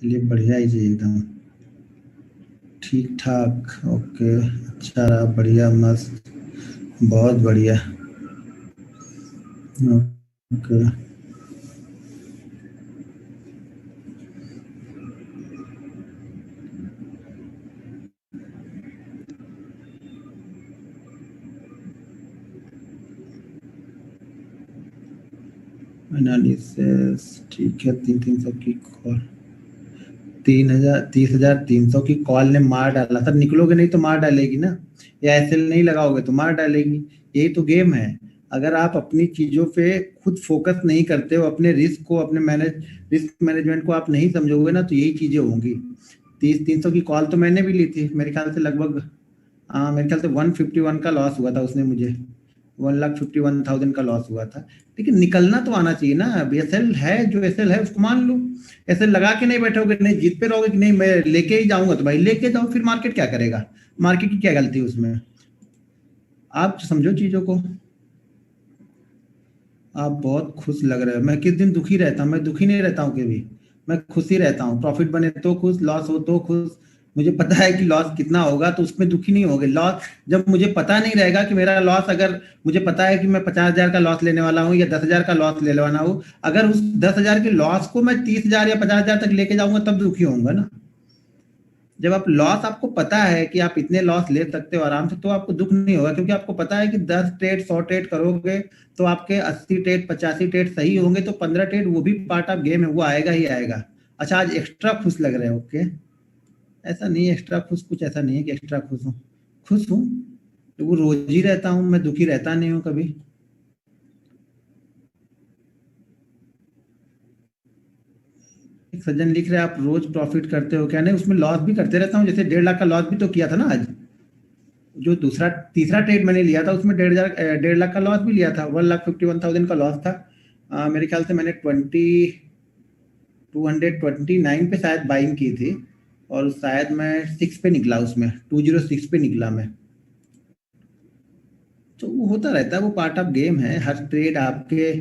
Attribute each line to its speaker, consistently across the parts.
Speaker 1: चलिए बढ़िया ही चाहिए एकदम ठीक ठाक। ओके, अच्छा रहा, बढ़िया, मस्त, बहुत बढ़िया। ओके। एनालिसिस ठीक है। 300 की कॉल, 3000, 30,300 की कॉल ने मार डाला। सर निकलोगे नहीं तो मार डालेगी ना, या एसएल नहीं लगाओगे तो मार डालेगी। यही तो गेम है। अगर आप अपनी चीजों पे खुद फोकस नहीं करते हो, अपने रिस्क को, अपने रिस्क मैनेजमेंट को आप नहीं समझोगे ना, तो यही चीजें होंगी। 300 की कॉल तो मैंने भी ली थी, मेरे ख्याल से लगभग, हाँ मेरे ख्याल से 151 का लॉस हुआ था उसने मुझे। 1,51,000 का लॉस हुआ था। लेकिन निकलना तो आना चाहिए ना। एसएल है जो एसएल है उसको मान लो। एसएल लगा के नहीं बैठोगे, नहीं जीत पे रहोगे कि नहीं मैं लेके ही जाऊंगा, तो भाई लेके जाओ, फिर मार्केट क्या करेगा? मार्केट की क्या गलती है उसमें? आप समझो चीजों को। आप बहुत खुश लग रहे हो। मैं किस दिन दुखी रहता हूँ? मैं दुखी नहीं रहता हूँ कभी। मैं खुश ही रहता हूँ। प्रॉफिट बने तो खुश, लॉस हो तो खुश। मुझे पता है कि लॉस कितना होगा, तो उसमें दुखी नहीं होगे। लॉस जब मुझे पता नहीं रहेगा कि मेरा लॉस, अगर मुझे पता है कि मैं 50,000 का लॉस लेने वाला हूँ या 10,000 का लॉस लेने वाला हूँ, अगर उस 10,000 के लॉस को मैं 30,000 या 50,000 तक लेके जाऊंगा, तब दुखी होऊंगा ना। जब आप लॉस, आपको पता है कि आप इतने लॉस ले सकते हो आराम से, तो आपको दुख नहीं होगा, क्योंकि आपको पता है कि 10 ट्रेड 100 ट्रेड करोगे तो आपके 80 ट्रेड 85 ट्रेड सही होंगे, तो 15 ट्रेड वो भी पार्ट ऑफ गेम है, वो आएगा ही आएगा। अच्छा, आज एक्स्ट्रा खुश लग रहे हो? ओके। ऐसा नहीं है एक्स्ट्रा खुश, कुछ ऐसा नहीं है कि एक्स्ट्रा खुश हूँ। खुश हूँ, तो वो रोज ही रहता हूँ, मैं दुखी रहता नहीं हूँ कभी। एक सज्जन लिख रहे हैं, आप रोज प्रॉफिट करते हो क्या? नहीं, उसमें लॉस भी करते रहता हूँ। जैसे 1.5 लाख का लॉस भी तो किया था ना आज। जो दूसरा तीसरा ट्रेड मैंने लिया था उसमें 1.5 लाख का लॉस भी लिया था। 1,51,000 का लॉस था। मेरे ख्याल से मैंने 229 पे शायद बाइंग की थी, और शायद मैं 6 पे निकला, उसमें 206 पे निकला मैं। तो वो होता रहता है, वो पार्ट ऑफ गेम है। हर ट्रेड आपके,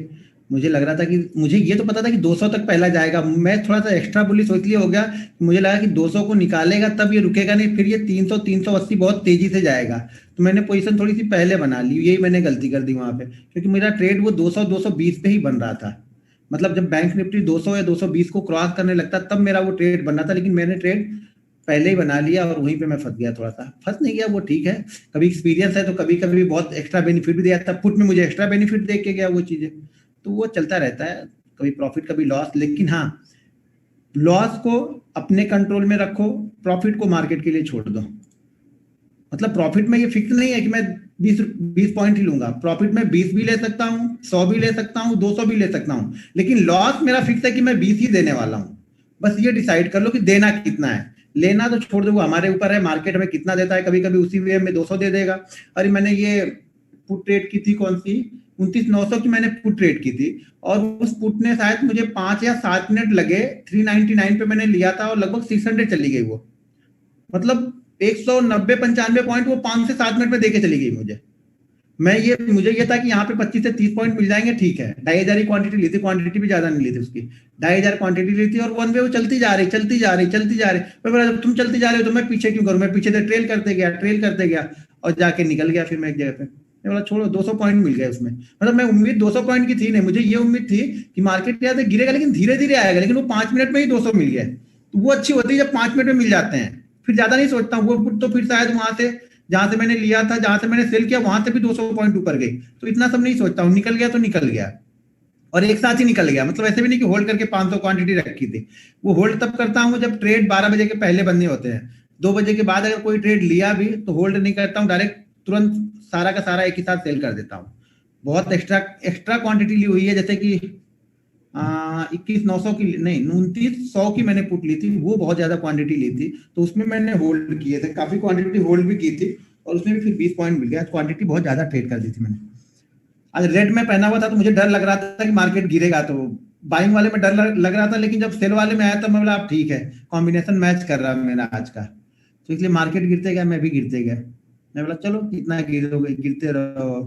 Speaker 1: मुझे लग रहा था कि, मुझे ये तो पता था कि 200 तक पहला जाएगा। मैं थोड़ा सा एक्स्ट्रा बुलिश इसलिए हो गया, मुझे लगा कि 200 को निकालेगा तब ये रुकेगा नहीं, फिर ये 300 380 बहुत तेजी से जाएगा। तो मैंने पोजीशन थोड़ी सी पहले बना ली। यही मैंने गलती कर दी वहां पे, क्योंकि मेरा ट्रेड वो 200 220 पे ही बन रहा था। मतलब जब बैंक निफ्टी 200 या 220 को क्रॉस करने लगता तब मेरा वो ट्रेड बन रहा था, लेकिन मैंने ट्रेड पहले ही बना लिया और वहीं पे मैं फंस गया। थोड़ा सा फंस नहीं गया, वो ठीक है। कभी एक्सपीरियंस है तो कभी कभी बहुत एक्स्ट्रा बेनिफिट भी दिया था। पुट में मुझे एक्स्ट्रा बेनिफिट दे के गया वो चीजें। तो वो चलता रहता है, कभी प्रॉफिट कभी लॉस। लेकिन हाँ, लॉस को अपने कंट्रोल में रखो, प्रॉफिट को मार्केट के लिए छोड़ दो। मतलब प्रॉफिट में ये फिक्स नहीं है कि मैं 20 पॉइंट ही लूंगा। प्रॉफिट में 20 भी ले सकता हूँ, 100 भी ले सकता हूँ, 200 भी ले सकता हूँ, लेकिन लॉस मेरा फिक्स है कि मैं 20 ही देने वाला हूँ। बस ये डिसाइड कर लो कि देना कितना है। लेना तो छोड़ दो, वो हमारे ऊपर है, मार्केट में कितना देता है। कभी कभी उसी वे में 200 दे देगा। अरे मैंने ये पुट ट्रेड की थी, कौन सी, 29,900 की मैंने पुट ट्रेड की थी, और उस पुट ने शायद मुझे 5 या 7 मिनट लगे। 399 पे मैंने लिया था और लगभग 600 चली गई वो। मतलब 190 95 पॉइंट वो 5 से 7 मिनट में देके चली गई मुझे। मुझे ये था कि यहाँ पे 25 से 30 पॉइंट मिल जाएंगे, ठीक है। 2,500 की क्वांटिटी ली थी, क्वांटिटी भी ज्यादा नहीं ली थी उसकी। 2,500 क्वांटिटी ली थी, और वन वे वो चलती जा रही, चलती जा रही, चलती जा रही। मैं बोला जब तुम चलती जा रहे हो तो मैं पीछे क्यों करूं? मैं पीछे से ट्रेल करते गया, ट्रेल करते गया, और जाके निकल गया फिर मैं एक जगह पे। मैं बोला छोड़ो, 200 पॉइंट मिल गए उसमें। मतलब मैं उम्मीद 200 पॉइंट की थी नहीं, मुझे ये उम्मीद थी कि मार्केट यहाँ से गिरेगा लेकिन धीरे धीरे आएगा, लेकिन वो 5 मिनट में ही 200 मिल गए। तो वो अच्छी होती है जब 5 मिनट में मिल जाते हैं। फिर ज्यादा नहीं सोचता हूँ। वो पुट तो फिर शायद वहां से, जहां से मैंने लिया था, जहां से मैंने सेल किया, वहां से भी 200 पॉइंट ऊपर गई। तो इतना सब नहीं सोचता हूँ, निकल गया तो निकल गया। और एक साथ ही निकल गया, मतलब ऐसे भी नहीं कि होल्ड करके 500 क्वांटिटी रखी थी। वो होल्ड तब करता हूँ जब ट्रेड 12 बजे के पहले बनने होते हैं। 2 बजे के बाद अगर कोई ट्रेड लिया भी तो होल्ड नहीं करता हूँ, डायरेक्ट तुरंत सारा का सारा एक ही साथ सेल कर देता हूँ। बहुत एक्स्ट्रा एक्स्ट्रा क्वांटिटी ली हुई है, जैसे कि 21,900 की नहीं, 29,100 की मैंने पुट ली थी। वो बहुत ज्यादा क्वांटिटी ली थी, तो उसमें मैंने होल्ड किए थे, काफी क्वांटिटी होल्ड भी की थी। और उसमें भी फिर 20 पॉइंट मिल गया। क्वांटिटी बहुत ज्यादा ट्रेड कर दी थी मैंने। आज रेड में पहना हुआ था तो मुझे डर लग रहा था कि मार्केट गिरेगा, तो बाइंग वाले में डर लग रहा था, लेकिन जब सेल वाले में आया तो मैं बोला अब ठीक है, कॉम्बिनेशन मैच कर रहा है मेरा आज का। तो इसलिए मार्केट गिरते गया, मैं भी गिरते गया। मैं बोला चलो कितना गिरोगे, गिरते रहो।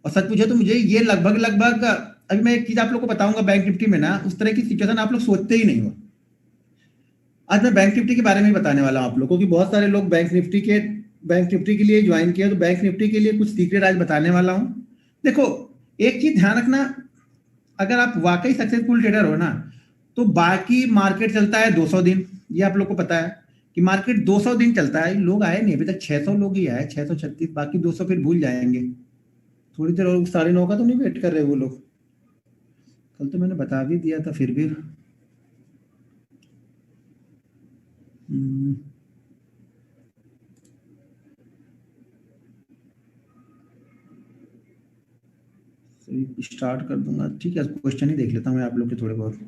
Speaker 1: और सच पूछे तो मुझे ये लगभग लगभग, अभी मैं एक चीज आप लोग को बताऊंगा, बैंक निफ्टी में ना उस तरह की सिचुएशन आप लोग सोचते ही नहीं हो। आज मैं बैंक निफ्टी के बारे में ही बताने वाला हूँ आप लोगों को, कि बहुत सारे लोग बैंक निफ्टी के लिए ज्वाइन किया, तो बैंक निफ्टी के लिए कुछ सीक्रेट आज बताने वाला हूँ। देखो, एक चीज ध्यान रखना, अगर आप वाकई सक्सेसफुल ट्रेडर हो ना, तो बाकी मार्केट चलता है 200 दिन, ये आप लोग को पता है कि मार्केट 200 दिन चलता है। लोग आए नहीं अभी तक, 600 लोग ही आए, 636, बाकी 200 फिर भूल जाएंगे। थोड़ी देर और 9:30 का तो नहीं वेट कर रहे वो लोग? कल तो मैंने बता भी दिया था फिर भी। स्टार्ट कर दूंगा, ठीक है। क्वेश्चन ही देख लेता हूँ मैं आप लोग के थोड़े बहुत।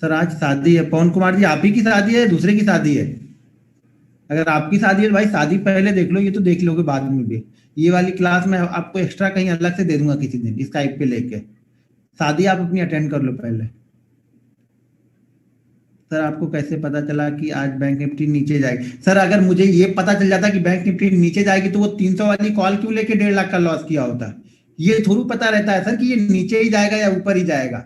Speaker 1: सर आज शादी है पवन कुमार जी, आप ही की शादी है, दूसरे की शादी है? अगर आपकी शादी है तो भाई शादी पहले देख लो, ये तो देख लोगे बाद में भी। ये वाली क्लास मैं आपको एक्स्ट्रा कहीं अलग से दे दूंगा किसी दिन, स्काइप पे लेके। शादी आप अपनी अटेंड कर लो पहले। सर आपको कैसे पता चला कि आज बैंक निफ्टी नीचे जाएगी? सर अगर मुझे ये पता चल जाता कि बैंक निफ्टी नीचे जाएगी, तो वो 300 वाली कॉल क्यों लेके 1.5 लाख का लॉस किया होता? ये थोड़ी पता रहता है सर कि ये नीचे ही जाएगा या ऊपर ही जाएगा।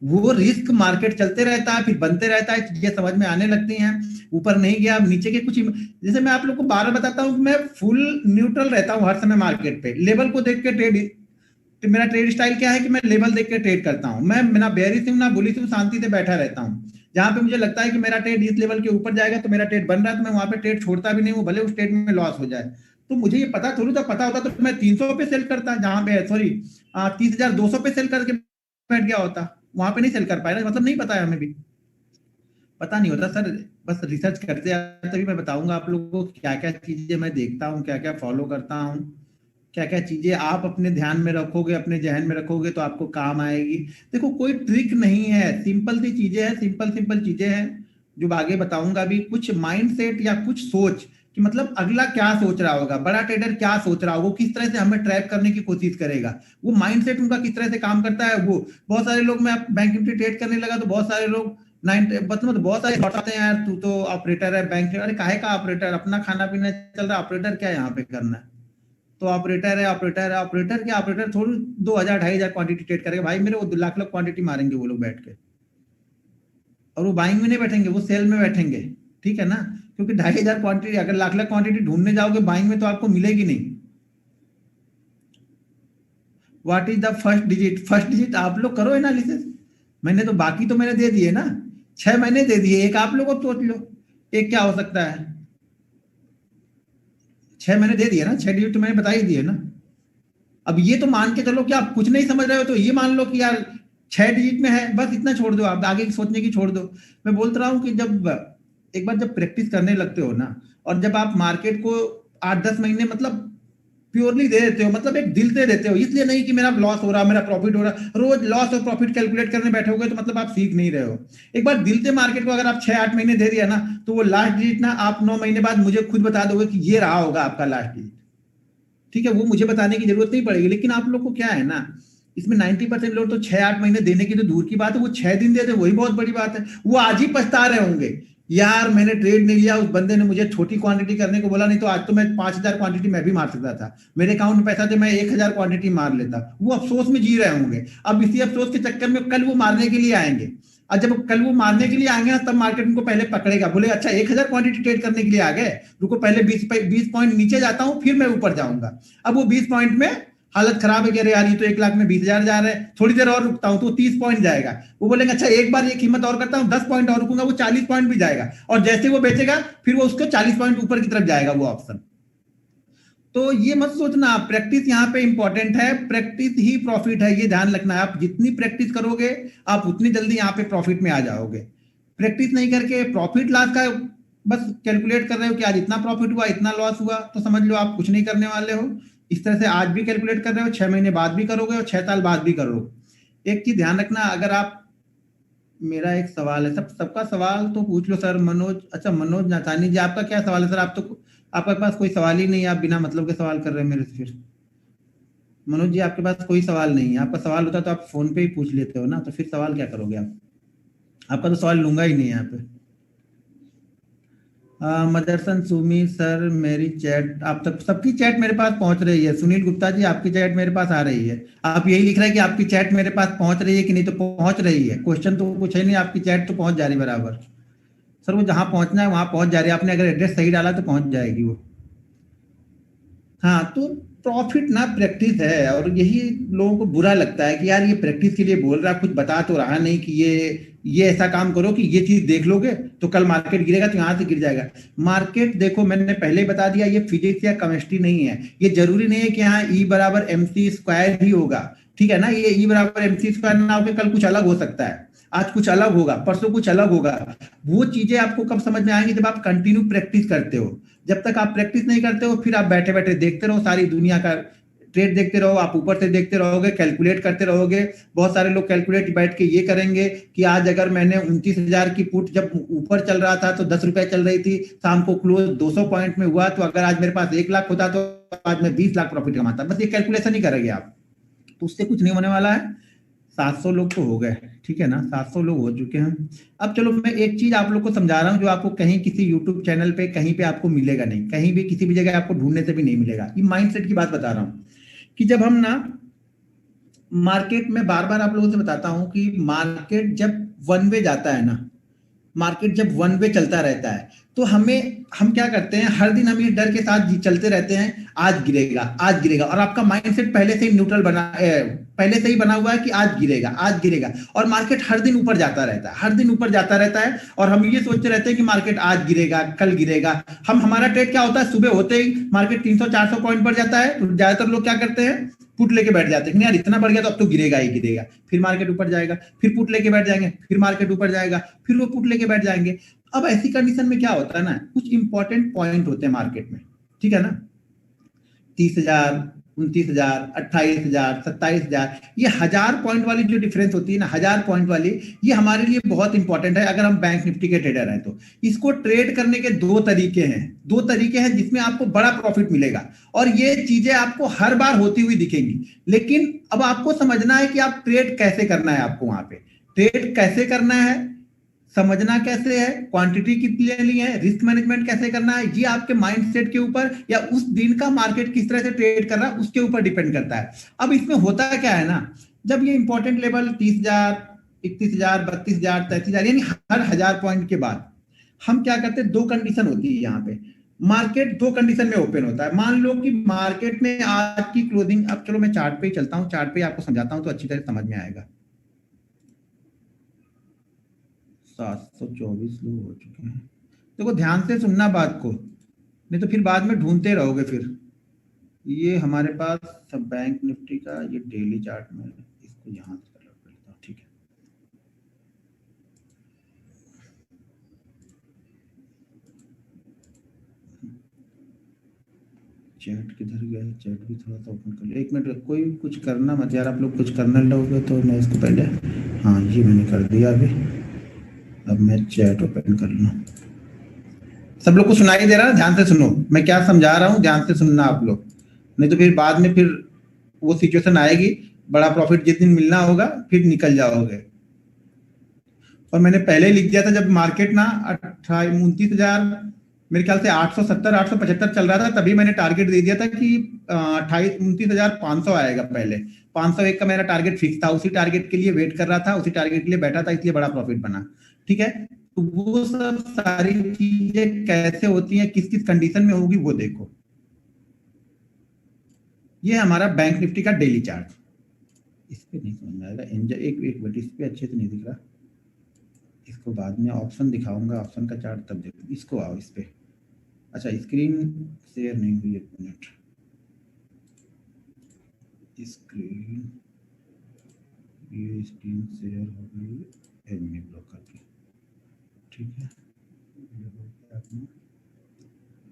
Speaker 1: वो रिस्क मार्केट चलते रहता है, फिर बनते रहता है, चीजें समझ में आने लगती हैं। ऊपर नहीं गया, नीचे के कुछ, जैसे मैं आप लोग को बार बार बताता हूँ, मैं फुल न्यूट्रल रहता हूँ हर समय मार्केट पे। लेवल को देख के ट्रेड, तो मेरा ट्रेड स्टाइल क्या है कि मैं लेवल देख के ट्रेड करता हूँ। मैं ना बेयरिश हूँ ना बुलिश हूँ, शांति से बैठा रहता हूँ। जहां पे मुझे लगता है कि मेरा ट्रेड इस लेवल के ऊपर जाएगा, तो मेरा ट्रेड बन रहा है, तो मैं वहां पे ट्रेड छोड़ता भी नहीं हूँ, भले उस ट्रेड में लॉस हो जाए। तो मुझे ये पता थोड़ी था, पता होता तो मैं 300 पे सेल करता, जहां पे सॉरी 30,200 पे सेल करके बैठ गया होता। वहां पे नहीं सेल कर पाया, मतलब नहीं पता है हमें भी, पता नहीं होता सर। बस रिसर्च करते हैं, तभी मैं बताऊंगा आप लोगों को क्या क्या चीजें मैं देखता हूँ, क्या क्या फॉलो करता हूँ, क्या क्या चीजें आप अपने ध्यान में रखोगे, अपने जहन में रखोगे तो आपको काम आएगी। देखो कोई ट्रिक नहीं है, सिंपल सी चीजें हैं, सिंपल सिंपल चीजें हैं जो आगे बताऊंगा भी। कुछ माइंडसेट या कुछ सोच कि मतलब अगला क्या सोच रहा होगा, बड़ा ट्रेडर क्या सोच रहा होगा, वो किस तरह से हमें ट्रैप करने की कोशिश करेगा, वो माइंडसेट उनका किस तरह से काम करता है। वो बहुत सारे लोग, मैं बैंक निफ्टी ट्रेड करने लगा तो बहुत सारे लोग मतलब बहुत सारे थॉट आते हैं, यार तू तो ऑपरेटर है बैंक, अरे काहे का ऑपरेटर, अपना खाना पीना चल रहा है, ऑपरेटर क्या यहाँ पे करना है? तो ऑपरेटर है, ऑपरेटर है, ऑपरेटर क्या, ऑपरेटर थोड़ी 2,000 2,500 क्वांटिटी ट्रेड करेगा भाई मेरे, वो लाख लाख क्वांटिटी मारेंगे वो लोग बैठ के। और वो बाइंग में नहीं बैठेंगे, वो सेल में बैठेंगे, ठीक है ना? क्योंकि 2,500 क्वांटिटी, अगर लाख लाख क्वांटिटी ढूंढने जाओगे बाइंग में, तो आपको मिलेगी नहीं। What is the first digit? First digit आप लोग करो एनालिसिस, मैंने तो बाकी तो मैंने दे दिए ना, 6 महीने दे दिए, एक आप लोग सोच लो, एक क्या हो सकता है? 6 महीने दे दिए ना, 6 डिजिट तो मैंने बता ही दिए ना। अब ये तो मान के चलो कि आप कुछ नहीं समझ रहे हो, तो ये मान लो कि यार 6 डिजिट में है, बस इतना छोड़ दो, आप आगे सोचने की छोड़ दो। मैं बोलता रहा हूँ कि जब एक बार जब प्रैक्टिस करने लगते हो ना, और जब आप मार्केट को 8-10 महीने मतलब प्योरली दे देते हो, मतलब एक दिल से देते हो, इसलिए नहीं कि मेरा लॉस हो रहा, मेरा प्रॉफिट हो रहा, रोज लॉस और प्रॉफिट कैलकुलेट करने बैठोगे तो मतलब आप सीख नहीं रहे हो। एक बार दिल से मार्केट को अगर आप 6-8 महीने दे दिया ना, तो वो लास्ट डिजिट ना आप 9 महीने बाद मुझे खुद बता दोगे कि ये रहा होगा आपका लास्ट डिजिट। ठीक है, वो मुझे बताने की जरूरत नहीं पड़ेगी। लेकिन आप लोग को क्या है ना, इसमें 90% लोग तो 6-8 महीने देने की तो दूर की बात है, वो 6 दिन दे दे वही बहुत बड़ी बात है। वो आज ही पछता रहे होंगे, यार मैंने ट्रेड नहीं लिया, उस बंदे ने मुझे छोटी क्वांटिटी करने को बोला, नहीं तो आज तो मैं 5,000 क्वांटिटी मैं भी मार सकता था, मेरे अकाउंट में पैसा थे, मैं 1,000 क्वांटिटी मार लेता। वो अफसोस में जी रहे होंगे। अब इसी अफसोस के चक्कर में कल वो मारने के लिए आएंगे, और जब कल वो मारने के लिए आएंगे ना, तब मार्केट उनको पहले पकड़ेगा, बोले अच्छा 1,000 क्वांटिटी ट्रेड करने के लिए आ गए, रुको पहले 20 पॉइंट नीचे जाता हूं, फिर मैं ऊपर जाऊंगा। अब वो 20 पॉइंट में हालत खराब है, कह रहे यार ये तो 1 लाख में 20,000 जा रहे हैं, थोड़ी देर और रुकता हूं तो 30 पॉइंट जाएगा। वो बोलेंगे अच्छा एक बार ये कीमत और करता हूं, 10 पॉइंट और रुकूंगा, वो 40 पॉइंट भी जाएगा, और जैसे वो बेचेगा फिर वो उसको 40 पॉइंट ऊपर की तरफ जाएगा वो ऑप्शन। तो ये मत सोचना, प्रैक्टिस यहाँ पे इंपॉर्टेंट है, प्रैक्टिस ही प्रॉफिट है, ये ध्यान रखना है। आप जितनी प्रैक्टिस करोगे आप उतनी जल्दी यहाँ पे प्रॉफिट में आ जाओगे। प्रैक्टिस नहीं करके प्रॉफिट लॉस का बस कैलकुलेट कर रहे हो कि आज इतना प्रॉफिट हुआ, इतना लॉस हुआ, तो समझ लो आप कुछ नहीं करने वाले हो। इस तरह से आज भी कैलकुलेट कर रहे हो, 6 महीने बाद भी करोगे और 6 साल बाद भी करोगे। एक चीज ध्यान रखना, अगर आप, मेरा एक सवाल है, सबका सवाल तो पूछ लो सर। मनोज, अच्छा मनोज नाथानी जी, आपका क्या सवाल है सर? आप तो, आपके पास कोई सवाल ही नहीं है, आप बिना मतलब के सवाल कर रहे हैं मेरे से। फिर मनोज जी आपके पास कोई सवाल नहीं है, आपका सवाल होता तो आप फोन पे ही पूछ लेते हो ना, तो फिर सवाल क्या करोगे आप? आपका तो सवाल लूंगा ही नहीं यहाँ पे। मदरसन सुमी सर, मेरी चैट आप तक, सबकी चैट मेरे पास पहुंच रही है। सुनील गुप्ता जी, आपकी चैट मेरे पास आ रही है। आप यही लिख रहे हैं कि आपकी चैट मेरे पास पहुंच रही है कि नहीं, तो पहुंच रही है। क्वेश्चन तो कुछ है नहीं, आपकी चैट तो पहुंच जा रही बराबर। सर वो जहां पहुंचना है वहां पहुंच जा रही है, आपने अगर एड्रेस सही डाला तो पहुंच जाएगी वो। हाँ, तो प्रॉफिट ना प्रैक्टिस है, और यही लोगों को बुरा लगता है कि यार ये प्रैक्टिस के लिए बोल रहा, कुछ बता तो रहा नहीं कि ये ऐसा काम करो कि ये चीज देख लोगे तो कल मार्केट गिरेगा तो यहाँ से गिर जाएगा। मार्केट देखो, मैंने पहले ही बता दिया, ये फिजिक्स या केमिस्ट्री नहीं है। ये जरूरी नहीं है कि यहाँ ई बराबर एम सी स्क्वायर ही होगा। ठीक है ना, ये ई बराबर एम सी स्क्वायर ना होकर कल कुछ अलग हो सकता है। आज कुछ अलग होगा, परसों कुछ अलग होगा। वो चीजें आपको कब समझ में आएंगी, जब आप कंटिन्यू प्रैक्टिस करते हो। जब तक आप प्रैक्टिस नहीं करते हो, फिर आप बैठे बैठे देखते रहो सारी दुनिया का ट्रेड देखते रहो, आप ऊपर से देखते रहोगे, कैलकुलेट करते रहोगे। बहुत सारे लोग कैलकुलेट बैठ के ये करेंगे कि आज अगर मैंने 29,000 की पुट जब ऊपर चल रहा था तो 10 रुपए चल रही थी, शाम को क्लोज 200 पॉइंट में हुआ, तो अगर आज मेरे पास 1 लाख होता तो आज मैं 20 लाख प्रॉफिट कमाता। बस ये कैलकुलेशन ही करेंगे आप, तो उससे कुछ नहीं होने वाला है। 700 लोग तो हो गए, ठीक है ना, 700 लोग हो चुके हैं। अब चलो मैं एक चीज आप लोग को समझा रहा हूँ, जो आपको कहीं किसी यूट्यूब चैनल पे कहीं पे आपको मिलेगा नहीं, कहीं भी किसी भी जगह आपको ढूंढने से भी नहीं मिलेगा। ये माइंडसेट की बात बता रहा हूँ कि जब हम ना मार्केट में, बार बार आप लोगों से बताता हूँ कि मार्केट जब वन वे जाता है ना, मार्केट जब वन वे चलता रहता है, तो हम क्या करते हैं, हर दिन हम ये डर के साथ चलते रहते हैं आज गिरेगा आज गिरेगा, और आपका माइंडसेट पहले से ही न्यूट्रल पहले से ही बना हुआ है कि आज गिरेगा आज गिरेगा। और मार्केट हर दिन ऊपर जाता रहता है, हर दिन ऊपर जाता रहता है, और हम ये सोचते रहते हैं कि मार्केट आज गिरेगा कल गिरेगा। हमारा ट्रेड क्या होता है, सुबह होते ही मार्केट 300-400 पॉइंट बढ़ जाता है, तो ज्यादातर लोग क्या करते हैं, पुट लेके बैठ जाते हैं कि यार इतना बढ़ गया तो अब तो गिरेगा ही गिरेगा। फिर मार्केट ऊपर जाएगा, फिर पुट लेके बैठ जाएंगे, फिर मार्केट ऊपर जाएगा, फिर वो पुट लेके बैठ जाएंगे। अब ऐसी कंडीशन में क्या होता है ना, कुछ इंपॉर्टेंट पॉइंट होते हैं मार्केट में, ठीक है ना, 30,000, 29,000, 28,000, 27,000, ये 1,000 पॉइंट वाली जो डिफरेंस होती है ना, 1,000 पॉइंट वाली, ये हमारे लिए बहुत इंपॉर्टेंट है अगर हम बैंक निफ्टी के ट्रेडर हैं तो। इसको ट्रेड करने के दो तरीके हैं जिसमें आपको बड़ा प्रॉफिट मिलेगा, और ये चीजें आपको हर बार होती हुई दिखेंगी। लेकिन अब आपको समझना है कि आप ट्रेड कैसे करना है, आपको वहां पे ट्रेड कैसे करना है, समझना कैसे है, क्वांटिटी कितनी लेनी है, रिस्क मैनेजमेंट कैसे करना है, ये आपके माइंडसेट के ऊपर या उस दिन का मार्केट किस तरह से ट्रेड कर रहा है उसके ऊपर डिपेंड करता है। अब इसमें होता क्या है ना, जब ये इंपॉर्टेंट लेवल 30,000, 31,000, 32,000, 33,000, यानी हर 1,000 पॉइंट के बाद हम क्या करते हैं, दो कंडीशन होती है यहाँ पे। मार्केट दो कंडीशन में ओपन होता है। मान लो कि मार्केट में आज की क्लोजिंग, अब चलो मैं चार्ट पे ही चलता हूँ, चार्ट पे आपको समझाता हूँ तो अच्छी तरह समझ में आएगा। 724 लोग हो चुके हैं। देखो ध्यान से सुनना बात को, नहीं तो फिर बाद में ढूंढते रहोगे फिर। ये हमारे पास सब बैंक निफ्टी का ये डेली चार्ट में, इसको यहाँ से कलर कर लेता हूँ, ठीक है। चैट किधर गया है, चैट भी थोड़ा सा ओपन कर लिया, एक मिनट, कोई कुछ करना मत यार, आप लोग कुछ करने लगोगे तो मैं इसको पहले, हाँ ये मैंने कर दिया अभी। अब मैं चैट ओपन कर लूँ। सब लोग को सुनाई दे रहा है, ध्यान से सुनो मैं क्या समझा रहा हूँ, ध्यान से सुनना आप लोग, नहीं तो फिर बाद में फिर वो सिचुएशन आएगी, बड़ा प्रॉफिट जिस दिन मिलना होगा फिर निकल जाओगे। और मैंने पहले लिख दिया था जब मार्केट ना 29,000, मेरे ख्याल से 870 875 चल रहा था, तभी मैंने टारगेट दे दिया था कि 29,500 आएगा पहले। 501 का मेरा टारगेट फिक्स था, उसी टारगेट के लिए वेट कर रहा था, उसी टारगेट के लिए बैठा था, इसलिए बड़ा प्रॉफिट बना। ठीक है, तो वो सब सारी चीजें कैसे होती हैं, किस किस कंडीशन में होगी वो देखो। ये हमारा बैंक निफ्टी का डेली चार्ट, इस पे नहीं समझ में आएगा, एक मिनट, इस पे अच्छे से नहीं दिख रहा, इसको बाद में ऑप्शन दिखाऊंगा, ऑप्शन का चार्ट तब देखो, इसको आओ इस पे। अच्छा स्क्रीन शेयर नहीं हुई, एक मिनट, स्क्रीन, ये स्क्रीन शेयर हो गई एडमी ब्लॉकर की, ठीक है, ये हो गया अपना,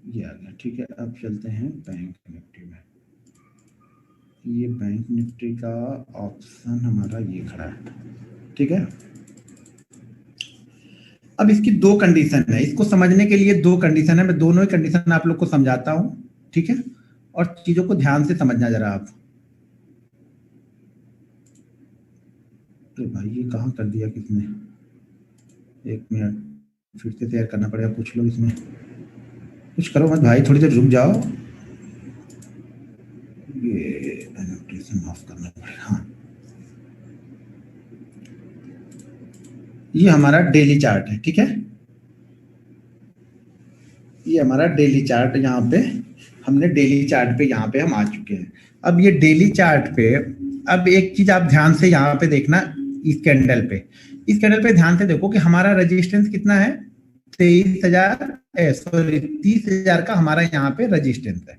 Speaker 1: ये आ गया, ठीक है। अब चलते हैं बैंक निफ्टी में। ये बैंक निफ्टी का ऑप्शन हमारा ये खड़ा है, ठीक है। अब इसकी दो कंडीशन है, इसको समझने के लिए दो कंडीशन है, मैं दोनों ही कंडीशन आप लोग को समझाता हूं, ठीक है, और चीजों को ध्यान से समझना जरा आप। तो भाई ये कहाँ कर दिया किसने, एक मिनट, फिर से शेयर करना पड़ेगा, कुछ लोग इसमें कुछ करो मत भाई, थोड़ी देर रुक जाओ। ये एनोटेशन ऑफ करना पड़ेगा। हाँ, ये हमारा डेली चार्ट है, ठीक है। ये हमारा डेली चार्ट, यहाँ पे हमने डेली चार्ट पे यहाँ पे हम आ चुके हैं। अब ये डेली चार्ट पे, अब एक चीज आप ध्यान से यहाँ पे देखना, इस कैंडल पे, इस कैंडल पे ध्यान से देखो कि हमारा रेजिस्टेंस कितना है, 30,000 का हमारा यहाँ पे रेजिस्टेंस है,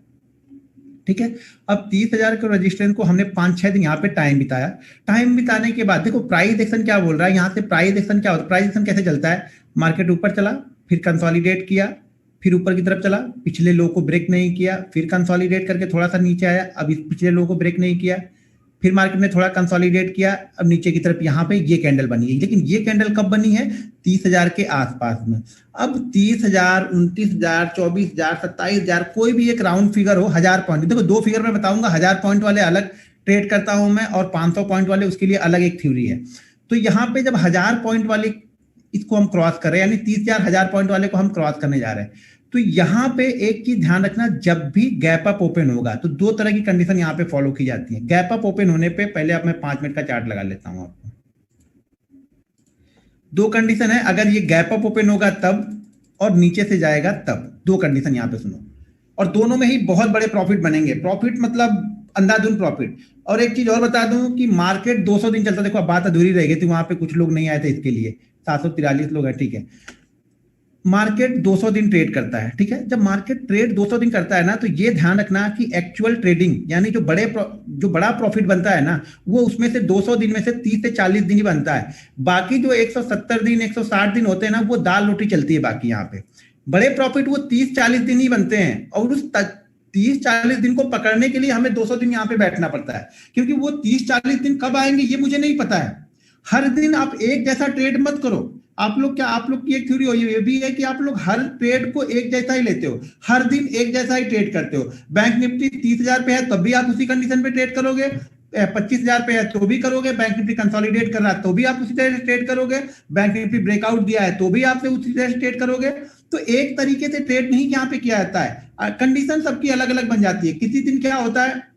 Speaker 1: ठीक है। अब 30,000 के रेजिस्टेंस को हमने 5-6 दिन यहाँ पे टाइम बिताया। टाइम बिताने के बाद देखो प्राइस एक्शन क्या बोल रहा है यहाँ से। प्राइस एक्शन क्या होता है, प्राइस एक्शन कैसे चलता है, मार्केट ऊपर चला, फिर कंसोलिडेट किया, फिर ऊपर की तरफ चला, पिछले लो को ब्रेक नहीं किया, फिर कंसोलिडेट करके थोड़ा सा नीचे आया, अब इस पिछले लो को ब्रेक नहीं किया, फिर मार्केट ने थोड़ा कंसोलिडेट किया, अब नीचे की तरफ यहाँ पे ये कैंडल बनी है। लेकिन ये कैंडल कब बनी है, 30,000 के आसपास में। अब 30,000, 29,000, 24,000, 27,000, कोई भी एक राउंड फिगर हो, 1000 पॉइंट, देखो 2 फिगर में बताऊंगा, 1000 पॉइंट वाले अलग ट्रेड करता हूं मैं, और 500 पॉइंट वाले उसके लिए अलग एक थ्योरी है। तो यहाँ पे जब 1000 पॉइंट वाले इसको हम क्रॉस कर रहे हैं, यानी 30,000 1000 पॉइंट वाले को हम क्रॉस करने जा रहे हैं, तो यहाँ पे एक चीज ध्यान रखना, जब भी गैप अप ओपन होगा तो 2 तरह की कंडीशन यहाँ पे फॉलो की जाती है। गैप अप ओपन होने पे, पहले अब मैं 5 मिनट का चार्ट लगा लेता हूं आपको। 2 कंडीशन है, अगर ये गैप अप ओपन होगा तब, और नीचे से जाएगा तब। 2 कंडीशन यहाँ पे सुनो, और दोनों में ही बहुत बड़े प्रॉफिट बनेंगे। प्रॉफिट मतलब अंधाधुन प्रॉफिट। और एक चीज और बता दूं कि मार्केट 200 दिन चलता, देखो अब बात अधूरी रह गई थी, वहां पे कुछ लोग नहीं आए थे इसके लिए, 743 लोग हैं, ठीक है। मार्केट 200 दिन ट्रेड करता है, ठीक है। जब मार्केट ट्रेड 200 दिन करता है ना, तो ये ध्यान रखना कि एक्चुअल ट्रेडिंग, यानी जो बड़ा प्रॉफिट बनता है ना, वो उसमें से 200 दिन में से 30 से 40 दिन ही बनता है। बाकी जो 170 दिन 160 दिन होते हैं ना, वो दाल रोटी चलती है बाकी। यहाँ पे बड़े प्रॉफिट वो 30-40 दिन ही बनते हैं, और उस 30-40 दिन को पकड़ने के लिए हमें 200 दिन यहाँ पे बैठना पड़ता है, क्योंकि वो 30-40 दिन कब आएंगे ये मुझे नहीं पता है। हर दिन आप एक जैसा ट्रेड मत करो। आप लोग की एक थ्योरी हो ये भी है कि आप लोग हर ट्रेड को एक जैसा ही लेते हो, हर दिन एक जैसा ही ट्रेड करते हो। बैंक निफ्टी 30,000 पे है तब भी आप उसी कंडीशन पे ट्रेड करोगे, 25,000 पे है तो भी करोगे, बैंक निफ्टी कंसोलिडेट कर रहा है तो भी आप उसी तरह से ट्रेड करोगे, बैंक निफ्टी ब्रेकआउट दिया है तो भी आप उसी तरह से ट्रेड करोगे। तो एक तरीके से ट्रेड नहीं यहाँ पे किया जाता है, कंडीशन सबकी अलग अलग बन जाती है। किसी दिन क्या होता है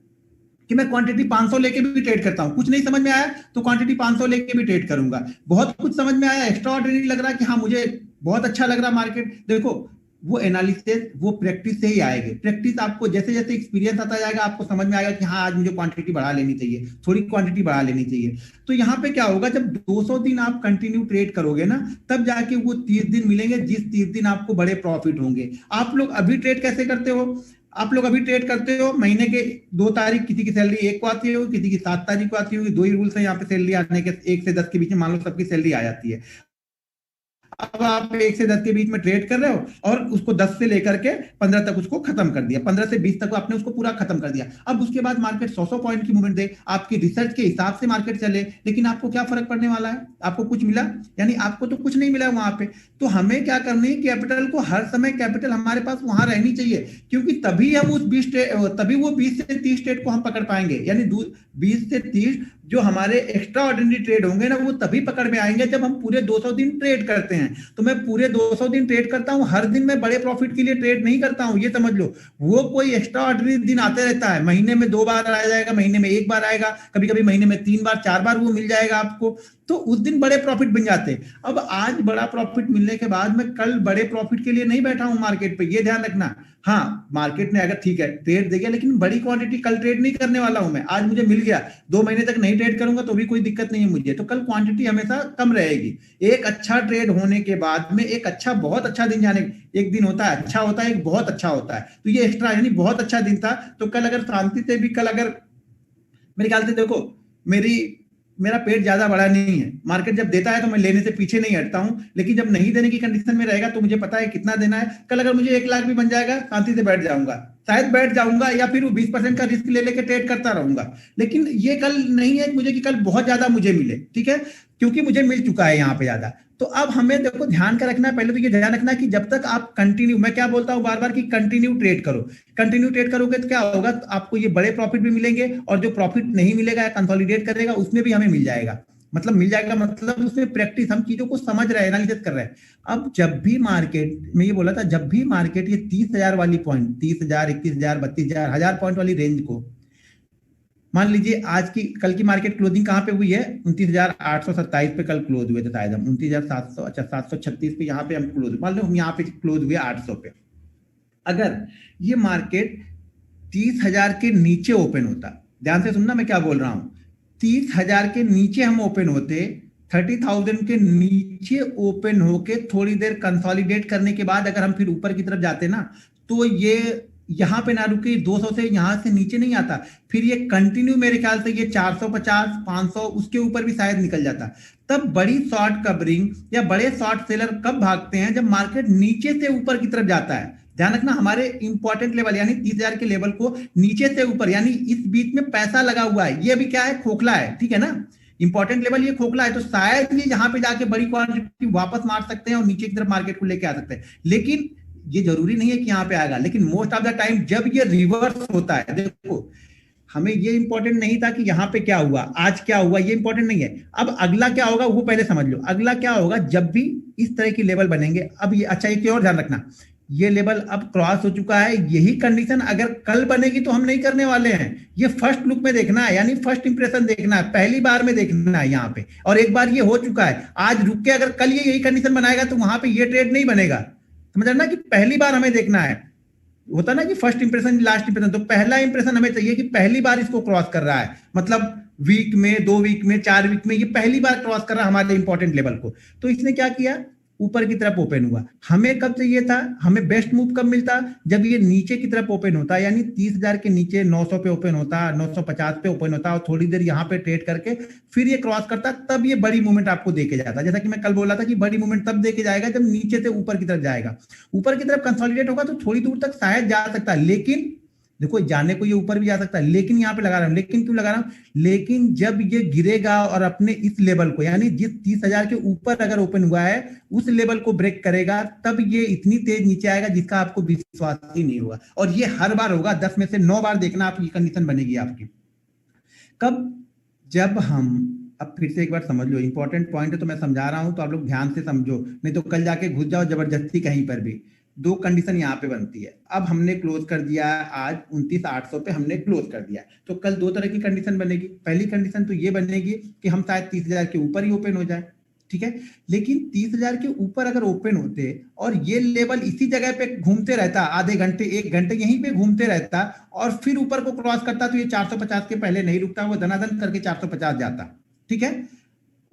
Speaker 1: कि मैं क्वांटिटी 500 लेके भी ट्रेड करता हूं, कुछ नहीं समझ में आया तो क्वांटिटी 500 लेके भी ट्रेड करूंगा। बहुत कुछ समझ में आया, एक्स्ट्रा ऑर्डिनरी लग रहा है कि हाँ मुझे बहुत अच्छा लग रहा मार्केट, देखो वो एनालिसिस वो प्रैक्टिस से ही आएगी। प्रैक्टिस आपको जैसे जैसे एक्सपीरियंस आता जाएगा, आपको समझ में आएगा कि हाँ आज मुझे क्वांटिटी बढ़ा लेनी चाहिए, थोड़ी क्वांटिटी बढ़ा लेनी चाहिए। तो यहाँ पे क्या होगा, जब 200 दिन आप कंटिन्यू ट्रेड करोगे ना, तब जाके वो 30 दिन मिलेंगे, जिस 30 दिन आपको बड़े प्रॉफिट होंगे। आप लोग अभी ट्रेड कैसे करते हो, आप लोग अभी ट्रेड करते हो महीने के 2 तारीख, किसी की सैलरी 1 को आती है, किसी की 7 तारीख को आती होगी। 2 ही रूल्स है यहाँ पे सैलरी आने के, 1 से 10 के बीच में मान लो सबकी सैलरी आ जाती है। अब आप 1 से 10 के बीच में ट्रेड कर रहे हो, और उसको 10 से लेकर के 15 तक उसको खत्म कर दिया, 15 से 20 तक आपने उसको पूरा खत्म कर दिया। अब उसके बाद मार्केट 100 पॉइंट की मूवमेंट दे, आपकी रिसर्च के हिसाब से मार्केट चले, लेकिन आपको क्या फर्क पड़ने वाला है, आपको कुछ मिला, यानी आपको तो कुछ नहीं मिला वहां पे। तो हमें क्या करनी है, कैपिटल को हर समय कैपिटल हमारे पास वहां रहनी चाहिए, क्योंकि तभी हम उस 20 से 30 ट्रेड को हम पकड़ पाएंगे। यानी 20 से 30 जो हमारे एक्स्ट्रा ऑर्डिनरी ट्रेड होंगे ना, वो तभी पकड़ में आएंगे जब हम पूरे 200 दिन ट्रेड करते हैं। तो मैं पूरे 200 दिन ट्रेड करता हूं, हर दिन मैं बड़े प्रॉफिट के लिए ट्रेड नहीं करता हूं, ये समझ लो। वो कोई एक्स्ट्रा ऑर्डिनरी दिन आते रहता है, महीने में 2 बार आ जाएगा, महीने में 1 बार आएगा, कभी कभी महीने में 3 बार 4 बार वो मिल जाएगा आपको। तो उस दिन बड़े प्रॉफिट बन जाते हैं। अब आज बड़ा प्रॉफिट मिलने के बाद मैं कल बड़े प्रॉफिट के लिए नहीं बैठा हूं मार्केट पे, ये ध्यान रखना। हाँ मार्केट ने अगर ठीक है ट्रेड दे गया, लेकिन बड़ी क्वांटिटी कल ट्रेड नहीं करने वाला हूं मैं। आज मुझे मिल गया, 2 महीने तक नहीं ट्रेड करूंगा तो भी कोई दिक्कत नहीं है मुझे, तो कल क्वांटिटी हमेशा कम रहेगी। एक अच्छा ट्रेड होने के बाद में एक अच्छा बहुत अच्छा दिन जाने, एक दिन होता है अच्छा होता है, एक बहुत अच्छा होता है, तो ये एक्स्ट्रा यानी बहुत अच्छा दिन था। तो कल अगर शांति से भी, कल अगर मेरे ख्याल से देखो मेरा पेट ज्यादा बड़ा नहीं है, मार्केट जब देता है तो मैं लेने से पीछे नहीं हटता हूं, लेकिन जब नहीं देने की कंडीशन में रहेगा तो मुझे पता है कितना देना है। कल अगर मुझे 1 लाख भी बन जाएगा, शांति से बैठ जाऊंगा, शायद बैठ जाऊंगा, या फिर वो 20% का रिस्क ले लेके ट्रेड करता रहूंगा। लेकिन ये कल नहीं है मुझे कि कल बहुत ज्यादा मुझे मिले, ठीक है, क्योंकि मुझे मिल चुका है यहाँ पे ज्यादा। तो अब हमें देखो ध्यान का रखना है, पहले तो ये ध्यान रखना है कि जब तक आप कंटिन्यू, मैं क्या बोलता हूँ बार बार कि कंटिन्यू ट्रेड करो। कंटिन्यू ट्रेड करोगे तो क्या होगा, आपको ये बड़े प्रॉफिट भी मिलेंगे, और जो प्रॉफिट नहीं मिलेगा या कंसोलिडेट करेगा उसमें भी हमें मिल जाएगा। मतलब मिल जाएगा, मतलब उसमें प्रैक्टिस, हम चीजों को समझ रहे हैं, एनालिसिस कर रहे हैं। अब जब भी मार्केट में ये बोला था, जब भी मार्केट ये 30,000 वाली पॉइंट, 30,000, 21,000, 32,000, 1000 पॉइंट वाली रेंज को, मान लीजिए आज की, कल की मार्केट क्लोजिंग कहाँ पे हुई है, 29,827 पे कल क्लोज हुए थे शायद हम, 29,700, अच्छा 736 पे यहाँ पे हम क्लोज, मान लो हम यहाँ पे क्लोज हुए 800 पे। अगर ये मार्केट 30,000 के नीचे ओपन होता, ध्यान से सुनना मैं क्या बोल रहा हूं, 30,000 के नीचे हम ओपन होते, 30,000 के नीचे ओपन होके थोड़ी देर कंसोलिडेट करने के बाद अगर हम फिर ऊपर की तरफ जाते ना, तो ये यहां पे ना रुके, 200 से यहां से नीचे नहीं आता, फिर ये कंटिन्यू मेरे ख्याल से ये 450, 500 उसके ऊपर भी शायद निकल जाता। तब बड़ी शॉर्ट कवरिंग या बड़े शॉर्ट सेलर कब भागते हैं, जब मार्केट नीचे से ऊपर की तरफ जाता है। ध्यान रखना, हमारे इंपॉर्टेंट लेवल यानी 30,000 के लेवल को नीचे से ऊपर, यानी इस बीच में पैसा लगा हुआ है, ये अभी क्या है, खोखला है, ठीक है ना, इंपॉर्टेंट लेवल ये खोखला है, तो शायद ये यहां पे जाके बड़ी क्वांटिटी वापस मार सकते हैं और नीचे की तरफ मार्केट को लेके आ सकते हैं। लेकिन ये जरूरी नहीं है कि यहाँ पे आएगा, लेकिन मोस्ट ऑफ द टाइम जब ये रिवर्स होता है, देखो हमें ये इंपॉर्टेंट नहीं था कि यहाँ पे क्या हुआ, आज क्या हुआ, ये इंपॉर्टेंट नहीं है। अब अगला क्या होगा वो पहले समझ लो, अगला क्या होगा, जब भी इस तरह की लेवल बनेंगे। अब ये अच्छा, एक और ध्यान रखना, ये लेवल अब क्रॉस हो चुका है, यही कंडीशन अगर कल बनेगी तो हम नहीं करने वाले हैं। ये फर्स्ट लुक में देखना है, यानी फर्स्ट इंप्रेशन देखना है, पहली बार में देखना है यहाँ पे, और एक बार ये हो चुका है, आज रुक के अगर कल ये यही कंडीशन बनाएगा तो वहां पे ये ट्रेड नहीं बनेगा। समझ रहे ना कि पहली बार हमें देखना है, होता ना कि फर्स्ट इंप्रेशन लास्ट इंप्रेशन, तो पहला इंप्रेशन हमें चाहिए कि पहली बार इसको क्रॉस कर रहा है, मतलब वीक में, 2 वीक में, 4 वीक में ये पहली बार क्रॉस कर रहा है हमारे इंपॉर्टेंट लेवल को। तो इसने क्या किया, ऊपर की तरफ ओपन हुआ। हमें कब चाहिए था, हमें बेस्ट मूव कब मिलता, जब ये नीचे की तरफ ओपन होता, यानी 30,000 के नीचे 900 पे ओपन होता, 950 पे ओपन होता और थोड़ी देर यहाँ पे ट्रेड करके फिर ये क्रॉस करता, तब ये बड़ी मूवमेंट आपको देके जाता। जैसा कि मैं कल बोला था कि बड़ी मूवमेंट तब देके जाएगा जब नीचे से ऊपर की तरफ जाएगा, ऊपर की तरफ कंसोलिडेट होगा तो थोड़ी दूर तक शायद जा सकता है, लेकिन देखो जाने को ये ऊपर भी जा सकता है, लेकिन यहाँ पे लगा रहा हूं, लेकिन क्यों लगा रहा हूं, लेकिन जब ये गिरेगा और अपने इस लेवल को, यानी जिस 30,000 के ऊपर अगर ओपन हुआ है उस लेवल को ब्रेक करेगा, तब ये इतनी तेज नीचे आएगा जिसका आपको विश्वास ही नहीं होगा। और ये हर बार होगा, 10 में से 9 बार देखना आपकी कंडीशन बनेगी आपकी। कब, जब हम, अब फिर से एक बार समझ लो, इंपॉर्टेंट पॉइंट है तो मैं समझा रहा हूं तो आप लोग ध्यान से समझो, नहीं तो कल जाके घुस जाओ जबरदस्ती कहीं पर भी। 2 कंडीशन यहाँ पे बनती है। अब हमने क्लोज कर दिया आज 29,800 पे हमने क्लोज कर दिया, तो कल 2 तरह की कंडीशन बनेगी। पहली कंडीशन तो ये बनेगी कि हम शायद 30,000 के ऊपर ही ओपन हो जाए, ठीक है, लेकिन 30,000 के ऊपर अगर ओपन होते और ये लेवल इसी जगह पे घूमते रहता, आधे घंटे 1 घंटे यहीं पे घूमते रहता और फिर ऊपर को क्रॉस करता, तो ये 450 के पहले नहीं रुकता, वो धनाधन करके 450 जाता, ठीक है।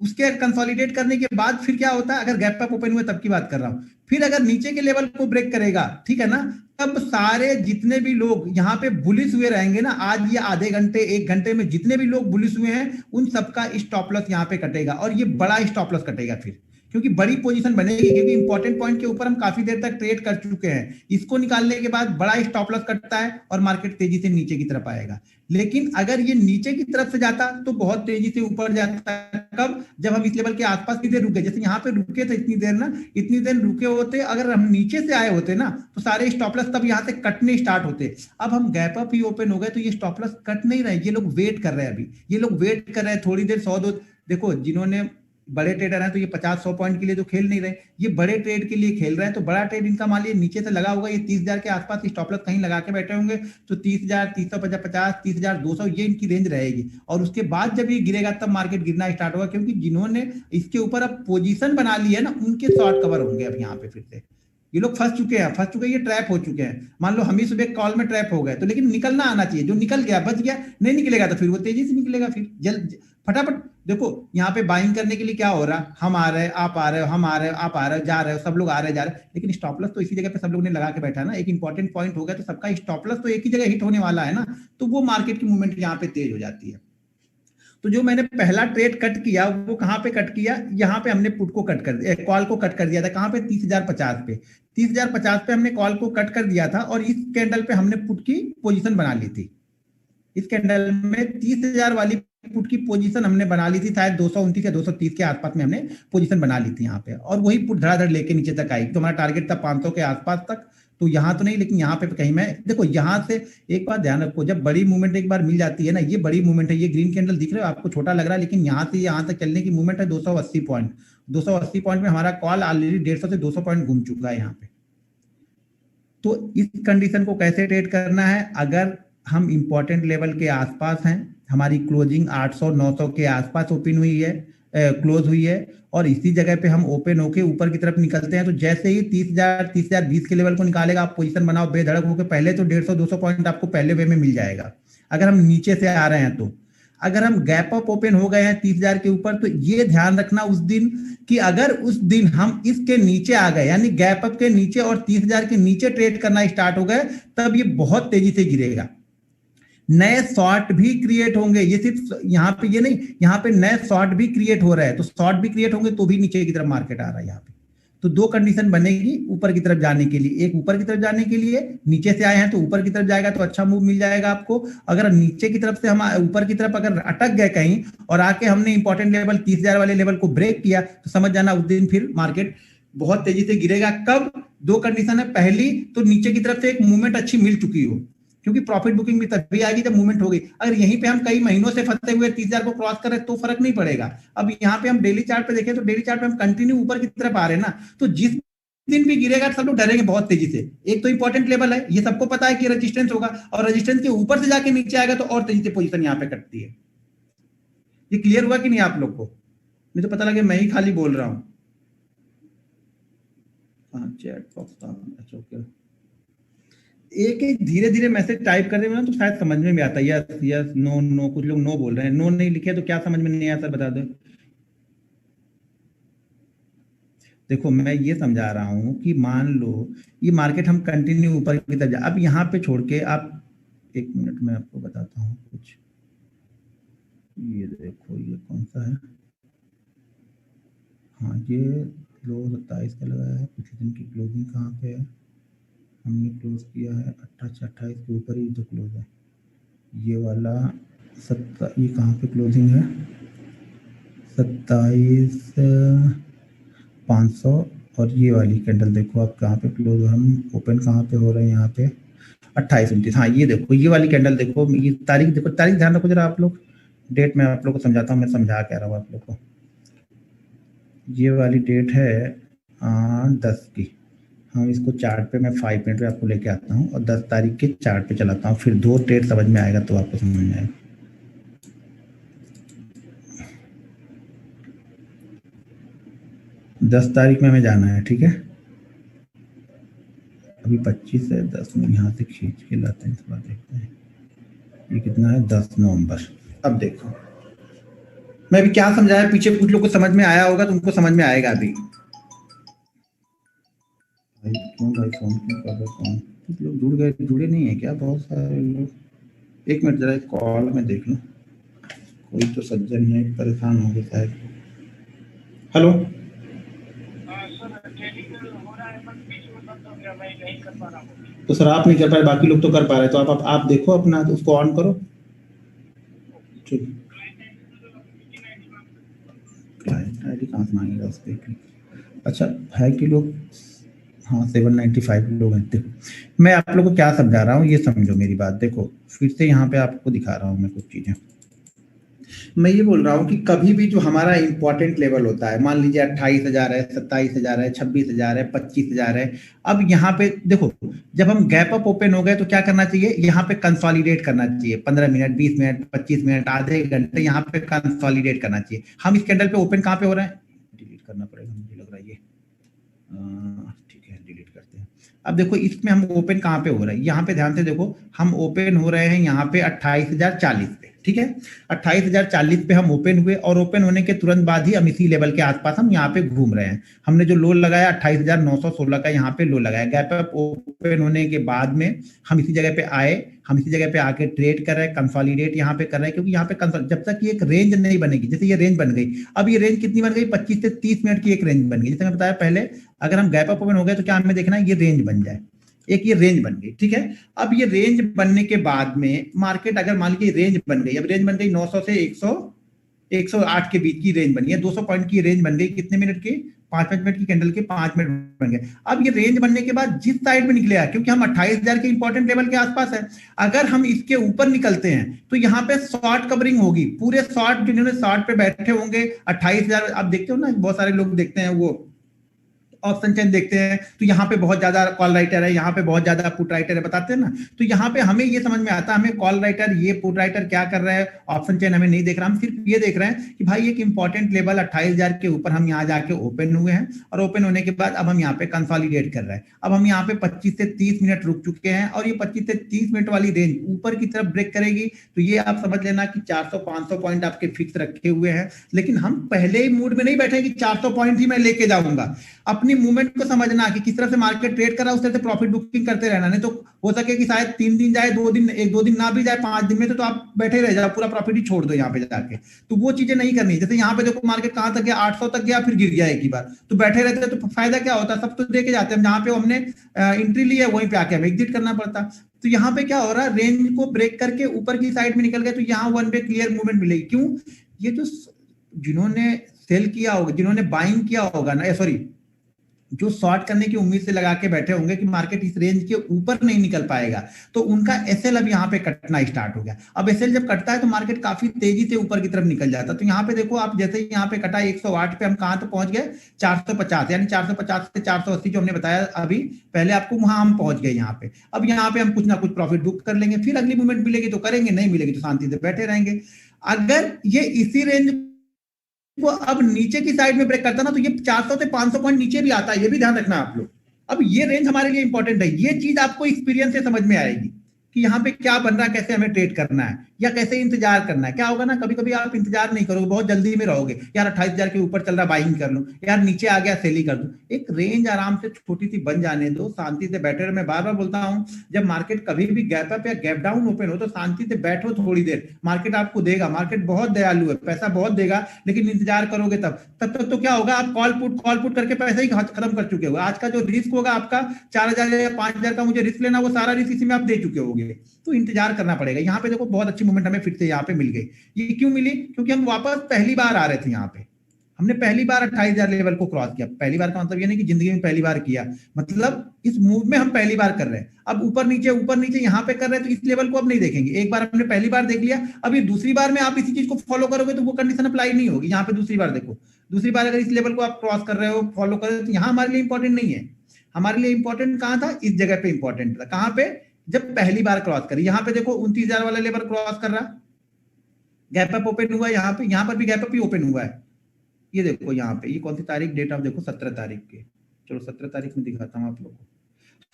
Speaker 1: उसके कंसोलिडेट करने के बाद फिर क्या होता है, अगर गैप अप ओपन हुए तब की बात कर रहा हूं, फिर अगर नीचे के लेवल को ब्रेक करेगा, ठीक है ना, तब सारे जितने भी लोग यहाँ पे बुलिश हुए रहेंगे ना, आज ये आधे घंटे 1 घंटे में जितने भी लोग बुलिश हुए हैं उन सबका स्टॉप लॉस यहाँ पे कटेगा, और ये बड़ा स्टॉप लॉस कटेगा फिर, क्योंकि बड़ी पोजीशन बनेगी, क्योंकि इंपॉर्टेंट पॉइंट के ऊपर हम काफी देर तक ट्रेड कर चुके हैं। इसको निकालने के बाद बड़ा स्टॉप लॉस कटता है और मार्केट तेजी से नीचे की तरफ आएगा। लेकिन अगर ये नीचे की तरफ से जाता तो बहुत तेजी से ऊपर जाता है। कब, जब हम इस लेवल के आसपास कितनी देर रुके, जैसे यहाँ पे रुके थे इतनी देर ना, इतनी देर रुके होते, अगर हम नीचे से आए होते ना तो सारे स्टॉप लॉस तब यहाँ से कटने स्टार्ट होते। अब हम गैप अप ही ओपन हो गए तो ये स्टॉप लॉस कट नहीं रहे, ये लोग वेट कर रहे हैं, अभी ये लोग वेट कर रहे हैं थोड़ी देर, 100 2, देखो जिन्होंने बड़े ट्रेडर हैं तो ये 50-100 पॉइंट के लिए तो खेल नहीं रहे, ये बड़े ट्रेड के लिए खेल रहे हैं। तो बड़ा ट्रेड इनका मान लीजिए नीचे से लगा होगा, ये 30,000 के आसपास स्टॉप लॉस कहीं लगा के बैठे होंगे, तो 30,000, 350, 30,200 ये इनकी रेंज रहेगी। और उसके बाद जब ये गिरेगा तब मार्केट गिरना स्टार्ट होगा, क्योंकि जिन्होंने इसके ऊपर अब पोजीशन बना ली है ना, उनके शॉर्ट कवर होंगे। अब यहाँ पे फिर से ये लोग फंस चुके हैं, ये ट्रैप हो चुके हैं। मान लो हम ही सुबह कॉल में ट्रैप हो गए, तो लेकिन निकलना आना चाहिए, जो निकल गया बच गया, नहीं निकलेगा तो फिर वो तेजी से निकलेगा, फिर जल्द फटाफट। देखो यहाँ पे बाइंग करने के लिए क्या हो रहा, हम आ रहे हैं, आप आ रहे हो, हम आ रहे हो, आप आ रहे हो, जा रहे हो, सब लोग आ रहे जा रहे हैं, लेकिन स्टॉप लॉस तो इसी जगह पे सब लोग ने लगा के बैठा है ना। एक इंपॉर्टेंट पॉइंट हो गया तो सबका स्टॉप लॉस तो एक ही जगह हिट होने वाला है ना, तो वो मार्केट की मूवमेंट यहाँ पे तेज हो जाती है। तो जो मैंने पहला ट्रेड कट किया वो कहां पे कट किया, यहाँ पे हमने पुट को कट कर दिया, कॉल को कट कर दिया था, कहां पे 30,050 पे, 30,050 पे हमने कॉल को कट कर दिया था, और इस कैंडल पे हमने पुट की पोजीशन बना ली थी। इस कैंडल में 30,000 वाली पुट की पोजीशन हमने बना ली थी, शायद 229 या 230 के आसपास में हमने पोजीशन बना ली थी यहाँ पे, और वही पुट धड़ाधड़ लेके नीचे तक आई। तो हमारा टारगेट था 500 के आसपास तक, तो यहाँ तो नहीं, लेकिन यहाँ पे कहीं मैं देखो, यहाँ से एक बात ध्यान रखो, जब बड़ी मूवमेंट एक बार मिल जाती है ना, ये बड़ी मूवमेंट है, ये ग्रीन कैंडल दिख रहे हो आपको छोटा लग रहा है, लेकिन यहाँ से यहाँ तक चलने की मूवमेंट है 280 पॉइंट। 280 पॉइंट में हमारा कॉल ऑलरेडी 150 से 200 पॉइंट घूम चुका है यहाँ पे। तो इस कंडीशन को कैसे ट्रेड करना है, अगर हम इंपॉर्टेंट लेवल के आसपास हैं, हमारी क्लोजिंग 800 900 के आसपास ओपन हुई है, क्लोज हुई है, और इसी जगह पे हम ओपन होके ऊपर की तरफ निकलते हैं, तो जैसे ही 30,020 के लेवल को निकालेगा, आप पोजीशन बनाओ बेधड़क होकर, पहले तो 150-200 पॉइंट आपको पहले वे में मिल जाएगा अगर हम नीचे से आ रहे हैं। तो अगर हम गैप अप ओपन हो गए हैं 30,000 के ऊपर, तो ये ध्यान रखना उस दिन कि अगर उस दिन हम इसके नीचे आ गए, यानी गैप अप के नीचे और 30,000 के नीचे ट्रेड करना स्टार्ट हो गए, तब ये बहुत तेजी से गिरेगा। नए शॉर्ट भी क्रिएट होंगे, ये सिर्फ यहाँ पे ये नहीं, यहाँ पे नए शॉर्ट भी क्रिएट हो रहा है, तो शॉर्ट भी क्रिएट होंगे तो भी नीचे की तरफ मार्केट आ रहा है यहाँ पे। तो दो कंडीशन बनेगी ऊपर की तरफ जाने के लिए, एक ऊपर की तरफ जाने के लिए, नीचे से आए हैं तो ऊपर की तरफ जाएगा तो अच्छा मूव मिल जाएगा आपको। अगर नीचे की तरफ से हम ऊपर की तरफ अगर अटक गए कहीं और आके हमने इंपॉर्टेंट लेवल 30,000 वाले लेवल को ब्रेक किया, तो समझ जाना उस दिन फिर मार्केट बहुत तेजी से गिरेगा। कब? दो कंडीशन है, पहली तो नीचे की तरफ से एक मूवमेंट अच्छी मिल चुकी हो, क्योंकि प्रॉफिट बुकिंग भी तभी आएगी जब मूवमेंट होगी। अगर यहीं पे हम कई महीनों से फंसे हुए 30,000 को क्रॉस कर रहे तो फर्क नहीं पड़ेगा। अब यहाँ पे हम डेली चार्ट पे देखें तो डेली चार्ट पे हम कंटिन्यू ऊपर की तरफ आ रहे हैं ना, तो जिस दिन भी गिरेगा सब लोग डरेंगे बहुत तेजी से। एक तो इंपॉर्टेंट लेवल है, ये सबको पता है कि रेजिस्टेंस होगा, और रेजिस्टेंस के ऊपर से जाके नीचे आएगा तो और तेजी से पोजीशन यहाँ पे कटती है। ये क्लियर हुआ कि नहीं आप लोग को? मुझे तो पता लगे मैं ही खाली बोल रहा हूँ। चैट बॉक्स था, अच्छा ओके। एक एक धीरे धीरे मैसेज टाइप कर देना तो शायद समझ में भी आता है। यस यस नो नो, कुछ लोग नो बोल रहे हैं, नो नहीं लिखे तो क्या समझ में नहीं आया सर बता दो। देखो मैं ये समझा रहा हूँ कि मान लो ये मार्केट हम कंटिन्यू ऊपर की तरफ, अब यहाँ पे छोड़ के आप, एक मिनट में आपको बताता हूँ कुछ। ये देखो ये कौन सा है, हाँ ये लो 27 का लगाया है, पिछले दिन की क्लोजिंग कहाँ पे है, हमने क्लोज किया है 28 के ऊपर ही तो क्लोज है ये वाला। ये कहाँ पे क्लोजिंग है, 27,500, और ये वाली कैंडल देखो आप कहाँ पे क्लोज, हम ओपन कहाँ पे हो रहे हैं यहाँ पे 28-29। हाँ ये देखो ये वाली कैंडल देखो, ये तारीख देखो, तारीख ध्यान रखो जरा आप लोग, डेट मैं आप लोग को समझाता हूँ, मैं समझा कह रहा हूँ आप लोग को। ये वाली डेट है 10 की, हम इसको चार्ट पे मैं 5 मिनट पे आपको लेके आता हूँ और 10 तारीख के चार्ट पे चलाता हूँ, फिर दो ट्रेड समझ में आएगा तो आपको समझ में आएगा। दस तारीख में हमें जाना है, ठीक है। अभी 25 है, 10 में यहाँ से खींच के लाते हैं, थोड़ा देखते हैं ये कितना है, 10 नवंबर। अब देखो मैं अभी क्या समझाया, पीछे कुछ लोग को समझ में आया होगा, तुमको समझ में आएगा अभी। क्यों भाई फोन क्यों कर रहे, कौन कुछ लोग जुड़ गए, जुड़े नहीं है क्या बहुत सारे लोग? एक मिनट जरा कॉल में देख लो, कोई तो सज्जन है परेशान हो गया शायद। हेलो, तो सर आप नहीं कर पाए, बाकी लोग तो कर पा रहे, तो आप देखो अपना, तो उसको ऑन करो। ठीक, क्लाइंट आईडी कहाँ से मांगेगा उस पर? अच्छा है कि लोग, हाँ 795 लोग हैं। देखो मैं आप लोग को क्या समझा रहा हूँ, ये समझो मेरी बात। देखो फिर से यहाँ पे आपको दिखा रहा हूँ मैं कुछ चीजें। मैं ये बोल रहा हूँ कि कभी भी जो हमारा इंपॉर्टेंट लेवल होता है, मान लीजिए 28,000 है, 27,000 है, 26,000 है, 25,000 है। अब यहाँ पे देखो जब हम गैप अप ओपन हो गए तो क्या करना चाहिए, यहाँ पे कंसोलिडेट करना चाहिए, 15 मिनट 20 मिनट 25 मिनट आधे घंटे यहाँ पे कंसोलिडेट करना चाहिए। हम इस कैंडल पे ओपन कहाँ पे हो रहे हैं, डिलीट करना पड़ेगा मुझे लग रहा है ये, ठीक है डिलीट करते हैं। अब देखो इसमें हम ओपन कहाँ पे हो रहे हैं, यहाँ पे ध्यान से देखो, हम ओपन हो रहे हैं यहाँ पे 28,040 पे, ठीक है। 28,040 पे हम ओपन हुए और ओपन होने के तुरंत बाद ही हम इसी लेवल के आसपास हम यहाँ पे घूम रहे हैं। हमने जो लो लगाया 28,916 का यहाँ पे लो लगाया, गैप अप ओपन होने के बाद में हम इसी जगह पे आए, हम इसी जगह पे आके ट्रेड कर रहे हैं, कंसोलिडेट यहाँ पे कर रहे हैं, क्योंकि यहाँ पे जब तक ये एक रेंज नहीं बनेगी, जैसे ये रेंज बन गई, अब ये रेंज कितनी बन गई, 25 से 30 मिनट की एक रेंज बन गई। जैसे मैं बताया पहले, अगर हम गैप अप ओपन हो गए तो क्या हमें देखना है, ये रेंज बन जाए, एक ये रेंज बन गई, ठीक है। अब ये रेंज बनने के बाद में मार्केट अगर मान लीजिए रेंज बन गई, अब रेंज बन गई 900 से 100 108 के बीच की रेंज बनी है, 200 पॉइंट की रेंज बन गई कितने मिनट की, 5-5 मिनट की कैंडल के 5 मिनट बन गए। अब ये रेंज बनने के बाद जिस साइड में निकलेगा, क्योंकि हम 28,000 के इंपॉर्टेंट लेवल के आसपास है, अगर हम इसके ऊपर निकलते हैं तो यहाँ पे शॉर्ट कवरिंग होगी, पूरे शॉर्ट जिन्होंने शॉर्ट पे बैठे होंगे 28,000, आप देखते हो ना बहुत सारे लोग देखते हैं वो ऑप्शन चेन देखते हैं, तो यहाँ पे बहुत ज्यादा कॉल राइटर है, यहाँ पे बहुत ज्यादा पुट राइटर है, बताते हैं ना। तो यहाँ पे हमें ये समझ में आता है, हमें कॉल राइटर ये पुट राइटर क्या कर रहा है, ऑप्शन चेन हमें नहीं देख रहा, हम सिर्फ ये देख रहे हैं कि भाई एक इंपॉर्टेंट लेवल 28,000 के ऊपर हम यहाँ जाके ओपन हुए हैं, और ओपन होने के बाद अब हम यहाँ पे कंसोलिडेट कर रहे हैं। अब हम यहाँ पे 25 से 30 मिनट रुक चुके हैं, और ये 25 से 30 मिनट वाली रेंज ऊपर की तरफ ब्रेक करेगी, तो ये आप समझ लेना कि 400-500 पॉइंट आपके फिक्स रखे हुए हैं। लेकिन हम पहले ही मूड में नहीं बैठे कि 400 पॉइंट ही मैं लेके जाऊंगा, अपनी मूवमेंट को समझना कि किस तरह से मार्केट ट्रेड कर रहा है, उस तरह से प्रॉफिट बुकिंग करते रहना। नहीं तो हो सके कि शायद 3 दिन जाए, 2 दिन, 1-2 दिन ना भी जाए, 5 दिन में तो आप बैठे रह जाओ, पूरा प्रॉफिट ही छोड़ दो यहाँ पे जाके। तो वो चीजें नहीं करनी। जैसे यहाँ पे देखो मार्केट कहां तक गया, 800 तक गया, फिर गिर गया एक ही बार, तो बैठे रहते तो फायदा क्या होता, सब तो देके जाते हैं, जहां पे हमने एंट्री ली है वहीं पे आके हमें एग्जिट करना पड़ता। तो यहाँ पे क्या हो रहा है, रेंज को ब्रेक करके ऊपर की साइड में निकल गए, तो यहाँ वन वे क्लियर मूवमेंट मिलेगी। क्यों, ये जो जिन्होंने सेल किया होगा, जिन्होंने बाइंग किया होगा ना, सॉरी जो शॉर्ट करने की उम्मीद से लगा के बैठे होंगे कि मार्केट इस रेंज के ऊपर नहीं निकल पाएगा, तो उनका एसएल अब यहाँ पे कटना स्टार्ट हो गया। अब एसएल जब कटता है तो मार्केट काफी तेजी से ऊपर की तरफ निकल जाता है। तो यहाँ पे देखो आप, जैसे ही यहाँ पे कटा 108 पे, हम कहां तक पहुंच गए, 450, यानी 450 से 480 जो हमने बताया अभी पहले आपको, वहां हम पहुंच गए यहाँ पे। अब यहाँ पे हम कुछ ना कुछ प्रॉफिट बुक कर लेंगे, फिर अगली मूवमेंट मिलेगी तो करेंगे, नहीं मिलेगी तो शांति से बैठे रहेंगे। अगर ये इसी रेंज वो अब नीचे की साइड में ब्रेक करता ना, तो ये 400 से 500 पॉइंट नीचे भी आता है, ये भी ध्यान रखना आप लोग। अब ये रेंज हमारे लिए इंपॉर्टेंट है, ये चीज आपको एक्सपीरियंस से समझ में आएगी कि यहाँ पे क्या बन रहा है, कैसे हमें ट्रेड करना है या कैसे इंतजार करना है। क्या होगा ना, कभी कभी आप इंतजार नहीं करोगे, बहुत जल्दी में रहोगे, यार 28,000 के ऊपर चल रहा बाइंग कर लूं, यार नीचे आ गया सेल ही कर दूं। एक रेंज आराम से छोटी सी बन जाने दो, शांति से बैठे रहो। मैं बार बार बोलता हूं, जब मार्केट कभी भी गैप अप या गैप डाउन ओपन हो तो शांति से बैठो थोड़ी देर, मार्केट आपको देगा, मार्केट बहुत दयालु है, पैसा बहुत देगा, लेकिन इंतजार करोगे तब तक तो क्या होगा, आप कॉल पुट करके पैसा ही खत्म कर चुके हो। आज का जो रिस्क होगा आपका 4,000 या 5,000 का मुझे रिस्क लेना, वो सारा रिस्क इसी में आप दे चुके होगे, तो इंतजार करना पड़ेगा। यहाँ पे देखो बहुत अच्छी मूवमेंट हमें फिर से यहाँ पे मिल गई। ये क्यों मिली, क्योंकि हम वापस पहली बार आ रहे थे यहाँ पे, हमने पहली बार 28,000 लेवल को क्रॉस किया। पहली बार का मतलब ये नहीं कि जिंदगी में पहली बार किया, मतलब इस मूव में हम पहली बार कर रहे हैं। अब ऊपर नीचे यहाँ पे कर रहे हैं, तो इस लेवल को अब नहीं देखेंगे। एक बार हमने पहली बार देख लिया, अब ये दूसरी बार में आप इसी चीज को फॉलो करोगे तो वो कंडीशन अप्लाई नहीं होगी। यहाँ पे दूसरी बार देखो, दूसरी बार अगर इस लेवल को आप क्रॉस कर रहे हो, फॉलो कर रहे हो, तो यहाँ हमारे लिए इंपॉर्टेंट नहीं है। हमारे लिए इंपॉर्टेंट कहाँ था, इस जगह पे इंपॉर्टेंट था। कहाँ पे, जब पहली बार क्रॉस करी। यहाँ पे देखो 29,000 वाला लेवल क्रॉस कर रहा, गैप अप ओपन हुआ यहाँ पे, यहाँ पर भी गैप अप ही ओपन हुआ है। ये देखो यहाँ पे, ये कौन सी तारीख, डेट ऑफ देखो 17 तारीख के, चलो 17 तारीख में दिखाता हूँ आप लोगों को।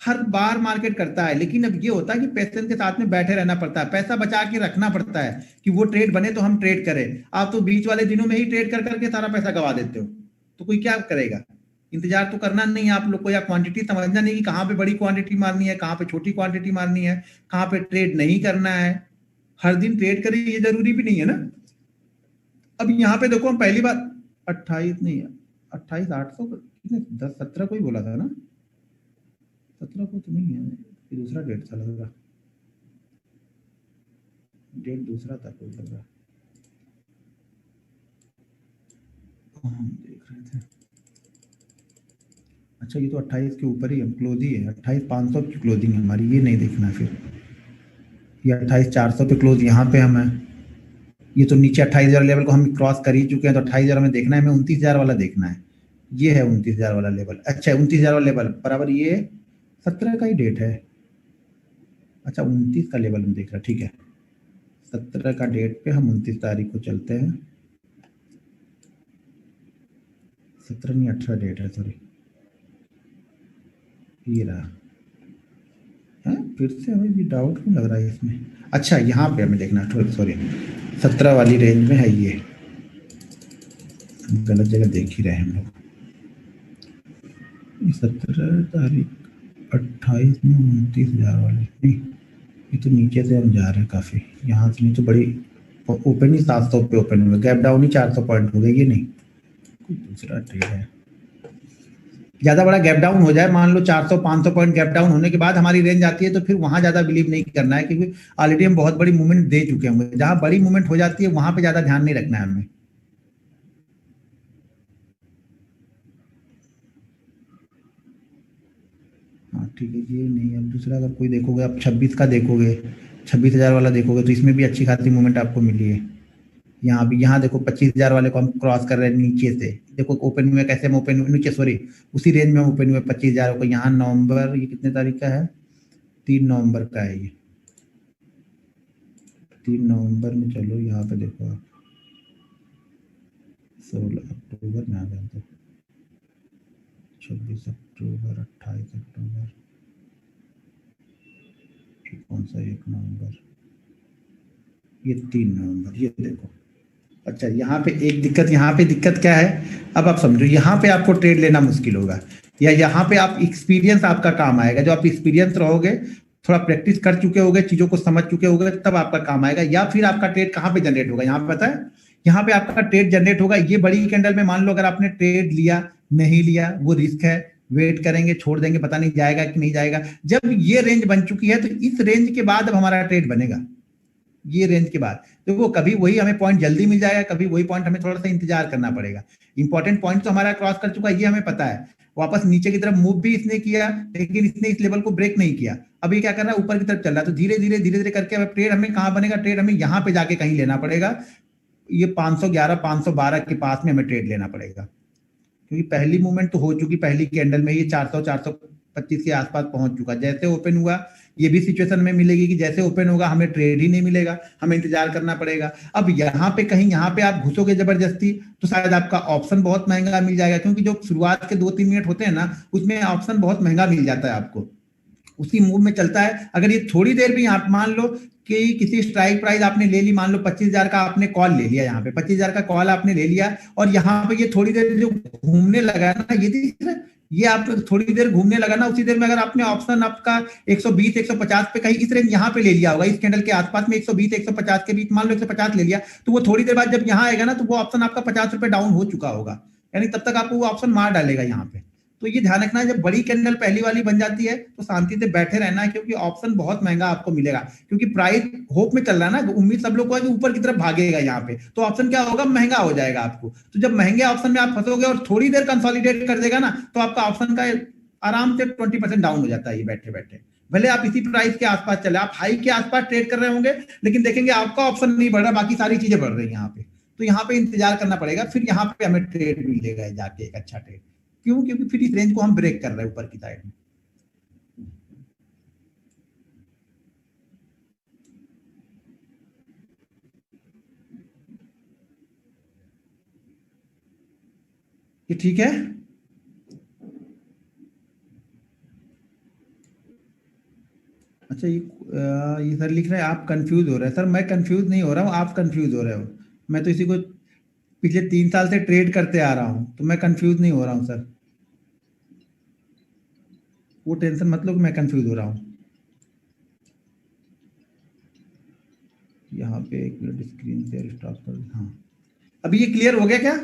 Speaker 1: हर बार मार्केट करता है, लेकिन अब ये होता है कि पेशेंस के साथ में बैठे रहना पड़ता है, पैसा बचा के रखना पड़ता है कि वो ट्रेड बने तो हम ट्रेड करें। आप तो बीच वाले दिनों में ही ट्रेड कर करके सारा पैसा गवा देते हो, तो कोई क्या करेगा। इंतजार तो करना नहीं है आप लोग को, या क्वांटिटी समझना नहीं कि कहाँ पे बड़ी क्वांटिटी मारनी है, कहाँ पे छोटी क्वांटिटी मारनी है, कहाँ पे ट्रेड नहीं करना है। हर दिन ट्रेड करें ये जरूरी भी नहीं है ना। अब यहाँ पे देखो हम पहली बार 28 नहीं है, 28,800 कितने, 17 को ही बोला था ना, 17 को तो नहीं है, ये दूसरा डेट था लग रहा, डेट दूसरा था कोई लग रहा, हम देख रहे थे। अच्छा ये तो 28 के ऊपर ही है, क्लोज ही है, 28,500 की क्लोजिंग है हमारी, ये नहीं देखना फिर। ये 28,400 पे क्लोज यहाँ पे हम है, ये तो नीचे 28,000 लेवल को हम क्रॉस कर ही चुके हैं, तो 28,000 हमें देखना है, हमें 29,000 वाला देखना है। ये है 29,000 वाला लेवल। अच्छा 29,000 वाला लेवल बराबर, ये 17 का ही डेट है। अच्छा 29 का लेवल हम देख रहे हैं, ठीक है, 17 का डेट पे हम 29 तारीख को चलते हैं। 17 नहीं 18 डेट है, सॉरी, ये रहा है। फिर से हमें भी डाउट क्यों लग रहा है इसमें। अच्छा यहाँ पे हमें देखना, सॉरी 17 वाली रेंज में है, ये गलत जगह देख ही रहे हैं हम लोग। 17 तारीख 28 में 29,000 वाली नहीं, ये तो नीचे से हम जा रहे हैं काफ़ी, यहाँ से नहीं तो बड़ी ओपन ही 700 पे ओपन हुआ, गैप डाउन ही 400 पॉइंट हो गया। ये नहीं कोई दूसरा ट्रेड है, ज्यादा बड़ा गैप डाउन हो जाए, मान लो 400-500 पॉइंट गैप डाउन होने के बाद हमारी रेंज आती है, तो फिर वहां ज्यादा बिलीव नहीं करना है, क्योंकि ऑलरेडी हम बहुत बड़ी मूवमेंट दे चुके होंगे। जहां बड़ी मूवमेंट हो जाती है वहां पे ज्यादा ध्यान नहीं रखना है हमें, ठीक है, ये नहीं। अब दूसरा अगर कोई देखोगे, आप 26 का देखोगे, 26,000 वाला देखोगे, तो इसमें भी अच्छी खासी मूवमेंट आपको मिली है। यहाँ भी, यहाँ देखो 25,000 वाले को हम क्रॉस कर रहे हैं नीचे से। देखो ओपन हुए कैसे, हम ओपन नीचे, सॉरी उसी रेंज में हम ओपन हुए 25,000 को। यहाँ नवंबर, ये कितने तारीख का है, 3 नवंबर का है ये। 3 नवंबर में, चलो यहाँ पे देखो आप, 16 अक्टूबर में आ गया था, 26 अक्टूबर, 28 अक्टूबर, कौन सा 1 नवंबर, ये 3 नवंबर, ये देखो। अच्छा, यहाँ पे एक दिक्कत, यहाँ पे दिक्कत क्या है, अब आप समझो, यहाँ पे आपको ट्रेड लेना मुश्किल होगा, या यहाँ पे आप एक्सपीरियंस आपका काम आएगा। जो आप एक्सपीरियंस रहोगे, थोड़ा प्रैक्टिस कर चुके होगे, चीजों को समझ चुके होगे, तब आपका काम आएगा। या फिर आपका ट्रेड कहाँ पे जनरेट होगा, यहाँ पे पता है, यहाँ पे आपका ट्रेड जनरेट होगा ये बड़ी कैंडल में। मान लो अगर आपने ट्रेड लिया, नहीं लिया, वो रिस्क है, वेट करेंगे, छोड़ देंगे, पता नहीं जाएगा कि नहीं जाएगा। जब ये रेंज बन चुकी है, तो इस रेंज के बाद अब हमारा ट्रेड बनेगा। ये रेंज के बाद देखो, कभी वही हमें पॉइंट जल्दी मिल जाएगा, कभी वही पॉइंट हमें थोड़ा सा इंतजार करना पड़ेगा। इंपॉर्टेंट पॉइंट तो हमारा क्रॉस कर चुका है, ये हमें पता है। वापस नीचे की तरफ मूव भी इसने किया, लेकिन इसने इस लेवल को ब्रेक नहीं किया। अब ये क्या कर रहा है, ऊपर की तरफ चल रहा है। तो धीरे धीरे धीरे धीरे करके अब ट्रेड हमें कहाँ बनेगा, ट्रेड हमें यहाँ पे जाके कहीं लेना पड़ेगा। ये 511 512 के पास में हमें ट्रेड लेना पड़ेगा, क्योंकि पहली मूवमेंट तो हो चुकी, पहली कैंडल में ये 400 425 के आसपास पहुंच चुका। जैसे ओपन हुआ, ये भी सिचुएशन में मिलेगी कि जैसे ओपन होगा हमें ट्रेड ही नहीं मिलेगा, हमें इंतजार करना पड़ेगा। अब यहाँ पे कहीं, यहाँ पे आप घुसोगे जबरदस्ती, तो शायद आपका ऑप्शन बहुत महंगा मिल जाएगा, क्योंकि जो शुरुआत के 2-3 मिनट होते हैं ना, उसमें ऑप्शन बहुत महंगा मिल जाता है आपको, उसी मूव में चलता है। अगर ये थोड़ी देर भी आप मान लो कि किसी स्ट्राइक प्राइस आपने ले ली, मान लो 25,000 का आपने कॉल ले लिया, यहाँ पे 25,000 का कॉल आपने ले लिया, और यहाँ पे ये थोड़ी देर जो घूमने लगा ना, ये दिख रहा है, ये आप थोड़ी देर घूमने लगा ना, उसी देर में अगर आपने ऑप्शन आपका 120 150 पे कहीं इस रेंज यहाँ पे ले लिया होगा, इस कैंडल के आसपास में 120 150 के बीच, मान लो 150 ले लिया, तो वो थोड़ी देर बाद जब यहाँ आएगा ना, तो वो ऑप्शन आपका 50 रुपए डाउन हो चुका होगा, यानी तब तक आपको वो ऑप्शन मार डालेगा यहाँ पे। तो ये ध्यान रखना है, जब बड़ी कैंडल पहली वाली बन जाती है, तो शांति से बैठे रहना है, क्योंकि ऑप्शन बहुत महंगा आपको मिलेगा, क्योंकि प्राइस होप में चल रहा है ना, उम्मीद सब लोग को है कि ऊपर की तरफ भागेगा यहाँ पे, तो ऑप्शन क्या होगा, महंगा हो जाएगा आपको। तो जब महंगे ऑप्शन में आप फंसोगे और थोड़ी देर कंसोलिडेट कर देगा ना, तो आपका ऑप्शन का आराम से 20% डाउन हो जाता है ये बैठे बैठे। भले आप इसी प्राइस के आसपास चले, आप हाई के आसपास ट्रेड कर रहे होंगे, लेकिन देखेंगे आपका ऑप्शन नहीं बढ़ रहा, बाकी सारी चीजें बढ़ रही है यहाँ पे। तो यहाँ पे इंतजार करना पड़ेगा, फिर यहाँ पे हमें ट्रेड मिलेगा जाके एक अच्छा ट्रेड। क्यों, क्योंकि फिर इस रेंज को हम ब्रेक कर रहे हैं ऊपर की साइड में। ये ठीक है। अच्छा, ये सर लिख रहे हैं आप कंफ्यूज हो रहे हैं। सर मैं कंफ्यूज नहीं हो रहा हूँ, आप कंफ्यूज हो रहे हो। मैं तो इसी को पिछले 3 साल से ट्रेड करते आ रहा हूँ, तो मैं कंफ्यूज नहीं हो रहा हूँ सर, वो टेंशन मत लो कि मैं कंफ्यूज हो रहा हूँ। यहाँ पे एक मिनट, स्क्रीन शेयर स्टॉप कर, हाँ अभी ये क्लियर हो गया क्या,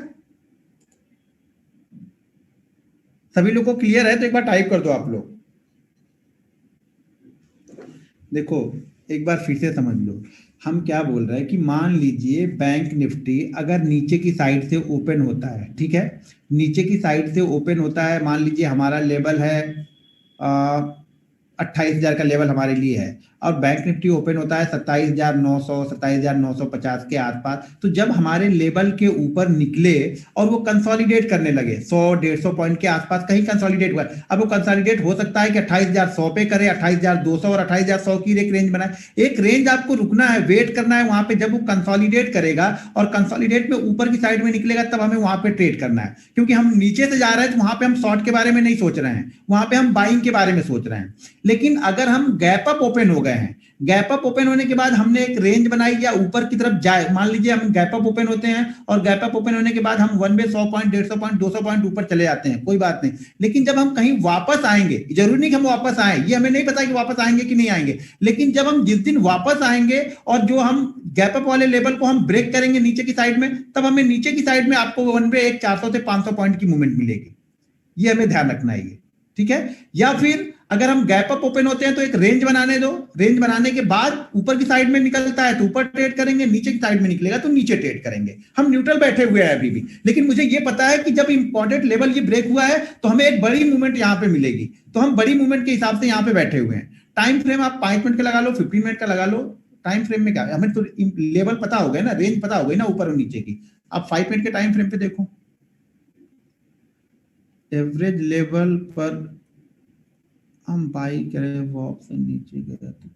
Speaker 1: सभी लोग को क्लियर है? तो एक बार टाइप कर दो आप लोग। देखो एक बार फिर से समझ लो, हम क्या बोल रहे हैं कि मान लीजिए बैंक निफ्टी अगर नीचे की साइड से ओपन होता है, ठीक है, नीचे की साइड से ओपन होता है, मान लीजिए हमारा लेवल है 28,000 का लेवल हमारे लिए है, और बैंक निफ्टी ओपन होता है 27,900 27,950 के आसपास। तो जब हमारे लेवल के ऊपर निकले और वो कंसोलिडेट करने लगे 100-150 पॉइंट के आसपास कहीं कंसोलिडेट हुआ, अब वो कंसोलिडेट हो सकता है कि 28,100 पे करे, 28,200 और 28,100 की एक रेंज बनाए। एक रेंज आपको रुकना है, वेट करना है वहां पे, जब वो कंसोलिडेट करेगा और कंसोलिडेट में ऊपर की साइड में निकलेगा, तब हमें वहां पे ट्रेड करना है। क्योंकि हम नीचे से जा रहे हैं, तो वहां पे हम शॉर्ट के बारे में नहीं सोच रहे हैं, वहां पे हम बाइंग के बारे में सोच रहे हैं। लेकिन अगर हम गैप अप ओपन हो गए हैं, गैप अप ओपन होने के बाद हमने एक रेंज बनाई या ऊपर की तरफ जाए, मान लीजिए हम गैप अप ओपन होते हैं और गैप अप ओपन होने के बाद हम 1 वे 100 पॉइंट 150 पॉइंट 200 पॉइंट ऊपर चले जाते हैं, कोई बात नहीं। लेकिन जब हम कहीं वापस आएंगे, जरूरी नहीं कि हम वापस आए, ये हमें नहीं पता कि वापस आएंगे कि नहीं आएंगे, लेकिन जब हम जिस दिन वापस आएंगे और जो हम गैप अप वाले लेवल को हम ब्रेक करेंगे नीचे की साइड में, तब हमें नीचे की साइड में आपको 1 वे 400 से 500 पॉइंट की मूवमेंट मिलेगी। ये हमें ध्यान रखना है, ठीक है। या फिर अगर हम गैप अप ओपन होते हैं तो एक रेंज बनाने दो, रेंज बनाने के बाद ऊपर की साइड में निकलता है तो ऊपर ट्रेड करेंगे, नीचे की साइड में निकलेगा तो नीचे ट्रेड करेंगे। हम न्यूट्रल बैठे हुए हैं अभी भी, लेकिन मुझे ये पता है कि जब इंपॉर्टेंट लेवल ये ब्रेक हुआ है तो हमें एक बड़ी मूवमेंट यहाँ पे मिलेगी, तो हम बड़ी मूवमेंट के हिसाब से यहाँ पे बैठे हुए हैं। टाइम फ्रेम आप 5 मिनट का लगा लो, 15 मिनट का लगा लो। टाइम फ्रेम में क्या है, हमें तो लेवल पता हो गया ना, रेंज पता हो गई ना ऊपर और नीचे की। आप 5 मिनट के टाइम फ्रेम पे देखो, एवरेज लेवल पर हम बाई करें, वो ऑप्शन नीचे गया तो